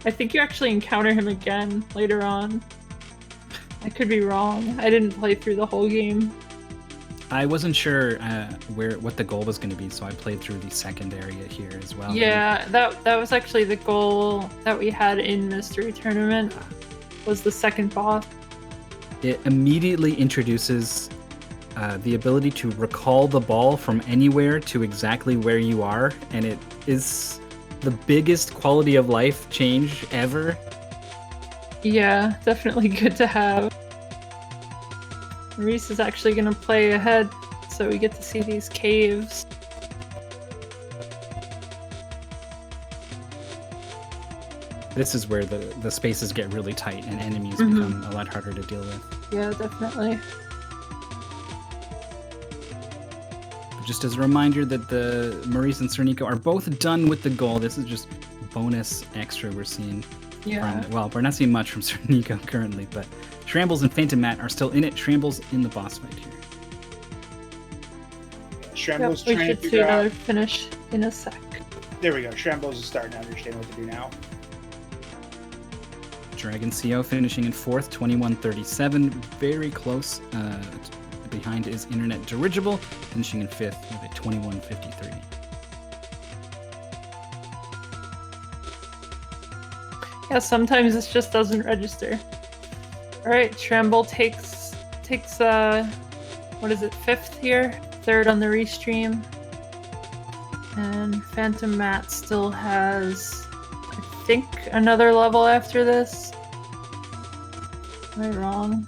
Speaker 2: I think you actually encounter him again later on. I could be wrong. I didn't play through the whole game.
Speaker 4: I wasn't sure what the goal was going to be, so I played through the second area here as well.
Speaker 2: Yeah, that was actually the goal that we had in Mystery Tournament, was the second boss.
Speaker 4: It immediately introduces the ability to recall the ball from anywhere to exactly where you are, and it is the biggest quality of life change ever.
Speaker 2: Yeah, definitely good to have. Maurice is actually going to play ahead, so we get to see these caves.
Speaker 4: This is where the spaces get really tight and enemies become a lot harder to deal with.
Speaker 2: Yeah, definitely.
Speaker 4: Just as a reminder that the Maurice and Cernico are both done with the goal. This is just bonus extra we're seeing.
Speaker 2: Yeah.
Speaker 4: We're not seeing much from Cernico currently, but Shrambles and Phantom Matt are still in it. Shrambles in the boss fight here.
Speaker 3: Shrambles
Speaker 2: we
Speaker 3: trying
Speaker 2: should
Speaker 3: to
Speaker 2: see
Speaker 3: figure
Speaker 2: another
Speaker 3: out.
Speaker 2: finish in a sec.
Speaker 3: There we go. Shrambles is starting to understand what to do now.
Speaker 4: Dragon CO finishing in fourth, 2137, very close. Behind is Internet Dirigible, finishing in fifth with a 2153.
Speaker 2: Yeah, sometimes this just doesn't register. Alright, Shramble takes what is it, fifth here? Third on the restream. And Phantom Matt still has, I think, another level after this. Am I wrong?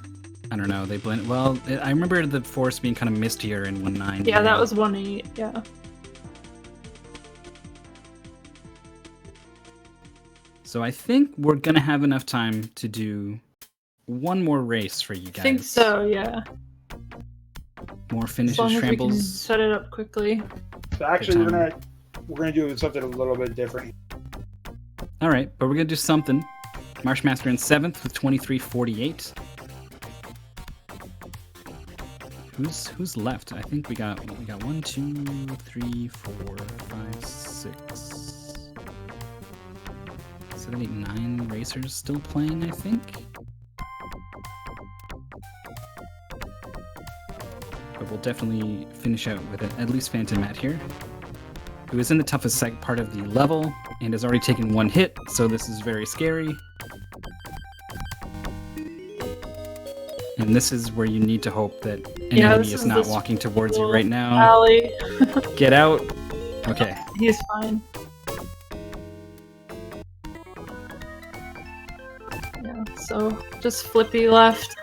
Speaker 4: I don't know, they blend well. I remember the forest being kind of mistier in 1.9.
Speaker 2: Yeah, that was 1.8, yeah.
Speaker 4: So I think we're gonna have enough time to do one more race for you guys.
Speaker 2: I think so, yeah.
Speaker 4: More
Speaker 2: As
Speaker 4: finishes,
Speaker 2: long as we can
Speaker 4: Shrambles.
Speaker 2: set it up quickly.
Speaker 3: So actually, we're gonna do something a little bit different.
Speaker 4: All right, but we're gonna do something. Marshmaster in seventh with 2348. Who's left? I think we got 1, 2, 3, 4, 5, 6, 7, 8, 9 racers still playing, I think. But we'll definitely finish out with at least Phantom Matt here, who is in the toughest part of the level and has already taken one hit, so this is very scary. And this is where you need to hope that an enemy is not walking towards you right now.
Speaker 2: Alley.
Speaker 4: Get out. Okay.
Speaker 2: He's fine. Yeah, so just Flippy left.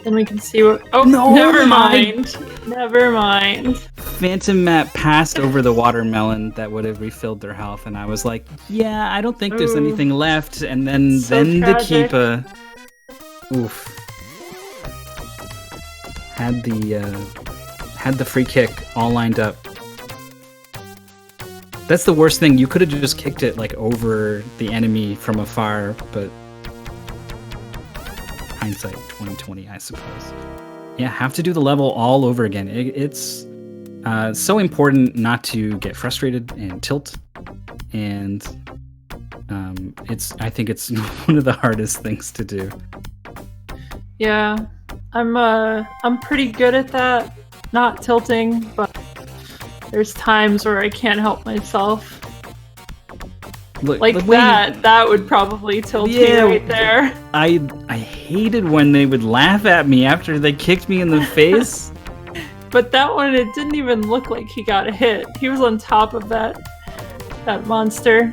Speaker 2: Then we can see what... Oh, no, never mind. Never mind.
Speaker 4: Phantom Matt passed over the watermelon that would have refilled their health, and I was like, yeah, I don't think there's anything left. And then the Keepa... Oof. Had the free kick all lined up. That's the worst thing. You could have just kicked it like over the enemy from afar, but hindsight 2020, I suppose. Yeah, have to do the level all over again. It's so important not to get frustrated and tilt, and I think it's one of the hardest things to do.
Speaker 2: Yeah. I'm pretty good at that, not tilting, but there's times where I can't help myself.
Speaker 4: Look,
Speaker 2: Like
Speaker 4: the way
Speaker 2: that would probably tilt me right there.
Speaker 4: I hated when they would laugh at me after they kicked me in the face.
Speaker 2: But that one, it didn't even look like he got a hit. He was on top of that monster.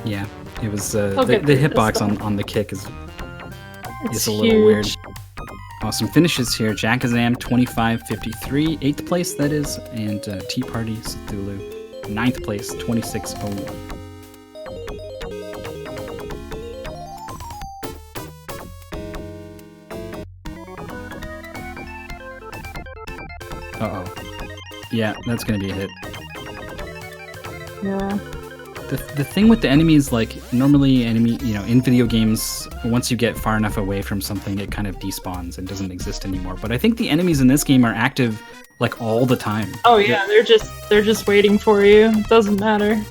Speaker 4: Yeah, it was
Speaker 2: I'll
Speaker 4: the
Speaker 2: get through this
Speaker 4: hitbox
Speaker 2: stuff.
Speaker 4: on the kick is
Speaker 2: It's
Speaker 4: a little weird.
Speaker 2: huge.
Speaker 4: Awesome finishes here. Jackazam 25.53, 8th place that is, and Tea Party Cthulhu 9th place 26.01. Uh-oh. Yeah, that's gonna be a hit.
Speaker 2: Yeah.
Speaker 4: The thing with the enemies, like, normally in video games, once you get far enough away from something, it kind of despawns and doesn't exist anymore. But I think the enemies in this game are active, like, all the time.
Speaker 2: Oh yeah, they're just waiting for you. It doesn't matter.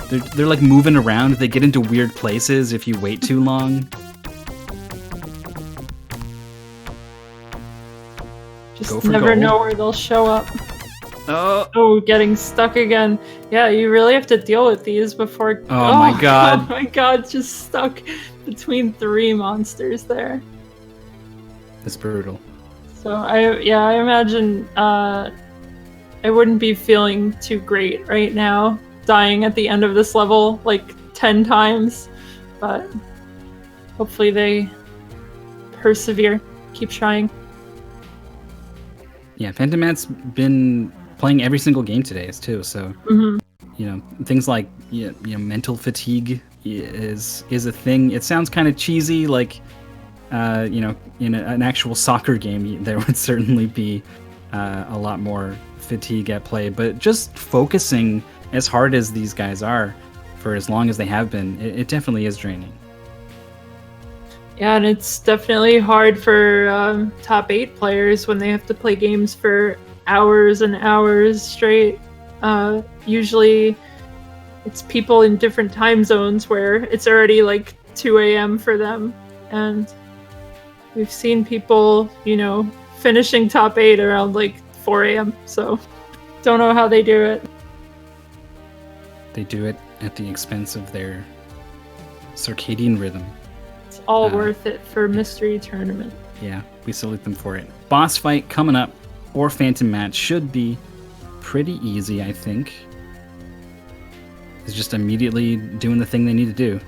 Speaker 4: They're like moving around. They get into weird places if you wait too long.
Speaker 2: Just never
Speaker 4: gold.
Speaker 2: know where they'll show up.
Speaker 4: Oh,
Speaker 2: Getting stuck again. Yeah, you really have to deal with these before.
Speaker 4: Oh my god.
Speaker 2: Oh my god, just stuck between 3 monsters there.
Speaker 4: It's brutal.
Speaker 2: So I imagine I wouldn't be feeling too great right now, dying at the end of this level like 10 times, but hopefully they persevere, keep trying.
Speaker 4: Yeah, Phantom Matt's been playing every single game today too, so things like mental fatigue is a thing. It sounds kind of cheesy, like in an actual soccer game there would certainly be a lot more fatigue at play, but just focusing as hard as these guys are for as long as they have been, it definitely is draining.
Speaker 2: Yeah, and it's definitely hard for top 8 players when they have to play games for hours and hours straight. Usually it's people in different time zones where it's already like 2 a.m. for them. And we've seen people, finishing top 8 around like 4 a.m. So don't know how they do it.
Speaker 4: They do it at the expense of their circadian rhythm.
Speaker 2: It's all worth it for Mystery Tournament.
Speaker 4: Yeah, we salute them for it. Boss fight coming up, or Phantom Match should be pretty easy, I think. It's just immediately doing the thing they need to do.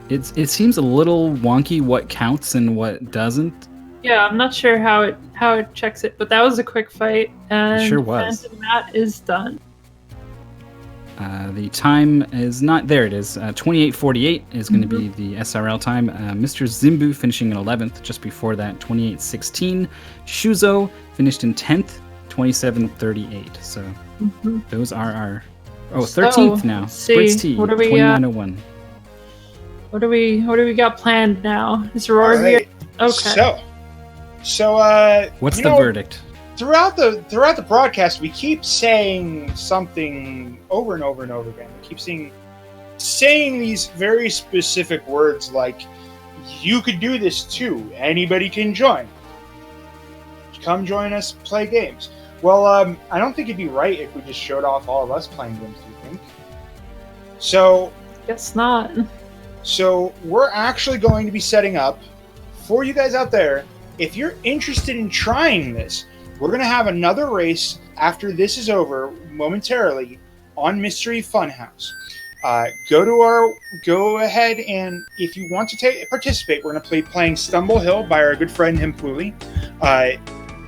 Speaker 4: It seems a little wonky what counts and what doesn't.
Speaker 2: Yeah, I'm not sure how it checks it, but that was a quick fight, and
Speaker 4: It sure was.
Speaker 2: Phantom Mat is done.
Speaker 4: The time is not there. It is 28:48 is going to be the SRL time. Mr. Zimbu finishing in 11th. Just before that, 28:16. Shuzo finished in 10th, 27:38. So those are our 13th now.
Speaker 2: let's see.
Speaker 4: Brits T,
Speaker 2: What do we,
Speaker 4: 29:01.
Speaker 2: What do we got planned now? Is Roar
Speaker 3: All
Speaker 2: here?
Speaker 3: right.
Speaker 2: Okay.
Speaker 3: So
Speaker 4: What's the verdict?
Speaker 3: Throughout the broadcast, we keep saying something over and over and over again. We keep saying these very specific words like, "You could do this too. Anybody can join. Come join us, play games." Well, I don't think it'd be right if we just showed off all of us playing games. Do you think? So,
Speaker 2: Guess not.
Speaker 3: So we're actually going to be setting up for you guys out there. If you're interested in trying this, we're going to have another race after this is over momentarily on Mystery Funhouse. Go ahead, and if you want to participate, we're going to be playing Stumble Hill by our good friend Himpuli.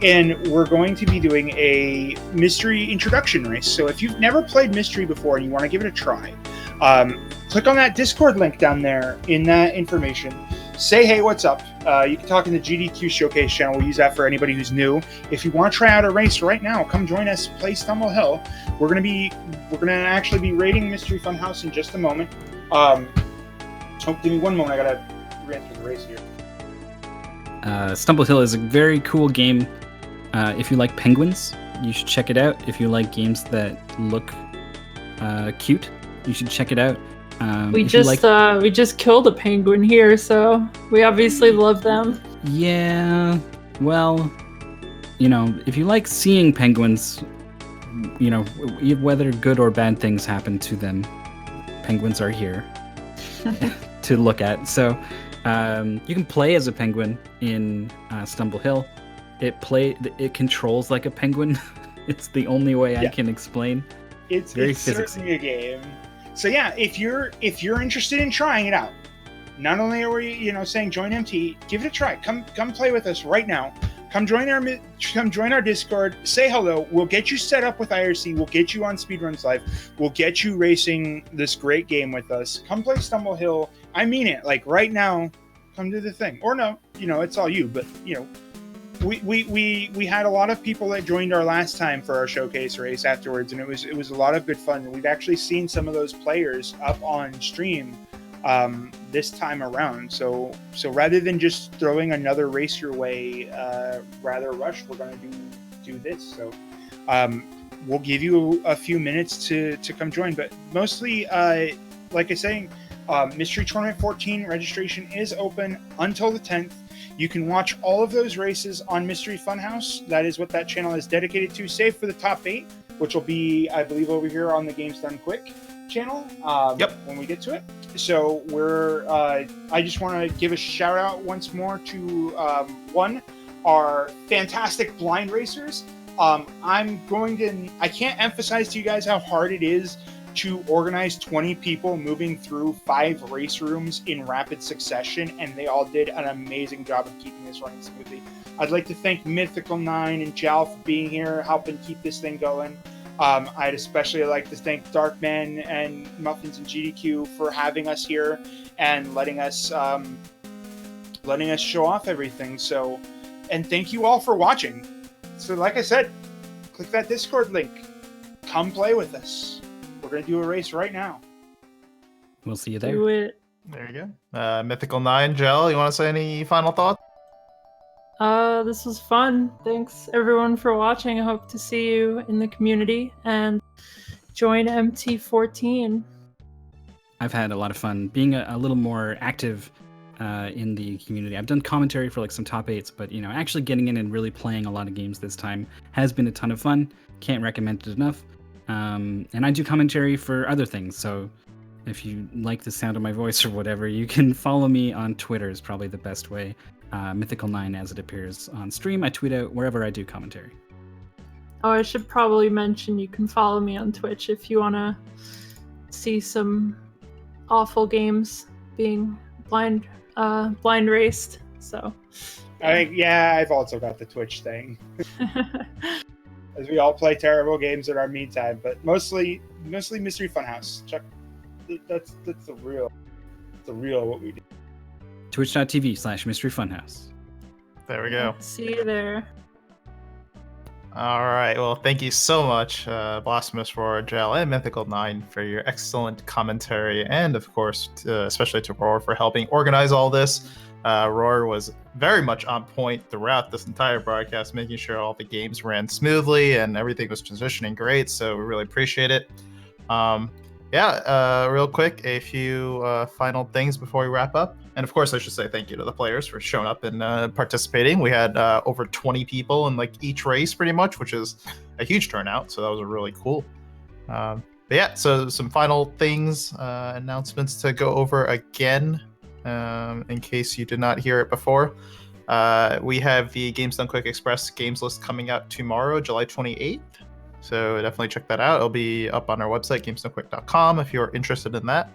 Speaker 3: And we're going to be doing a mystery introduction race. So if you've never played Mystery before and you want to give it a try, click on that Discord link down there in that information. Say, hey, what's up? You can talk in the GDQ Showcase channel. We'll use that for anybody who's new. If you want to try out a race right now, come join us, play Stumble Hill. We're gonna actually be raiding Mystery Funhouse in just a moment. Give me one moment. I gotta re-enter the race here.
Speaker 4: Stumble Hill is a very cool game. If you like penguins, you should check it out. If you like games that look cute, you should check it out.
Speaker 2: We
Speaker 4: if you
Speaker 2: just killed a penguin here, so we obviously love them.
Speaker 4: Yeah, well, if you like seeing penguins, whether good or bad things happen to them, penguins are here to look at. So you can play as a penguin in Stumble Hill. It controls like a penguin. It's the only way I can explain.
Speaker 3: It's
Speaker 4: very
Speaker 3: certainly a game. So yeah, if you're interested in trying it out, not only are we saying join MT, give it a try. Come play with us right now. Come join our Discord. Say hello. We'll get you set up with IRC. We'll get you on Speedruns Live. We'll get you racing this great game with us. Come play Stumble Hill. I mean it. Like right now, come do the thing. Or no, it's all you. But we had a lot of people that joined our last time for our showcase race afterwards, and it was a lot of good fun. We've actually seen some of those players up on stream this time around. So rather than just throwing another race your way, rather rush, we're going to do this. So we'll give you a few minutes to come join, but mostly, like I say, Mystery Tournament 14 registration is open until the 10th. You can watch all of those races on Mystery Funhouse. That is what that channel is dedicated to, save for the top 8, which will be, I believe, over here on the Games Done Quick channel when we get to it. So I just want to give a shout out once more to our fantastic blind racers. I can't emphasize to you guys how hard it is to organize 20 people moving through 5 race rooms in rapid succession, and they all did an amazing job of keeping this running smoothly. I'd like to thank Mythical 9 and Jal for being here, helping keep this thing going. I'd especially like to thank Darkman and Muffins and GDQ for having us here and letting us show off everything. So, and thank you all for watching. So, like I said, click that Discord link. Come play with us. We're going to do a race right now.
Speaker 4: We'll see you there.
Speaker 2: Do it.
Speaker 1: There you go. Mythical 9, Gel, you want to say any final thoughts?
Speaker 2: This was fun. Thanks everyone for watching. I hope to see you in the community and join MT14.
Speaker 4: I've had a lot of fun being a little more active in the community. I've done commentary for like some top 8s, but actually getting in and really playing a lot of games this time has been a ton of fun. Can't recommend it enough. And I do commentary for other things, so if you like the sound of my voice or whatever, you can follow me on Twitter is probably the best way. Mythical9 as it appears on stream. I tweet out wherever I do commentary.
Speaker 2: Oh, I should probably mention you can follow me on Twitch if you want to see some awful games being blind raced. So
Speaker 3: I've also got the Twitch thing. As we all play terrible games in our me time, but mostly Mystery Funhouse. Check, that's the real what we do.
Speaker 4: Twitch.tv/Mystery Funhouse.
Speaker 1: There we go.
Speaker 2: See you there.
Speaker 1: All right. Well, thank you so much, Blasphemous Roar, Gel, and Mythical 9 for your excellent commentary, and of course, especially to Roar for helping organize all this. Roar was very much on point throughout this entire broadcast, making sure all the games ran smoothly and everything was transitioning great. So we really appreciate it. Real quick, a few final things before we wrap up. And of course, I should say thank you to the players for showing up and participating. We had over 20 people in like each race pretty much, which is a huge turnout. So that was really cool. So some final things, announcements to go over again. In case you did not hear it before, we have the Games Done Quick Express games list coming out tomorrow, July 28th. So definitely check that out. It'll be up on our website, gamesdonequick.com, if you're interested in that.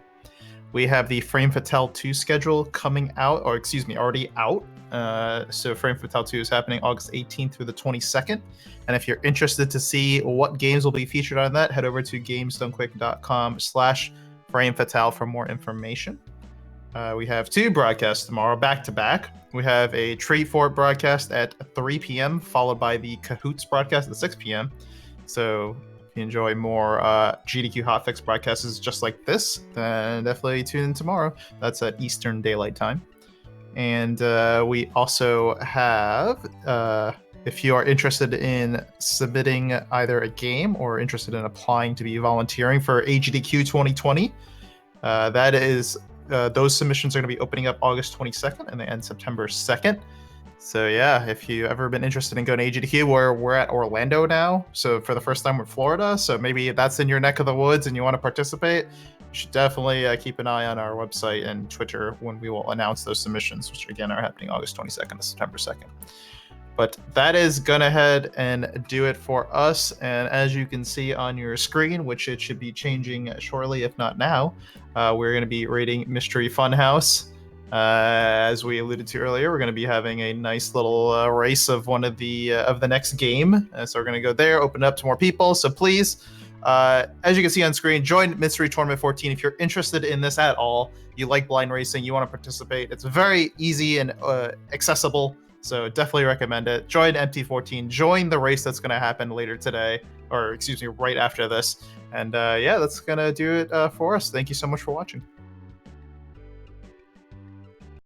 Speaker 1: We have the Frame Fatale 2 schedule coming out, already out. So Frame Fatale 2 is happening August 18th through the 22nd. And if you're interested to see what games will be featured on that, head over to gamesdonequick.com/Frame Fatale for more information. We have 2 broadcasts tomorrow, back-to-back. We have a Treat for It broadcast at 3 p.m., followed by the Cahoots broadcast at 6 p.m. So if you enjoy more GDQ HOTFIX broadcasts just like this, then definitely tune in tomorrow. That's at Eastern Daylight Time. And we also have, if you are interested in submitting either a game or interested in applying to be volunteering for AGDQ 2020, That is, those submissions are going to be opening up August 22nd and they end September 2nd. So yeah, if you ever been interested in going to GDQ, we're at Orlando now. So for the first time with Florida, so maybe that's in your neck of the woods and you want to participate, you should definitely keep an eye on our website and Twitter when we will announce those submissions, which again are happening August 22nd to September 2nd. But that is gonna head and do it for us. And as you can see on your screen, which it should be changing shortly, if not now, we're gonna be rating Mystery Funhouse. As we alluded to earlier, we're going to be having a nice little race of one of the next game. So we're going to go there, open it up to more people. So please, as you can see on screen, join Mystery Tournament 14 if you're interested in this at all. You like blind racing, you want to participate. It's very easy and accessible. So definitely recommend it. Join MT14. Join the race that's going to happen later today, or excuse me, right after this. And yeah, that's going to do it for us. Thank you so much for watching.